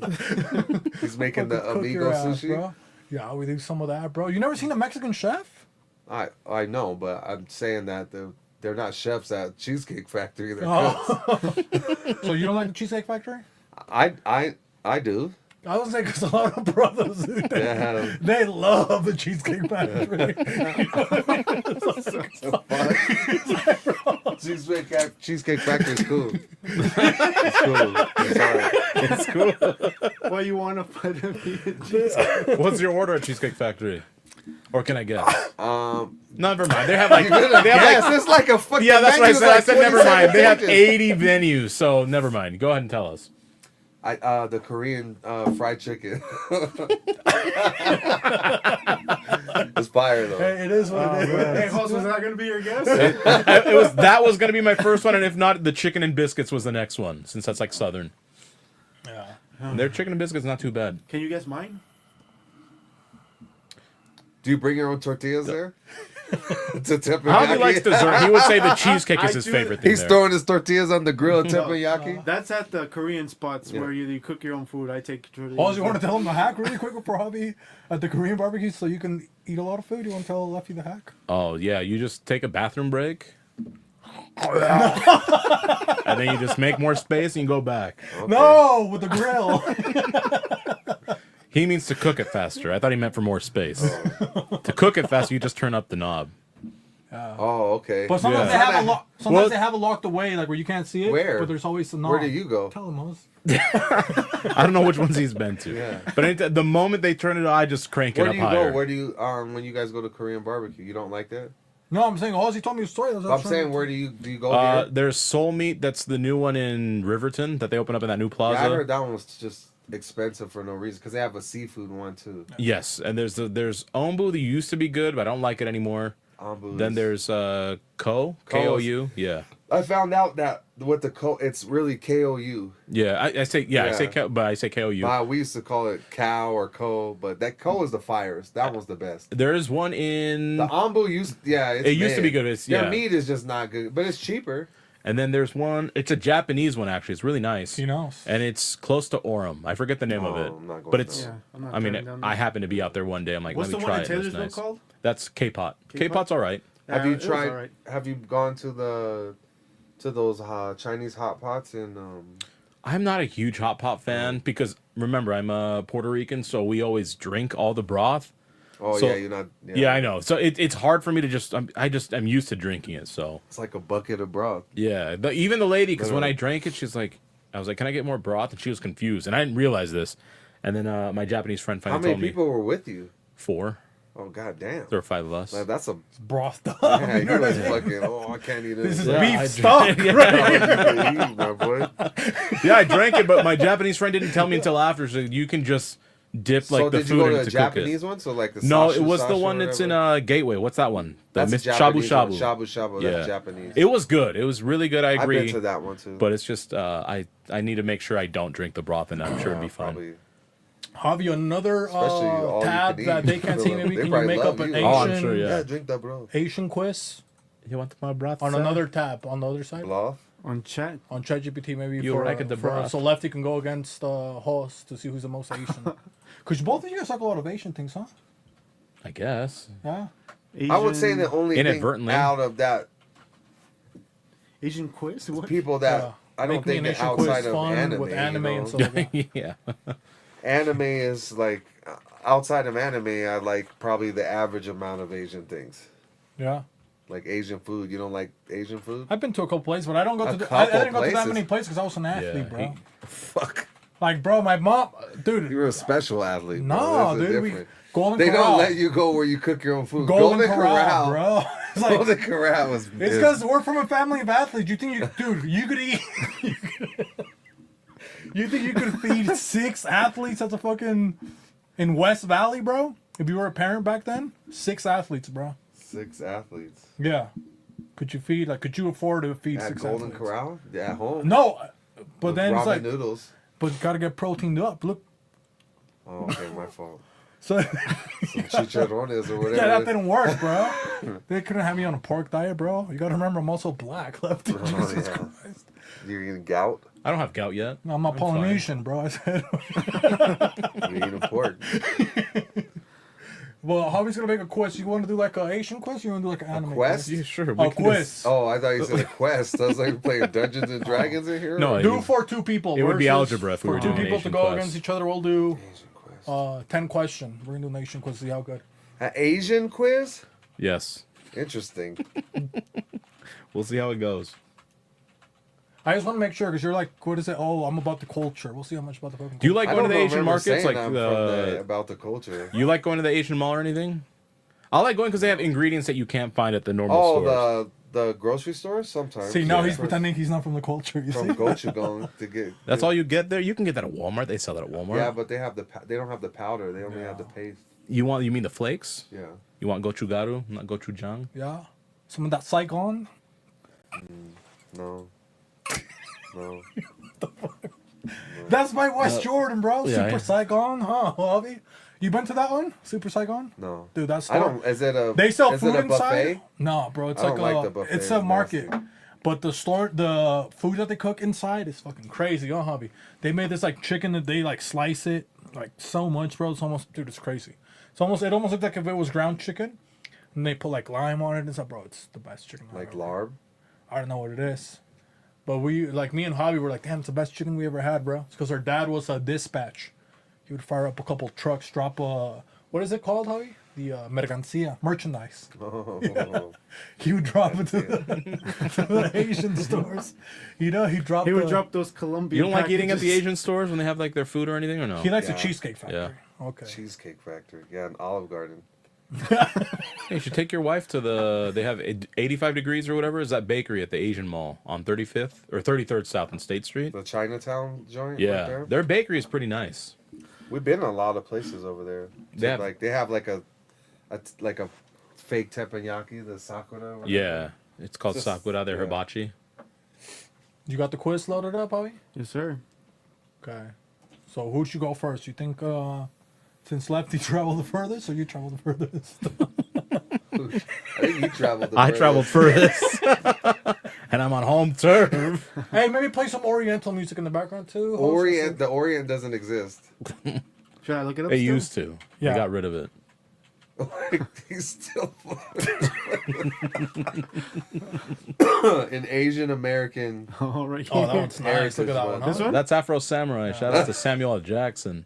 He's making the Cook amigo your ass, sushi. bro. Yeah, we do some of that, bro. You never seen a Mexican chef? I know, but I'm saying that they're not chefs at Cheesecake Factory. They're Oh. cooks. So you don't like the Cheesecake Factory? I do. I was like, because a lot of brothers, Yeah. they love the Cheesecake Factory. Cheesecake Factory is cool. It's cool. I'm sorry. It's cool. Why you want to put him? What's your order at Cheesecake Factory? Or can I guess? Um, Never mind. They have like yes, it's like a fucking. yeah, that's what I menu said. with I said like never mind. They have 27 pages. 80 venues, so never mind. Go ahead and tell us. The Korean fried chicken. It's fire though. Hey, it is what it is. Hey, Hoss, was that gonna be your guess? That was gonna be my first one, and if not, the chicken and biscuits was the next one, since that's like Southern. Yeah. And their chicken and biscuits not too bad. Can you guess mine? Do you bring your own tortillas there? To teppanyaki? Javi likes dessert. He would say the cheesecake is his do- favorite thing. He's there. throwing his tortillas on the grill at teppanyaki. That's at the Korean spots Yeah. where you cook your own food. I take tortillas. Oh, you want to tell him the hack really quick before Hobby at the Korean barbecue so you can eat a lot of food? You want to tell Lefty the hack? Oh yeah, you just take a bathroom break. And then you just make more space and you go back. No, with the grill. He means to cook it faster. I thought he meant for more space. To cook it faster, you just turn up the knob. Oh, okay. But sometimes Yeah. they have a lock. Sometimes Well- they have it locked away, like where you can't see it. Where? But there's always a knob. Where do you go? Tell him, Oz. I don't know which ones he's been to. Yeah. But the moment they turn it on, I just crank it Where up do you higher. go? Where do you when you guys go to Korean barbecue? You don't like that? No, I'm saying Ozzy told me a story. That's what I'm saying, where do you go there? There's Soul Meat. That's the new one in Riverton that they opened up in that new plaza. Yeah, I heard that one was just expensive for no reason because they have a seafood one too. Yes, and there's Ombu that used to be good, but I don't like it anymore. Then there's K-O-U. Yeah. I found out that with the it's really KOU. Yeah, I say I say Yeah. but I say K-O-U. We used to call it cow or ko, but that ko is the firest. That one's the best. There is one in The ambu used it's It used to mid. be good, it's- Their yeah. meat is just not good, but it's cheaper. and then there's one, it's a Japanese one actually. It's really nice. He knows. And it's close to Orem. I forget the name of Oh, it. I'm not going But it's there. Yeah, I'm not I mean, turning down I that. happened to be out there one day. I'm like, What's let the me one try in it. It's Taylorsville nice. called? That's K-pot. K-pot? K-pot's all right. Have you it was tried? alright. Have you gone to those Chinese hot pots in? I'm not a huge hot pot fan because remember I'm a Puerto Rican, so we always drink all the broth. Oh So- yeah, you're not. Yeah, I know. So it's hard for me to just I'm used to drinking it. So It's like a bucket of broth. yeah, even the lady, because when I Literally. drank it, she's like, I was like, can I get more broth? And she was confused, and I didn't realize this. And then my Japanese friend How finally many told me people were with you? 4. Oh god damn. There were 5 of us. Like, that's a Broth up. yeah. You was fucking. Oh, I can't eat This is this. Yeah, I beef stock. drank- Right? You can eat, my boy. Yeah, I drank it, but my Japanese friend didn't tell me until after. So you can just dip like So the did you food go to in a to Japanese cook one? So like the it. No, sasha, it was the sasha, one that's in whatever? Gateway. What's that one? The That's Miss a Shabu Japanese one. Shabu. Shabu shabu. That's Yeah. Japanese. It was good. It was really good. I I've agree. been to that one too. But it's just I need to make sure I don't drink the broth, and I'm sure it'd be fine. Probably. Have you another Especially all you tab can that eat. they can't see? Maybe They can you probably make love up an you. Asian, Oh, I'm sure, yeah. Yeah, drink that, bro. Asian quiz You want my broth? on sir? another tab on the other side? Bluff. On chat. On ChatGPT, maybe You for, reckon the for broth? so Lefty can go against host to see who's the most Asian. Because both of you guys like a lot of Asian things, huh? I guess. Yeah. I would say the only thing Inadvertently. out of that Asian quiz. What? people that Yeah. I don't Make me think an that Asian quiz outside of fun anime, with anime you know? and stuff like that. Yeah. Anime is like outside of anime, I like probably the average amount of Asian things. Yeah. Like Asian food. You don't like Asian food? I've been to a couple places, but I don't go A to. I couple didn't go to that places? many places because I was an athlete, Yeah, bro. Fuck. Like, bro, my mom, dude. You're a special athlete. No, bro. This is dude. We, different. Golden They Corral. don't let you go where you cook your own food. Golden Corral, bro. It's like, Golden Corral is. it's because we're from a family of athletes. You think you could eat? You think you could feed 6 athletes at the fucking in West Valley, bro? If you were a parent back then, 6 athletes, bro. 6 athletes Yeah. Could you feed? Like, could you afford to feed at 6 Golden athletes? Corral. Yeah, at home. No, but With then it's ramen like, noodles. but you gotta get proteined up. Look, Oh, okay, my fault. so Some chicharrones or whatever. yeah, that didn't work, bro. They couldn't have me on a pork diet, bro. You gotta remember, I'm also black, Lefty. Oh, Jesus yeah. Christ. You're eating gout. I don't have gout yet. No, I'm not I'm fine. Polynesian, bro. I said. You're eating pork. Well, Javi's gonna make a quiz. You want to do like an Asian quiz? Or you want to do like an anime quest? quiz? Yeah, sure. A we can quiz. Oh, I thought you said a quest. I was like playing Dungeons and Dragons in here. No, Do for 2 people. It would be versus algebra if we for were 2 doing people to Asian go quest. against each other. We'll do Asian quiz. 10 question. We're gonna do an Asian quiz. See how good. An Asian quiz? Yes. Interesting. We'll see how it goes. I just want to make sure because you're like, what is it? Oh, I'm about the culture. We'll see how much about the fucking. Do you like I going to don't the Asian remember markets? saying Like I'm about the culture. you like going to the Asian mall or anything? I like going because they have ingredients that you can't find at the normal Oh, stores. The grocery store sometimes. See, now yeah. he's pretending he's not from the culture. You From see? Gochujang to get. That's all you get there. You can get that at Walmart. They sell that at Walmart. Yeah, but they have they don't have the powder. They only have the paste. You mean the flakes? Yeah. You want gochugaru, not gochujang? Yeah. Some of that Saigon. No. No. That's my West Jordan, bro. yeah, Super yeah. Saigon, huh, Bobby? You been to that one? Super Saigon? No. Dude, that's I don't. Is it a? They sell is food it a inside. buffet? No, bro, it's I like don't like a the buffet, it's it's a market. nasty. But the food that they cook inside is fucking crazy, oh hobby. They made this like chicken that they like slice it like so much, bro. It's almost it's crazy. It almost looks like if it was ground chicken and they put like lime on it and stuff, bro. It's the best chicken. I've Like ever larb? I don't know what it is. But me and Hobby were like, damn, it's the best chicken we ever had, bro. It's because our dad was a dispatch. He would fire up a couple trucks, drop what is it called, Hobby? The mercancía, merchandise. Oh. He would drop it to the Asian stores. You know, he would drop those Colombian. You don't like eating at the packages. Asian stores when they have like their food or anything, or no? He likes Yeah. the Cheesecake Factory. Yeah. Okay. Cheesecake Factory. Yeah, an Olive Garden. Hey, you should take your wife to they have 85 degrees or whatever. Is that bakery at the Asian Mall on 35th or 33rd South and State Street? The Chinatown joint. Right Yeah, there. their bakery is pretty nice. We've been in a lot of places over there. They have- They have like a fake teppanyaki, the sakura. whatever. Yeah, it's called Just- Sakura. Their yeah. hibachi. You got the quiz loaded up, Hobby? Yes, sir. Okay. So who should go first? You think since Lefty traveled the furthest or you traveled the furthest? I think you traveled. I traveled furthest, and I'm on home turf. Hey, maybe play some Oriental music in the background too. host? Orient. The Orient doesn't exist. Should I look it up? They still? used to. Yeah. They got rid of it. He's still an Asian American. Oh, right Oh, that here. one's nice. Look at that one. This Huh? one? That's Afro Samurai. Shout out to Samuel L. Jackson.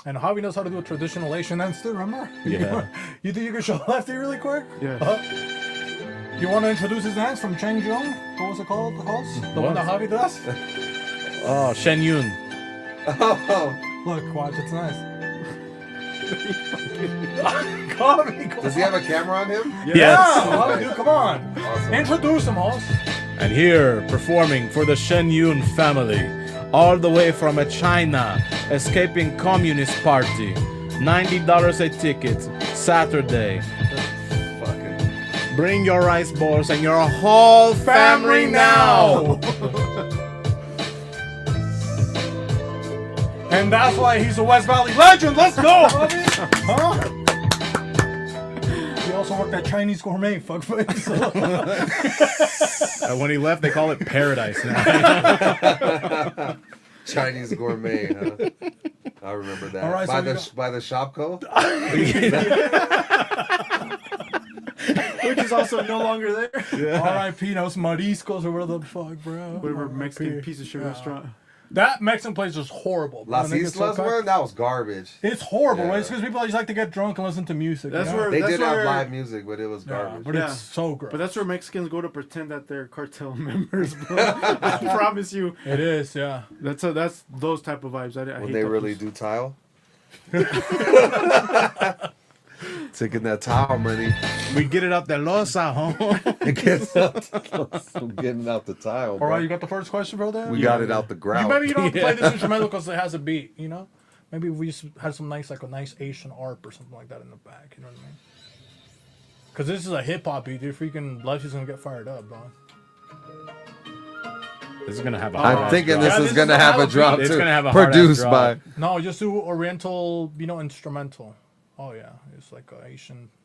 And Hobby knows how to do a traditional Asian dance too, remember? Yeah. You think you can show Lefty really quick? Yeah. You want to introduce his dance from Cheng Jung? What was it called, the host? The one What? that Hobby does? Oh, Shen Yun. Oh, Look, watch, it's nice. Hobby, come does he have a camera on him? Yeah, Yes. Hobby, dude, come on. Awesome. Introduce him, host. And here, performing for the Shen Yun family, all the way from China, escaping Communist Party. $90 a ticket, Saturday. Fucking. Bring your rice balls and your whole family now. And that's why he's a West Valley legend. Let's go, Hobby. Huh? He also worked at Chinese Gourmet, fuckface. When he left, they call it Paradise now. Chinese gourmet, huh? I remember that. All right, by so the we got- by the Shopko. Which is also no longer there. R.I.P. Those Mariscos or whatever the fuck, bro. Whatever R.I.P. Mexican piece of shit restaurant. That Mexican place is horrible. Bro. Las They get so Islas packed. one, that was garbage. It's horrible, Yeah. right? It's because people just like to get drunk and listen to music. That's you know? where- They That's did have where- live music, but it was Yeah, garbage. but Yeah. it's so gross. But that's where Mexicans go to pretend that they're cartel members, bro. I promise you. It is, yeah. That's those type of vibes. I When hate they those. really do tile. Taking that tile money. We get it up the losa, huh? Getting out the tile. All Bro. right, you got the first question, bro, there? We got it out the ground. Maybe you don't have to play this instrumental because it has a beat, you know? Maybe if we just had some nice, like a nice Asian ARP or something like that in the back, you know what I mean? Because this is a hip hop beat, dude. Freaking Lefty's gonna get fired up, dog. This is gonna have a I'm hard thinking drop. this Yeah, is this gonna is have a Alabama. drop It's too. gonna have a hard-ass Produced drop. by. No, just do Oriental, you know, instrumental. Oh yeah, it's like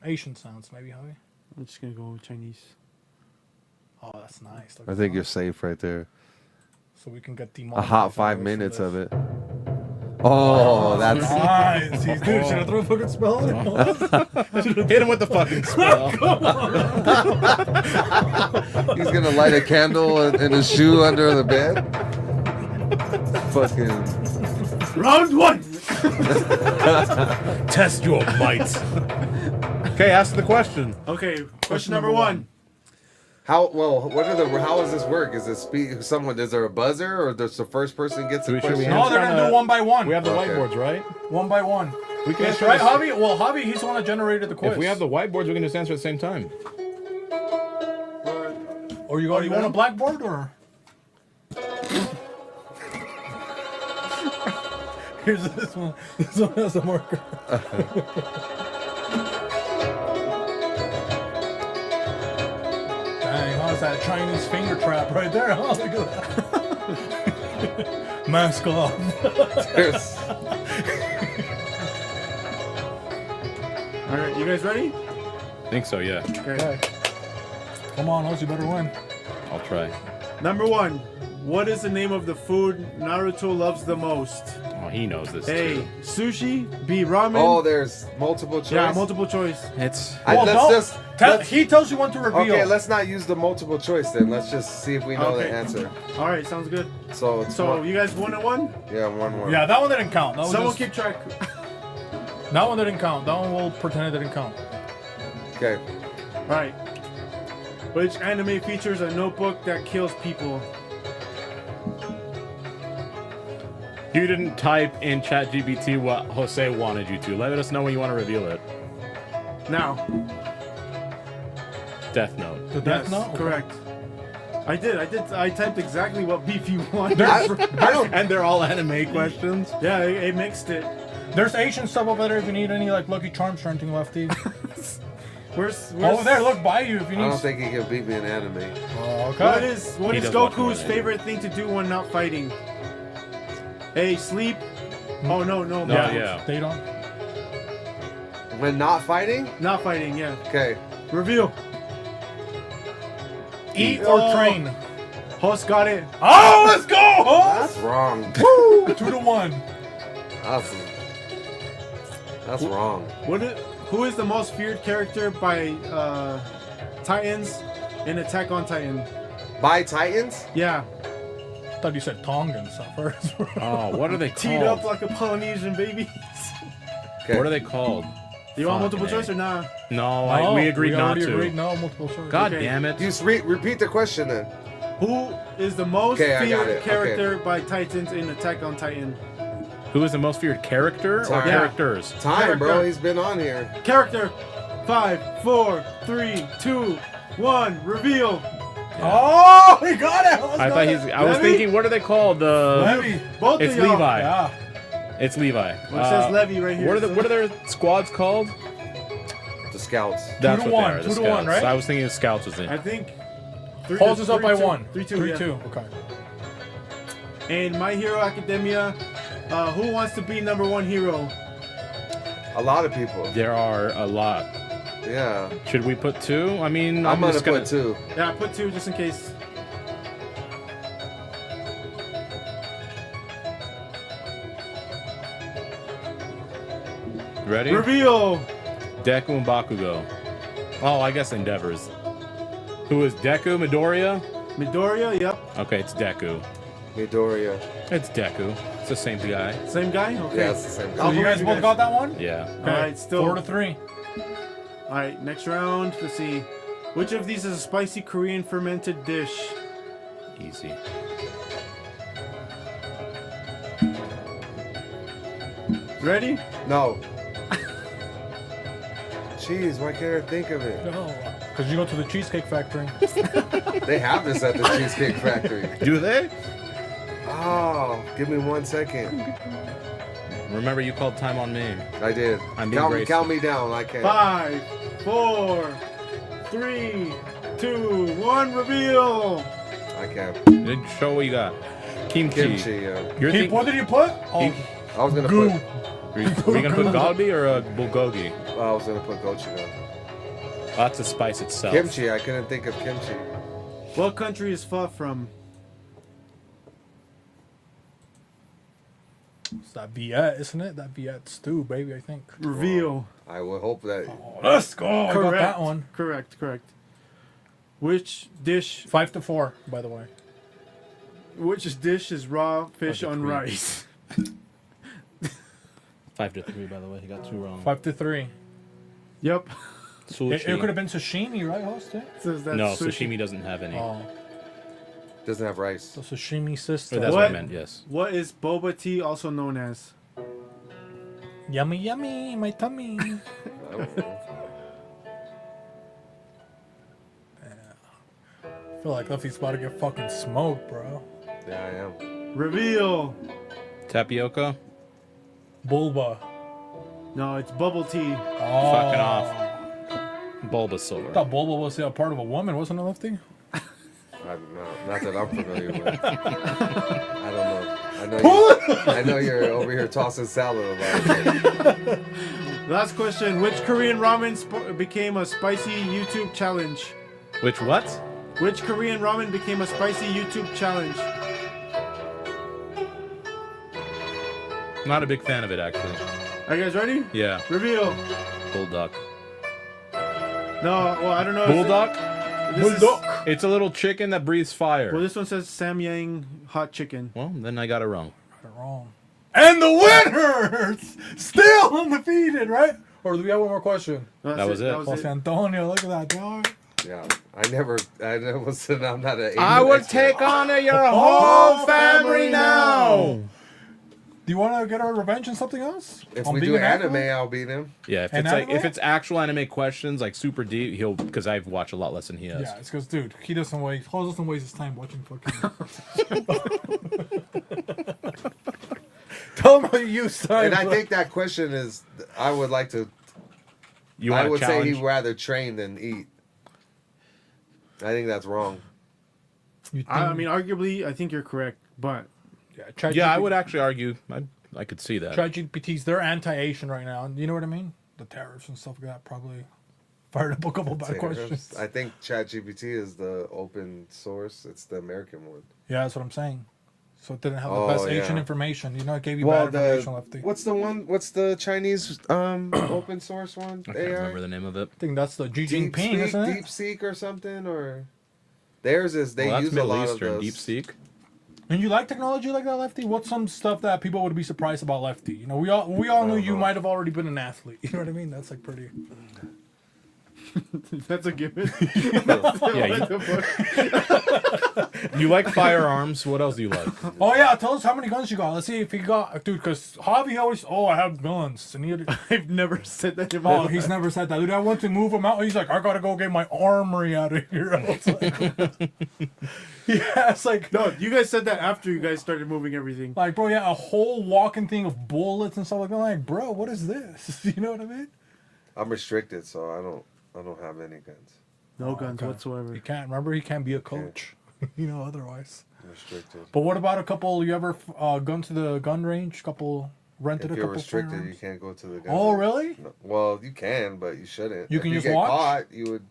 Asian sounds, maybe, Javi. I'm just gonna go with Chinese. Oh, that's nice. Look I at think that. you're safe right there. So we can get A hot 5 minutes of it. Oh, Oh, that's. nice. Dude, should I throw a fucking spell on it? Hit him with the fucking spell. He's gonna light a candle in a shoe under the bed. Fucking. Round one. Test your might. Okay, ask the question. Okay, question number one. How well? How does this work? Is it someone? Is there a buzzer, or does the first person gets Should a we question? No, they're gonna do one by one. We have the Okay. whiteboards, right? One by one. We can That's answer right, this- Javi? Well, Javi, he's the one that generated the quiz. If we have the whiteboards, we can just answer at the same time. Or you go? Oh, you you want got a 'em? blackboard or? Here's this one. This one has a marker. Dang, how's that Chinese finger trap right there? Oh, look at that. Mask off. There's- All right, you guys ready? I think so, yeah. Okay. Come on, Oz, you better win. I'll try. Number 1. What is the name of the food Naruto loves the most? Oh, he knows this A. too. Sushi. B. Ramen. Oh, there's multiple choice. yeah, multiple choice. It's Well, let's don't- just. let's- He tells you when to reveal. okay, let's not use the multiple choice then. Let's just see if we know Okay. the answer. All right, sounds good. So it's So one, you guys 1-1. yeah, 1-1. Yeah, that one didn't count. That, was Someone just, keep track. that one didn't count. That one will pretend it didn't count. Okay. All right. Which anime features a notebook that kills people? You didn't type in ChatGPT what Jose wanted you to. Let us know when you want to reveal it. Now. Death Note. The Death Yes, Note? Okay. correct. I did. I typed exactly what beef you wanted. I don't. And they're all anime questions. Yeah, it mixed it. There's Asian stuff over there if you need any like Lucky Charms or anything, Lefty. Where's Over there, look by you if you I need. don't think he can beat me in anime. Oh, What okay. is He does watch more Goku's than favorite thing to do when not fighting? A. Sleep. Oh no. No, backwards. yeah. They don't. When not fighting? Not fighting. Yeah. Okay. Reveal. Eat Oh. or train. Host got it. Oh, let's go, That's wrong. 2-1. That's wrong. Who is the most feared character by Titans in Attack on Titan? By Titans? Yeah. I thought you said Tongan stuff first. Oh, what are they Teed up called? like a Polynesian baby. Okay. What are they called? You want multiple Fucking A. choice or nah? No, we agreed not already to. Agreed, no multiple choice. God Okay. damn it. Just repeat the question then. Who is the most Okay, I got feared it. character by Titans in Attack on Titan? Who is the most feared character or Time. characters? Time, bro. Character. He's been on here. Character. 5, 4, 3, 2, 1. Reveal. Oh, he got it. I thought I was Levy? thinking, what are they called? Levy. Both It's of y'all. Levi. Yeah. It's Levi. Well, it says Levy right here. What are their squads called? The scouts. That's to what one, they are. The 2 to scouts. 1, right? I was thinking the scouts was in. I think. Holds us up by 3-2. 1. 3-2. 3-2. Okay. Yeah. In My Hero Academia, who wants to be number 1 hero? A lot of people. There are a lot. Yeah. Should we put 2? I mean, I'm gonna just put 2. Yeah, I put 2 just in case. Ready? Reveal. Deku and Bakugo. Oh, I guess Endeavors. Who is Deku? Midoriya? Midoriya, yep. Okay, it's Deku. Midoriya. It's Deku. It's the same guy. Same guy? Okay. Yeah, it's the same So guy. you guys you both guys. got that one? Yeah. Alright, still. 4-3. Alright, next round. Let's see. Which of these is a spicy Korean fermented dish? Easy. Ready? No. Jeez, why can't I think of it? No. Because you go to the Cheesecake Factory. They have this at the Cheesecake Factory. Do they? Oh, give me 1 second. Remember, you called time on me. I did. I'm being graceful. Count me down. I can't. 5, 4, 3, 2, 1. Reveal. I can't. Then show what you got. Kimchi. Kimchi. Yeah. You're Keep, what did you put? Oh, I was gonna goo. put. Were you gonna put galbi or a bulgogi? I was gonna put gochujang. That's the spice itself. Kimchi. I couldn't think of kimchi. What country is pho from? It's that Viet, isn't it? That Viet stew, baby, I think. Reveal. I would hope that. Let's go. I got Correct. that one. Correct. Which dish? 5-4, by the way. Which dish is raw fish on 5-3. rice? 5-3, by the way. He got 2 wrong. 5-3. Yep. Sushi. It could have been sashimi, right, host? Yeah? Says that's No, sushi. sashimi doesn't have any. Oh, Doesn't have rice. the sashimi Or sister. that's what I What? meant, yes. What is boba tea also known as? Yummy, yummy, my tummy. I don't know. I feel like Lefty's about to get fucking smoked, bro. Yeah, I am. Reveal. Tapioca. Bulba. No, it's bubble tea. Oh. Fucking off. Bulbasaur. I thought Bulba was a part of a woman, wasn't it, Lefty? Not that I'm familiar with. I don't know. I know you're over here tossing salad about it. Last question. Which Korean ramen became a spicy YouTube challenge? Which what? Which Korean ramen became a spicy YouTube challenge? Not a big fan of it, actually. Are you guys ready? Yeah. Reveal. Bulldog. No, well, I don't know. Bulldog? This is- Bulldog. It's a little chicken that breathes fire. Well, this one says Samyang hot chicken. Well, then I got it wrong. Got it wrong. And the winners still undefeated, right? Or do we have one more question? No, That was it. Jose Antonio, look at that, dog. Yeah, I never was. I'm not an. I would take on your whole family now. Do you want to get our revenge on something else? If On we being do an anime, athlete? I'll beat him. Yeah, if An it's like anime? if it's actual anime questions like super deep, he'll because I've watched a lot less than he has. Yeah, it's because, dude, he doesn't waste his time watching fucking. Tell him how you use time. And I think that question is. I would like to. You I want would to say challenge? he'd rather train than eat. I think that's wrong. You I think- mean, arguably, I think you're correct, but Yeah, I would actually argue. I could see that. ChatGPT's they're anti-Asian right now. You know what I mean? The tariffs and stuff like that probably fired up a couple bad questions. I think ChatGPT is the open source. It's the American one. Yeah, that's what I'm saying. So it didn't have the Oh, best yeah. Asian information. You know, it gave you Well, bad information, Lefty. what's the one? What's the Chinese open source one? I can't remember the name of it. I think that's the Xi Deep Jinping, isn't it? DeepSeek or something, or theirs is they Well, that's use a Middle lot Eastern. of those. DeepSeek. And you like technology like that, Lefty? What's some stuff that people would be surprised about, Lefty? You know, we all knew you might have already been an athlete. You know what I mean? That's like pretty. that's a given. Yeah, you like firearms. What else do you like? Oh yeah, tell us how many guns you got. Let's see if he got, dude. Because Javi always, I have guns, and he. I've never said that in my Oh, life. he's never said that, dude. I went to move him out. He's like, I gotta go get my armory out of here. I was like, yeah, it's like, No, you guys said that after you guys started moving everything. like, bro, yeah, a whole walking thing of bullets and stuff like that. I'm like, bro, what is this? You know what I mean? I'm restricted, so I don't have any guns. No guns okay. whatsoever. He can't. Remember, he can't be a coach. You know, otherwise. I'm restricted. But what about a couple? You ever gone to the gun range? Couple rented If a you're couple. restricted, you firearms? can't go to the gun. Oh, range. really? No. Well, you can, but you shouldn't. You If can you just get watch? caught, you would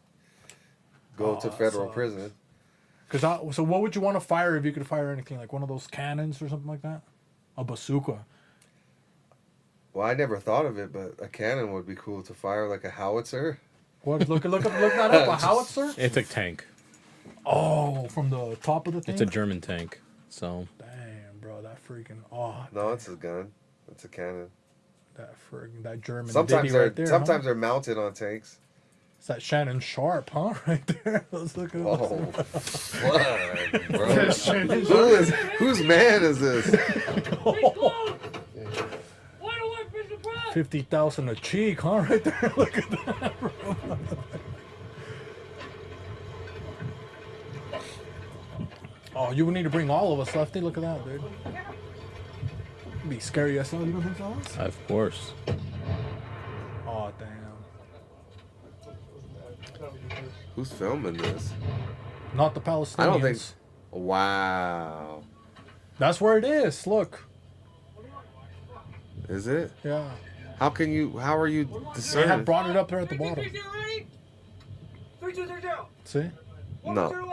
go Oh, to that federal sucks. prison. So what would you want to fire if you could fire anything? Like one of those cannons or something like that? A bazooka. Well, I never thought of it, but a cannon would be cool to fire, like a howitzer. What? Look that up. A howitzer? It's a tank. Oh, from the top of the thing? It's a German tank. So Damn, bro, that freaking... Oh, No, it's a gun. It's a cannon. that German Sometimes ditty they're right there, sometimes huh? they're mounted on tanks. It's that Shannon Sharp, huh? Right there. Let's look at Oh, what, bro? Whose man is this? 50,000 a cheek, huh? Right there. Look at that, bro. Oh, you would need to bring all of us, Lefty. Look at that, dude. It'd be scary as hell. You don't think so? of course. Oh, damn. Who's filming this? Not the Palestinians. I don't think. Wow. That's where it is. Look. Is it? Yeah. How can you? How are you They have discerning? brought it up there at the bottom. See? No.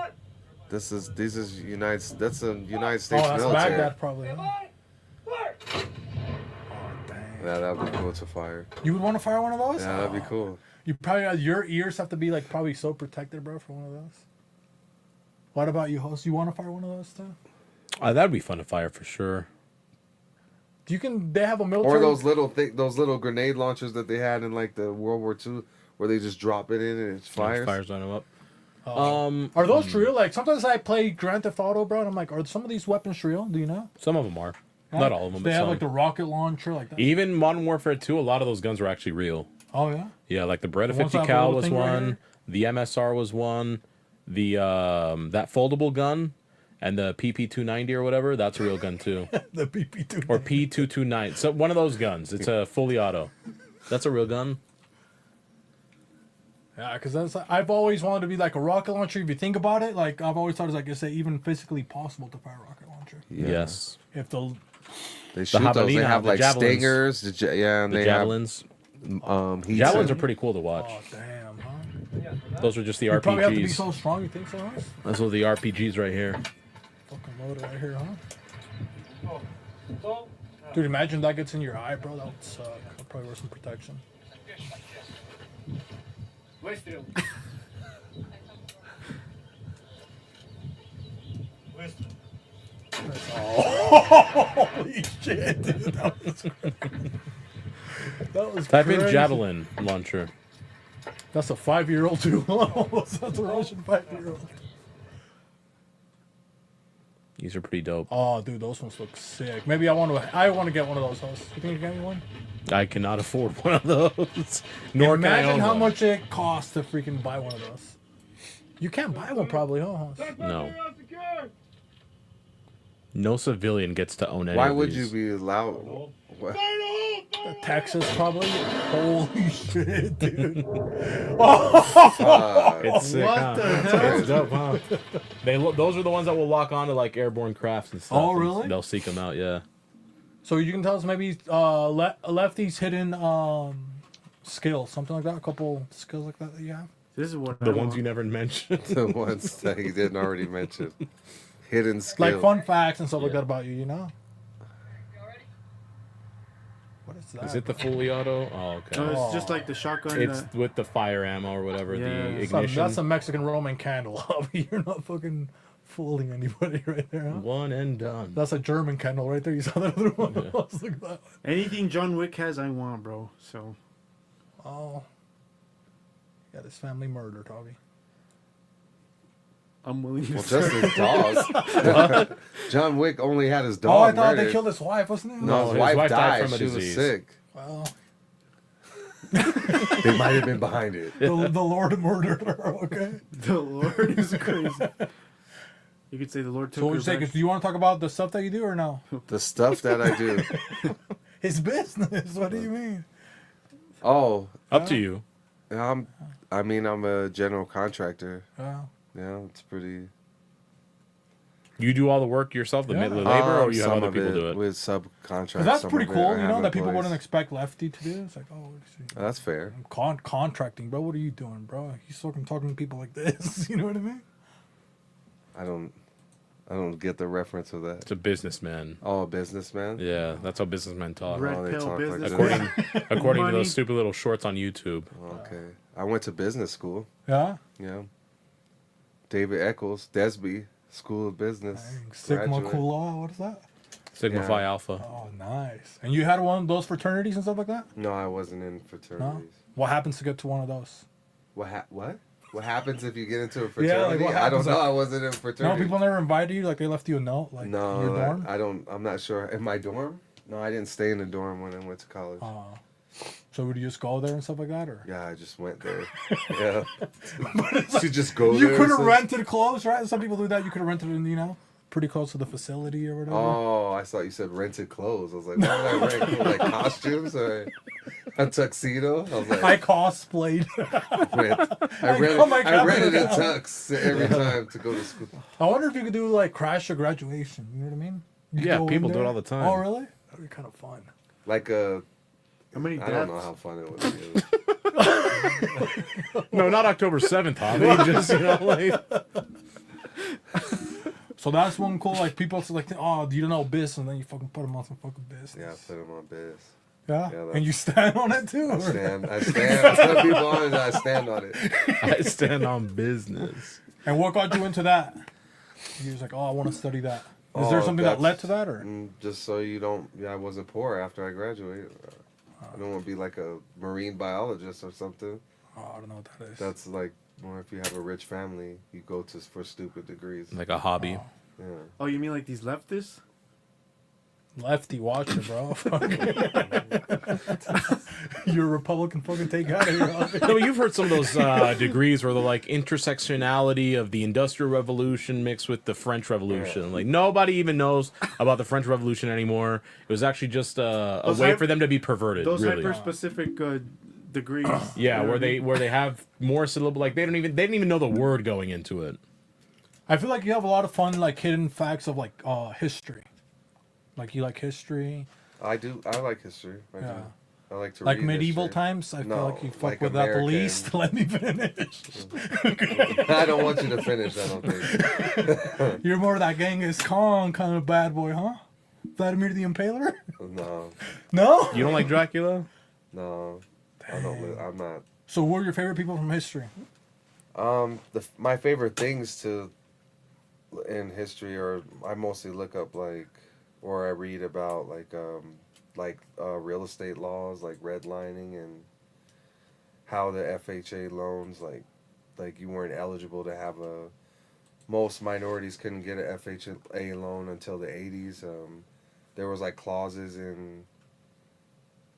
This is United. That's a United States Oh, that's military. Baghdad, probably. Huh? Oh, dang. Yeah, that'd be cool to fire. You would want to fire one of those? Yeah, that'd be Oh. cool. You probably your ears have to be like probably so protected, bro, for one of those. What about you, host? You want to fire one of those too? That'd be fun to fire for sure. They have a military. Or those little grenade launchers that they had in like the World War II, where they just drop it in and it fires. Fires on them up. Are those real? Like sometimes I play Grand Theft Auto, bro, and I'm like, are some of these weapons real? Do you know? Some of them are. Not all of them, They but have some. like the rocket launcher, like that. Even Modern Warfare 2, a lot of those guns were actually real. Oh yeah. Yeah, like the Beretta The ones 50 that have a cal little was thing right one. here? The MSR was one. The that foldable gun and the PP290 or whatever, that's a real gun too. The BP2. Or P229. So one of those guns. It's a fully auto. That's a real gun. Yeah, because I've always wanted to be like a rocket launcher. If you think about it, like I've always thought it's like, is it even physically possible to fire a rocket launcher? Yeah. Yes. If the They shoot those. They javelina, have the like javelins. stingers. And The they javelins. have heat Javelins sensor. are pretty cool to watch. oh damn, huh? Those are just the You probably have to be RPGs. so strong. You think so, huh? Those are the RPGs right here. Fucking loaded right here, huh? Dude, imagine that gets in your eye, bro. That would suck. I'd probably wear some protection. Oh, holy shit, dude. That was Type in crazy. javelin launcher. That's a 5-year-old too. That's a Russian 5-year-old. These are pretty dope. Oh, dude, those ones look sick. Maybe I want to get one of those. You think you can get me one? I cannot afford one of those. Nor can I Imagine own how one. much it costs to freaking buy one of those. You can't buy one probably, huh? No. No civilian gets to own any Why of would these. you be allowed? What? Texas probably. Holy shit, dude. It's sick, What huh? the hell? It's dope, huh? Those are the ones that will lock on to like airborne crafts and stuff. Oh, and really? They'll seek them out, yeah. So you can tell us maybe Lefty's hidden skills, something like that. A couple skills like that you have. This is what The I ones want. you never mentioned. The ones that he didn't already mention. Hidden skill. Like fun facts and stuff like Yeah. that about you, you know? What is that? Is it the fully auto? Oh, okay. No, it's just like the shotgun. It's with the fire ammo or whatever, Yeah. the Some- ignition. that's a Mexican Roman candle. You're not fucking fooling anybody right there, huh? One and done. That's a German candle right there. You saw that other one? Yeah. Look at that. anything John Wick has, I want, bro. So Oh. Got his family murdered, Toby. I'm willing to. Well, just his dog. John Wick only had his dog. Oh, I thought they murdered. killed his wife, wasn't it? No, No, his wife died. from a She was disease. sick. Well, They might have been behind it. the Lord murdered her, okay? The Lord is crazy. You could say the Lord took So what her you say? back. Do you want to talk about the stuff that you do or no? The stuff that I do. His business. What do you mean? Oh, Up to you. I'm a general contractor. Well, Yeah, it's pretty. You do all the work yourself, the Yeah. labor, or you have Some other of people do it? with subcontractors. 'cause that's pretty cool, you know, that people wouldn't expect Lefty to do. It's like, oh, what is he? That's fair. Contracting, bro. What are you doing, bro? He's talking to people like this. You know what I mean? I don't get the reference of that. It's a businessman. Oh, a businessman. Yeah, that's how businessmen talk. Red Oh, they pill talk like business. that. According to Money. those stupid little shorts on YouTube. Okay, I went to business school. Yeah. Yeah. David Eccles, Desby School of Business. Dang, Sigma graduate. Kula. What is that? Sigma Yeah. Phi Alpha. Oh, nice. And you had one of those fraternities and stuff like that? No, I wasn't in No. fraternities. What happens to get to one of those? What? What happens if you get into a Yeah, fraternity? like, what I don't happens, know. like- I wasn't in a No, fraternity. people never invited you. Like they left you a note, like in your No, dorm. I don't. I'm not sure. In my dorm? No, I didn't stay in the dorm when I went to college. So would you just go there and stuff like that, or Yeah, I just went there. Yeah. To just go you there. could have so- rented close, right? Some people do that. You could have rented, pretty close to the facility or whatever. Oh, I thought you said rented clothes. I was like, why would I rent like costumes or a tuxedo? I was I like, cosplayed. I rented a tux every time to go to school. I wonder if you could do like crash your graduation. You know what I mean? You Yeah, go in people do it there. all the time. Oh, really? That'd be kind of fun. Like a, How many I don't know deaths? how fun it would be. No, not October 7th, Javi. Just, like... So that's one cool. Like people say, like, oh, you don't know biz, and then you fucking put them on some fucking business. Yeah, put them on biz. Yeah? Yeah, And you stand on it too. I or- stand. I put people on it. I stand on it. I stand on business. And what got you into that? You was like, oh, I want to study that. Is there Oh, something that led that's- to that, or? Just so you don't. Yeah, I wasn't poor after I graduated. I don't want to be like a marine biologist or something. Oh, I don't know what that is. That's like more if you have a rich family, you go to for stupid degrees. Like a hobby. Oh. Yeah. Oh, you mean like these leftists? Lefty, watch it, bro. You're a Republican fucking take out of here. No, you've heard some of those degrees where they're like intersectionality of the Industrial Revolution mixed with the French Revolution. Like nobody even knows about the French Revolution anymore. It was actually just a Those way hyper- for them to be perverted. Those really. hyper-specific degrees. Yeah, You know where what I they mean? have more syllable. Like they didn't even know the word going into it. I feel like you have a lot of fun, like hidden facts of like history. Like you like history, I do. I like history. I Yeah. do. I like to like read medieval history. times. I feel No, like you fuck like with that the American. least. Let me finish. I don't want you to finish. I don't think. You're more that Genghis Khan kind of bad boy, huh? Vladimir the Impaler? No, No. You don't like Dracula? no. I don't. I'm not. So, who are your favorite people from history? My favorite things in history are I mostly look up or I read about real estate laws, like redlining, and how the FHA loans like you weren't eligible to have most minorities couldn't get an FHA loan until the 80s. There was like clauses in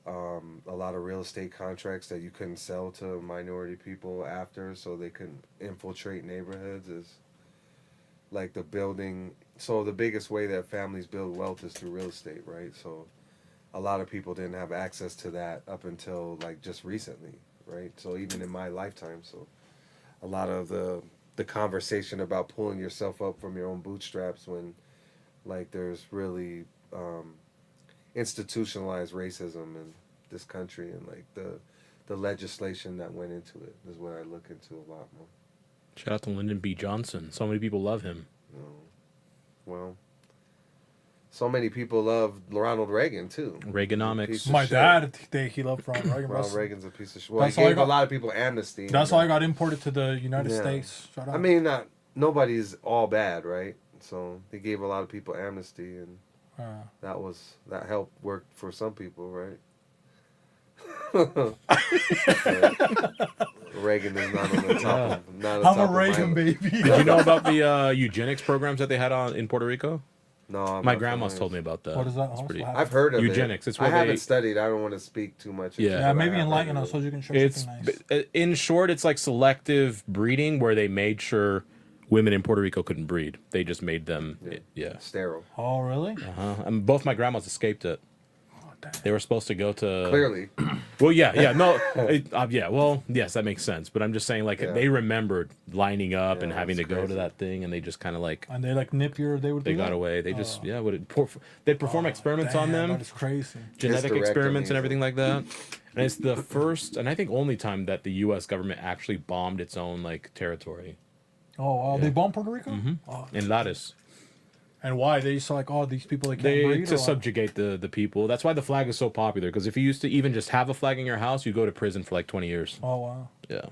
a lot of real estate contracts that you couldn't sell to minority people after, so they couldn't infiltrate neighborhoods as like the building. So the biggest way that families build wealth is through real estate, right? So a lot of people didn't have access to that up until like just recently, right? So even in my lifetime, so a lot of the conversation about pulling yourself up from your own bootstraps when like there's really institutionalized racism in this country, and like the legislation that went into it is what I look into a lot more. Shout out to Lyndon B. Johnson. So many people love him. Well, so many people love Ronald Reagan too. Reaganomics. Piece of My shit. dad, he loved Ronald Reagan. Ronald That's, Reagan's a piece of shit. Well, he that's how I gave a got- lot of people amnesty. that's how I got imported to the United Yeah. States. Shout out. I mean, nobody's all bad, right? So he gave a lot of people amnesty, and that helped work for some people, right? Reagan is not on the top. Not on I'm top a of my Reagan list. baby. Did you know about the eugenics programs that they had in Puerto Rico? No, I'm My not grandma's familiar. told me about that. What is that? It's What pretty. happened? I've heard of Eugenics. It. It's I where haven't they- studied. I don't want to speak too much. into Yeah. it, Yeah, but maybe I have enlighten heard us of so it. you can show It's something nice. in short, it's like selective breeding where they made sure women in Puerto Rico couldn't breed. They just made them. Yeah. sterile. Oh, really? And both my grandmas escaped it. They were supposed to go to. Clearly, Well, yeah, no, yeah, well, yes, that makes sense. But I'm just saying, like, Yeah. they remembered lining up Yeah, and having to that's go to crazy. that thing, and they just kind of like And they like nip your. They would. they do got that? away. They just they'd perform experiments on Damn, them, That is crazy. genetic Hysterectomies experiments and and- everything like that. And it's the first and I think only time that the U.S. government actually bombed its own like territory Oh, they bombed Puerto Rico. Oh, in Lares. and why? They just like, oh, these people they can't breed. To or what? subjugate the people. That's why the flag is so popular. Because if you used to even just have a flag in your house, you go to prison for like 20 years. Oh wow. Yeah.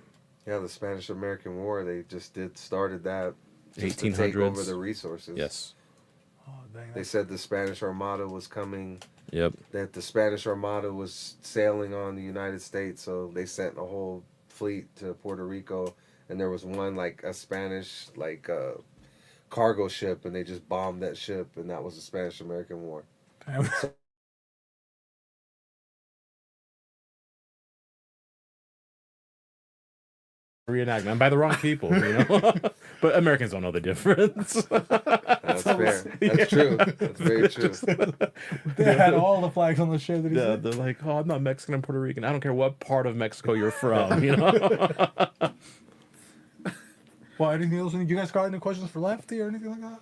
yeah, the Spanish-American War. They just started that just to 1800s. take over the resources. Yes. Oh dang. They said the Spanish Armada was coming. Yep. That the Spanish Armada was sailing on the United States, so they sent a whole fleet to Puerto Rico, and there was one like a Spanish cargo ship, and they just bombed that ship, and that was the Spanish-American War. Damn. Reenactment by the wrong people, you know. But Americans don't know the difference. That's fair. That's true. That's very true. They had all the flags on the ship. That he Yeah, said. they're like, oh, I'm not Mexican, I'm Puerto Rican. I don't care what part of Mexico you're from, you know. Well, anything else? You guys got any questions for Lefty or anything like that?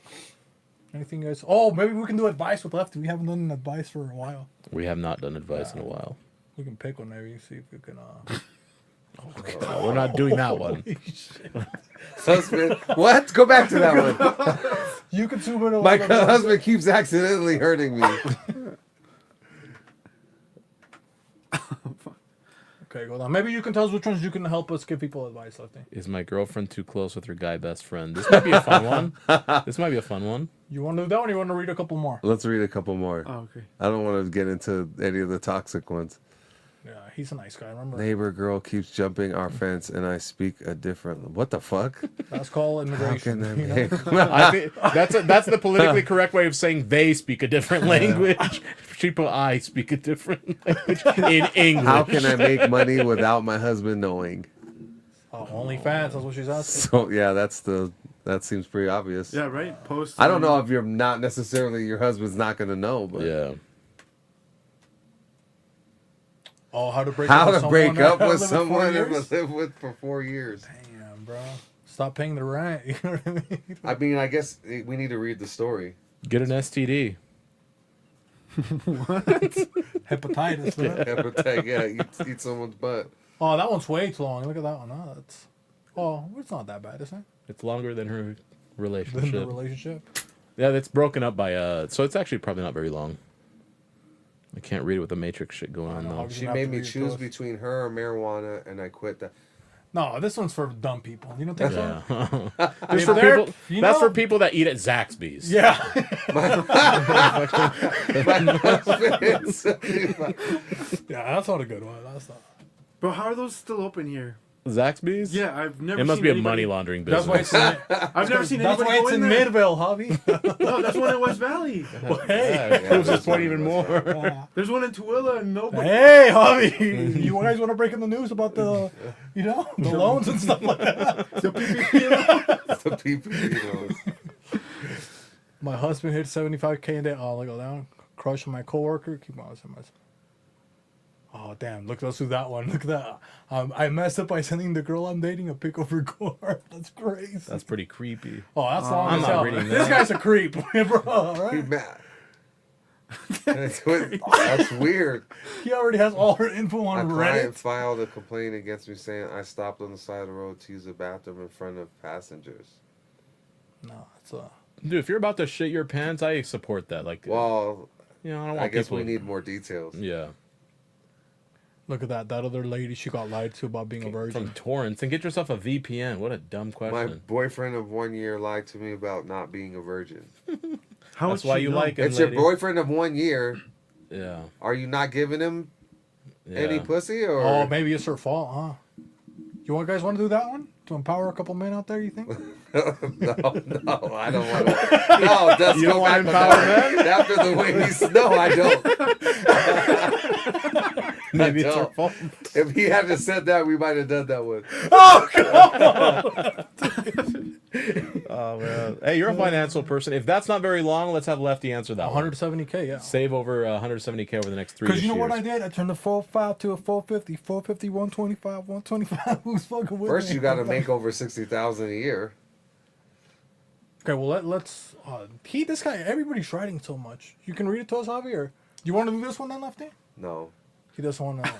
Anything guys? Oh, maybe we can do advice with Lefty. We haven't done advice for a while. We have not done advice in a while. We can pick one maybe. See if we can. No, we're not doing that one. Husband, what? Go back to that one. You can zoom in. My husband keeps accidentally hurting me. Okay, hold on. Maybe you can tell us which ones you can help us give people advice, Lefty. Is my girlfriend too close with her guy best friend? This might be a fun one. This might be a fun one. You want to do that one or you want to read a couple more? Let's read a couple more. Oh, okay. I don't want to get into any of the toxic ones. Yeah, he's a nice guy. Remember? Neighbor girl keeps jumping our fence, and I speak a different. What the fuck? That's called How immigration. can you know? I think that's the politically correct way of saying they speak a different language. People, I speak a different language in English. How can I make money without my husband knowing? OnlyFans. That's what she's asking. So yeah, that seems pretty obvious. Yeah, right. Post. I don't know if you're not necessarily your husband's not gonna know, but Yeah. Oh, how to break how up with to break someone up that with lived 4 someone years? and live with for 4 years. Damn, bro. Stop paying the rent. You know what I mean? I mean, I guess we need to read the story. Get an STD. Hepatitis. Man. Hepatitis, yeah, eat someone's butt. Oh, that one's way too long. Look at that one. Oh, that's. Oh, it's not that bad, is it? It's longer than her Than the relationship. relationship. Yeah, that's broken up by so it's actually probably not very long. I can't read it with the Matrix shit going on know. though. You're She gonna have made to me read it to choose us. between her or marijuana, and I quit that. No, this one's for dumb people. You don't think so? Yeah. If That's for they're- people. you That's know- for people that eat at Zaxby's. Yeah. Yeah, that's not a good one. That's not. Bro, how are those still open here? Zaxby's. Yeah, I've never. It must seen be a anybody- money laundering That's business. why it's in, I've never seen that's anybody why it's go in in there. Midville, Javi. No, there's one in West Valley. Hey, Proves this point even more. There's one in Tooele and nobody. hey, Javi. You guys want to break in the news about the, you know, the loans and stuff like that? The PPP. The people, you know. My husband hit 75K in debt. Oh, I go down. Crush on my coworker. Keep on my. Oh damn! Look, let's do that one. Look at that. I messed up by sending the girl I'm dating a pic of her car. That's crazy. That's pretty creepy. Oh, that's long I'm as not hell. reading This that. guy's a creep, bro. Be Right? mad. That's weird. He already has all her info My on client Reddit. filed a complaint against me saying I stopped on the side of the road to use the bathroom in front of passengers. No, it's a. Dude, if you're about to shit your pants, I support that. Like, Well, you know, I don't want I guess people. we need more details. Yeah. Look at that. That other lady, she got lied to about being a virgin. From Torrance, and get yourself a VPN. What a dumb My question. boyfriend of 1 year lied to me about not being a virgin. How That's would why she you know? like it. It's your boyfriend of 1 year. Yeah. Are you not giving him Yeah. any pussy or? Oh, maybe it's her fault, huh? You guys want to do that one? To empower a couple men out there, you think? no, I don't want to. No, let's You go don't wanna back empower on that. After the way he's. No, I don't. Maybe it's I her don't. fault. If he hadn't said that, we might have done that one. Oh man. Hey, you're a financial person. If that's not very long, let's have Lefty answer that one. 170K, yeah. Save over 170K over the next 3 Because years. you know what I did? I turned the 4.5 to a 450. 450, 125, 125. Who's fucking with First, me? you got to make over 60,000 a year. Okay, well, let's. This guy, everybody's writing so much. You can read it to us, Javi, or you want to do this one then, Lefty? No. He doesn't want to.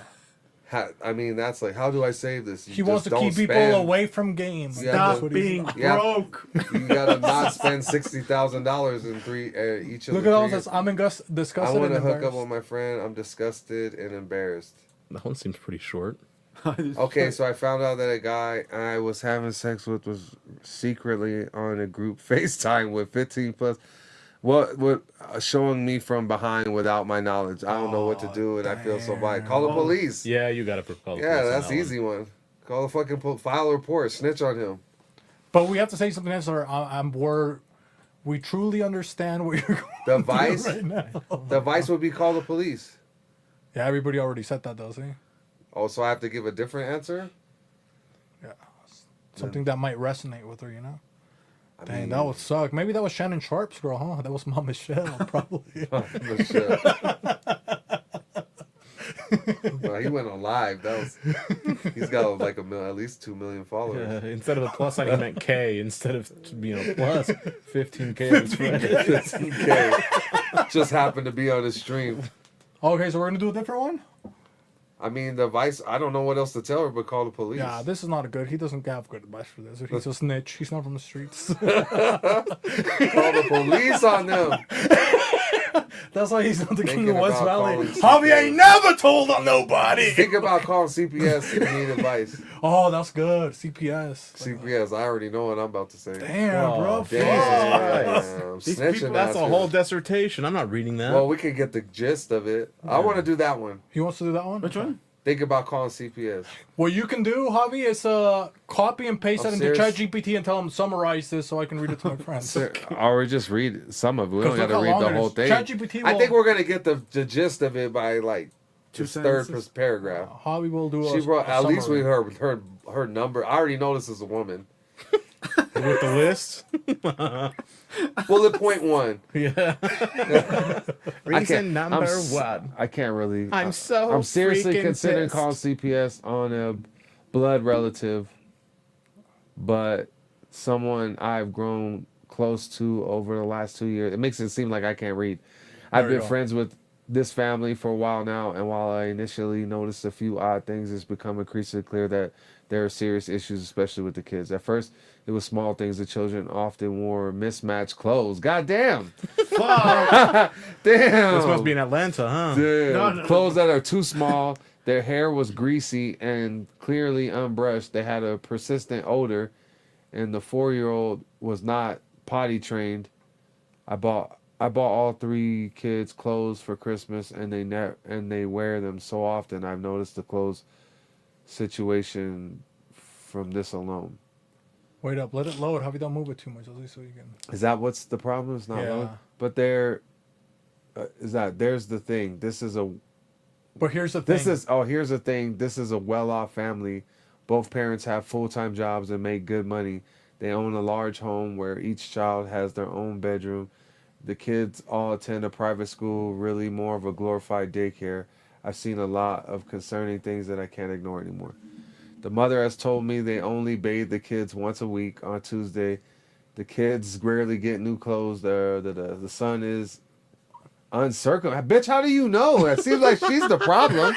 I mean, that's like, how do I save this? You He wants to just keep don't people spend- away from games. Yeah, That's Stop what he's- being Yeah. broke. You gotta not spend $60,000 in each of Look the at all 3 this. years. I'm I disgusted want and to hook up embarrassed. with my friend. I'm disgusted and embarrassed. That one seems pretty short. Okay, so I found out that a guy I was having sex with was secretly on a group FaceTime with 15 plus. What showing me from behind without my knowledge. I don't know what to do, and I feel so bad. Call the police. Yeah, you got to call the Yeah, police on that's that the one. easy one. Call the fucking file a report. Snitch on him. But we have to say something else. We truly understand what you're going The through vice. right now. The vice would be call the police. Yeah, everybody already said that, though, see? Oh, so I have to give a different answer? Yeah. Something that might resonate with her, you know? I Dang, mean, that would suck. Maybe that was Shannon Sharp's girl, huh? That was Mom Michelle, probably. for sure. Well, he went on live. He's got like at least 2 million followers. Yeah, instead of the plus sign, he meant K. Instead of plus 15K. on his friend. 15K. Just happened to be on his stream. Okay, so we're going to do a different one? I mean, the vice. I don't know what else to tell her but call the police. Yeah, this is not a good. He doesn't have good advice for this. He's a snitch. He's not from the streets. Call the police on them. That's why he's not the king Thinking of West about Valley. calling Javi ain't never told on nobody. Think about calling CPS if you need advice. Oh, that's good. CPS. CPS. I already know what I'm about to say. Damn, Oh, bro. Jesus fuck. Christ. Damn, These snitching people- That's a bastards. whole dissertation. I'm not reading that. Well, we can get the gist of it. I want to do that one. He wants to do that one? Which one? think about calling CPS. What you can do, Javi, is copy and paste I'm that into serious. ChatGPT and tell them summarize this so I can read it to my friends. Or just read some of it. We don't 'Cause got look to how read the long it whole is. thing. ChatGPT I think will- we're gonna get the gist of it by like Two the third sentences. paragraph. Javi will do She brought at least we summary. heard her number. I already know this is a woman. With the list. Bullet point 1. Yeah. Reason number one. I can't really. I'm so I'm seriously freaking considering pissed. calling CPS on a blood relative, but someone I've grown close to over the last 2 years. It makes it seem like I can't read. I've There you been go. friends with this family for a while now, and while I initially noticed a few odd things, it's become increasingly clear that there are serious issues, especially with the kids. At first, it was small things. The children often wore mismatched clothes. God damn. Damn. This must be in Atlanta, huh? Damn. No. Clothes that are too small. Their hair was greasy and clearly unbrushed. They had a persistent odor, and the 4-year-old was not potty trained. I bought all 3 kids clothes for Christmas, and they wear them so often. I've noticed the clothes situation from this alone. Wait up, let it load. Javi, don't move it too much, at least so you can. Is that what's the problem? It's not Yeah. loading? But there's the thing. This is a But here's the thing. here's the thing. This is a well-off family. Both parents have full-time jobs and make good money. They own a large home where each child has their own bedroom. The kids all attend a private school, really more of a glorified daycare. I've seen a lot of concerning things that I can't ignore anymore. The mother has told me they only bathe the kids once a week on Tuesday. The kids rarely get new clothes. The son is uncircumcised. Bitch, how do you know? It seems like she's the problem.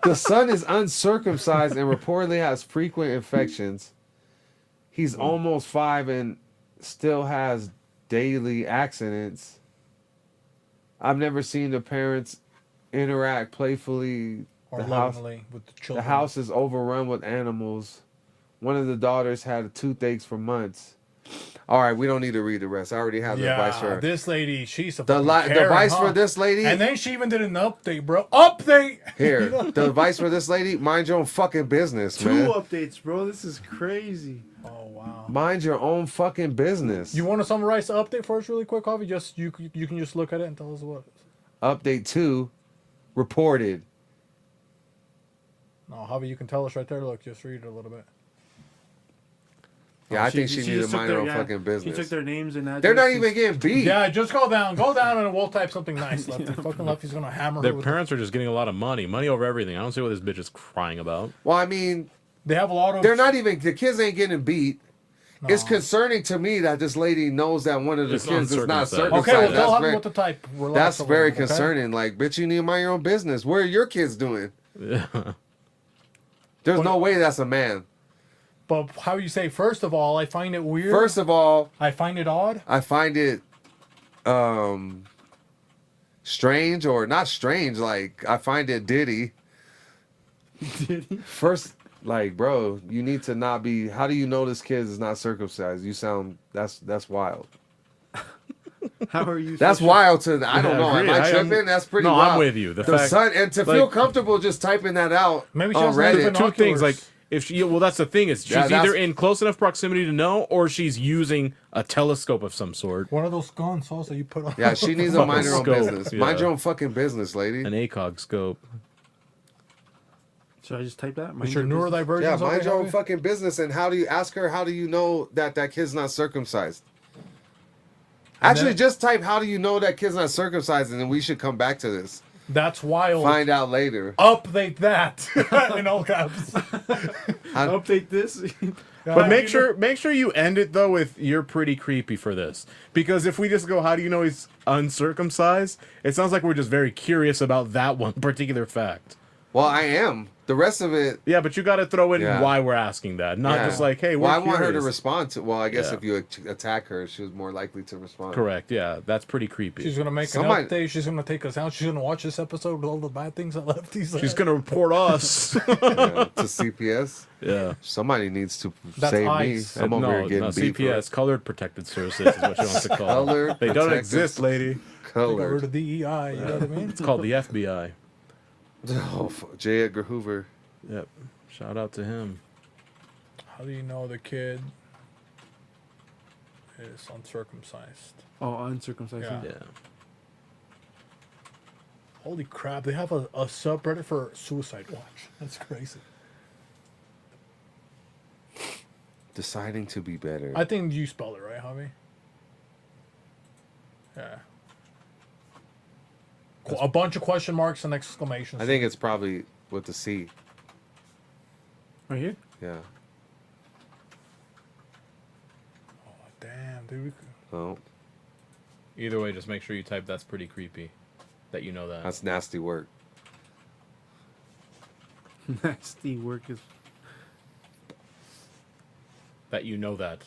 The son is uncircumcised and reportedly has frequent infections. He's almost 5 and still has daily accidents. I've never seen the parents interact playfully. or The house, lovingly with the the children. house is overrun with animals. One of the daughters had toothaches for months. All right, we don't need to read the rest. I already have the advice for Yeah, her. this lady, she's a The fucking the Karen, advice huh? for this lady. And then she even did an update, bro. Update! Here, the advice for this lady: mind your own fucking business, 2 man. updates, bro. This is crazy. Oh, wow. Mind your own fucking business. You want to summarize the update for us really quick, Javi? Just you can just look at it and tell us what it is. Update 2, reported. No, Javi, you can tell us right there. Look, just read it a little bit. Yeah, I think she just needed to took mind her their- own yeah, fucking She business. took their names and addresses. They're not even getting beat. Yeah, just go down, and we'll type something nice. Lefty, fucking Lefty's gonna hammer Their her. With parents are just getting a lot of money over everything. I don't see what this bitch is crying about. Well, I mean, They have a lot of. they're not even. The kids ain't getting beat. No. It's concerning to me that this lady knows that one of the It's kids is not uncircumcised. circumcised. Okay, well, tell that's Javi very, what to type. Relax that's a little very bit, okay? concerning. Like, bitch, you need to mind your own business. What are your kids doing? Yeah. There's no way that's a man. But how you say? First of all, I find it weird. First of all, I find it odd. I find it strange, or not strange, like I find it ditty. Did he? First, like, bro, you need to not be. How do you know this kid is not circumcised? You sound that's wild. How are you? That's so wild to. I don't know. Am agreed. I I am- tripping? That's pretty No, wild. I'm with you. The The fact- son, and to feel like- comfortable just typing that out Maybe she on doesn't have Reddit. the Two things, like binoculars. if she, well, that's the thing is she's Yeah, that's- either in close enough proximity to know, or she's using a telescope of some sort, One of those guns also you put on. Yeah, she needs to mind her own Scope, business. Mind yeah. your own fucking business, lady. an ACOG scope. Should I just type that? Is your business? neurodivergence Yeah, okay, mind your own Javi? fucking business. And how do you ask her? How do you know that kid's not circumcised? Actually, then- just type "How do you know that kid's not circumcised?" and then we should come back to this. That's wild. Find out later. Update that in all caps. Update this. But make sure you end it though with "you're pretty creepy for this," because if we just go, "How do you know he's uncircumcised?" It sounds like we're just very curious about that one particular fact. Well, I am. The rest of it. Yeah, but you got to throw in Yeah. why we're asking that, not yeah. just like, "Hey, we're well, I want her to curious." respond to. Well, I guess Yeah. if you attack her, she was more likely to respond. Correct. Yeah, that's pretty creepy. She's gonna make Somebody- an update. She's gonna take us out. She's gonna watch this episode with all the bad things that Lefty said. She's gonna report us. Yeah, to CPS. Yeah. Somebody needs to That's save ICE. me. I'm over here getting beat. CPS, colored protected services, is what you want to call Colored it. They don't protected exist, lady. They got rid Colored. of DEI. You know what I mean? It's called the FBI. Oh, J. Edgar Hoover. Yep. Shout out to him. How do you know the kid is uncircumcised? Oh, uncircumcised. Yeah. Yeah. Holy crap! They have a subreddit for suicide watch. That's crazy. Deciding to be better. I think you spelled it right, Javi. Yeah. A bunch of question marks and exclamations. I think it's probably with the C. Right here? Yeah. Oh, damn, dude. Oh, Either way, just make sure you type "that's pretty creepy," that you know that. that's nasty work. Nasty work is. That you know that.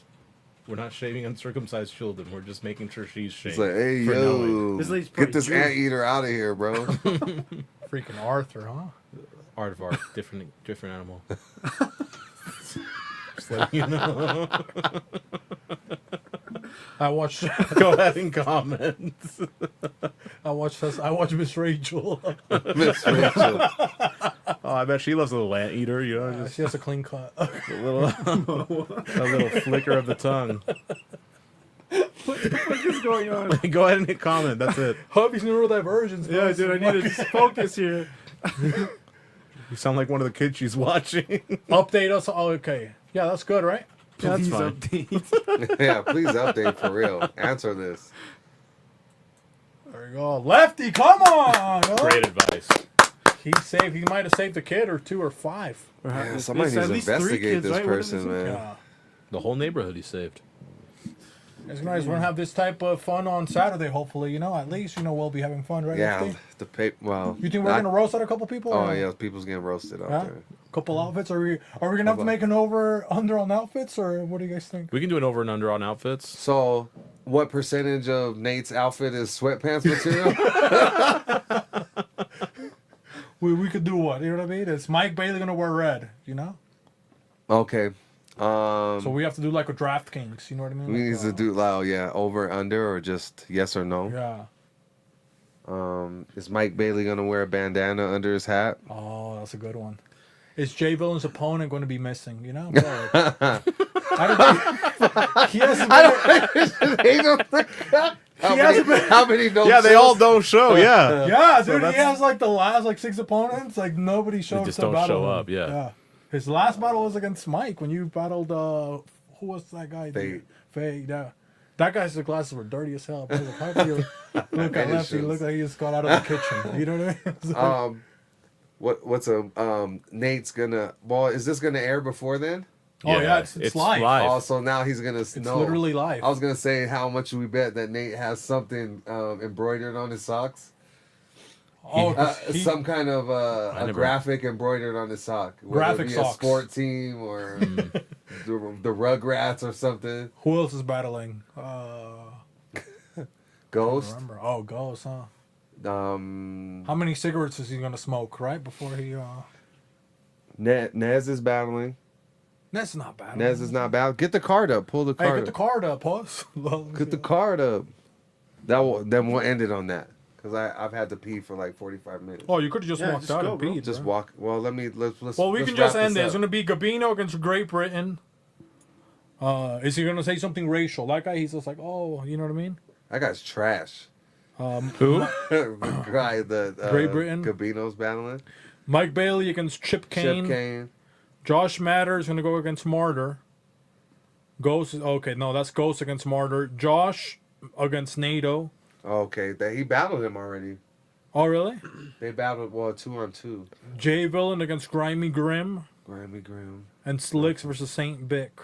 We're not shaving uncircumcised children. We're just making sure she's shaved. It's like, hey, for yo, knowing. This lady's get probably this Jewish. anteater out of here, bro. Freaking Arthur, huh? Aardvark, different animal. Just letting you know. I watched. Go ahead and comment. I watched Miss Rachel. Miss Rachel. Oh, I bet she loves a little anteater. You know, just She has a clean cut. a little flicker of the tongue. What is going on? Go ahead and hit comment. That's it. Hubby's neurodivergence. Yeah, dude, I need to focus here. You sound like one of the kids she's watching. Update us. Oh, okay. Yeah, that's good, right? Yeah, that's Please fine. update. Yeah, please update for real. Answer this. There you go. Lefty, come on. Huh? Great advice. He might have saved a kid or 2 or 5. Yeah, somebody There's needs to at least 3 investigate kids, this right? What is person, this? man. Yeah. The whole neighborhood he saved. It's nice. We're gonna have this type of fun on Saturday, hopefully. At least we'll be having fun, right? Yeah, Lefty? the paper. Well, You think we're gonna roast out a couple people? Oh or- yeah, people's getting roasted out Yeah? there. Couple outfits? Are we gonna have to make an over under on outfits, or what do you guys think? We can do an over and under on outfits. So, what percentage of Nate's outfit is sweatpants material? We could do what? You know what I mean? It's Mike Bailey gonna wear red, Okay. So we have to do like a DraftKings, you know what I mean? We Like, need to do over, under, or just yes or no. Yeah. Is Mike Bailey gonna wear a bandana under his hat? Oh, that's a good one. Is Jay Villain's opponent going to be missing? But I don't think he hasn't been. How many no Yeah, they shows? all don't show. Yeah. Yeah, So dude, he that's- has like the last 6 opponents. Like nobody showed just to don't battle show him. up, yeah. His last battle was against Mike when you battled. Who was that guy? Fade. Fade. Yeah. That guy's glasses were dirty as hell. Bro. Like, how can you look at Lefty? Look like he just got out of the kitchen. You know what I mean? So- Nate's gonna? Well, is this gonna air before then? oh yeah, it's live. Oh, so now he's gonna. It's literally live. I was gonna say, how much do we bet that Nate has something embroidered on his socks? Oh, 'cause he- Some kind of a never- graphic embroidered on his sock. Whether Graphic it be socks. a sport team or the Rugrats or something. who else is battling? Ghost. Remember? Oh, Ghost, huh? How How many cigarettes is he gonna smoke right before he? Nez is battling. That's not bad. Nez is not bad. Get the card up. Pull the Hey, card get the up. card up, Puss. Get the card up. Then we'll end it on that. Because I've had to pee for like 45 minutes. Oh, you could have just Yeah, walked just out go, and bro. peed. Just bro. walk. Well, let's. Well, we let's can just wrap end it. this It's up. gonna be Gabino against Great Britain. Is he gonna say something racial? That guy, he's just like, oh, you know what I mean? That guy's trash. Who? The guy that Great Britain? Gabino's battling. Mike Bailey against Chip Kane. Chip Kane. Josh Matter is gonna go against Martyr. Ghost is okay. No, that's Ghost against Martyr. Josh against NATO. Okay, he battled him already. Oh, really? They battled 2-on-2. Jay Villain against Grimy Grim. Grammy Graham. And Slicks versus Saint Vic.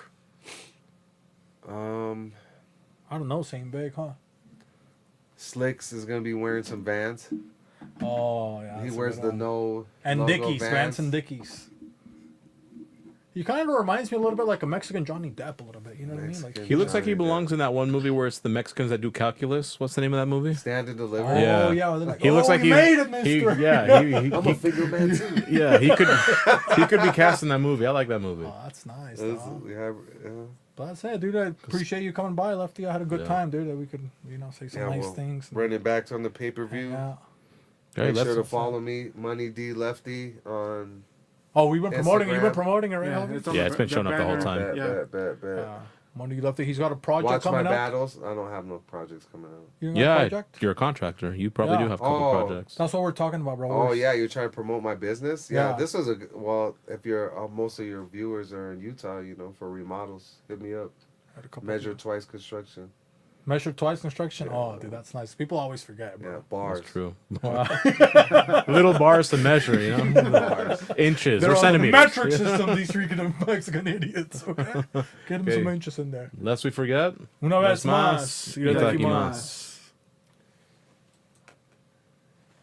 Um, I don't know Saint Vic, huh? Slicks is gonna be wearing some Vans. Oh, yeah. He that's a wears good the one. no And logo Dickies, Vance and Dickies. He kind of reminds me a little bit like a Mexican Johnny Depp, a little bit. You know what I mean? Like Mexican He looks like he Johnny Depp. belongs in that one movie where it's the Mexicans that do calculus. What's the name of that movie? Stand and deliver. oh Yeah. yeah, they're like, He looks like he he made it, he- Mister. yeah, I'm a figure man too. yeah, he could be cast in that movie. I like that movie. Oh, that's nice. That's- dog. yeah, But that's it, dude. I appreciate you coming by, Lefty. I had a good Yeah. time, dude. That we could, say some nice well, things. and running back on the pay-per-view. hang out. Okay, Make sure to let's- follow me, Money D Lefty, on Oh, we've been promoting it. You've been Instagram. promoting it, right? Yeah, Javi? it's on Yeah, the it's been showing up the whole banner. time. bet, Yeah. bet. Money left it. He's got a project Watch my coming up. battles. I don't have no projects coming out. You got a Yeah, project? you're a contractor. You probably Yeah. do have a couple Oh. projects. That's what we're talking about, bro. Oh We're- yeah, you're trying to promote my business. Yeah, Yeah. this was a well. If you're most of your viewers are in Utah, for remodels, hit me up. had a couple Measure of- Twice Construction. Measure twice construction. Yeah. Oh, dude, that's nice. People always forget, Yeah, bro. bars. That's true. Little bars to measure, inches They're or on the centimeters. metric system. These freaking Mexican idiots. Okay, get them Okay. some inches in there. Lest we forget. Una vez Más. más. Itadakimasu. Itadakimasu.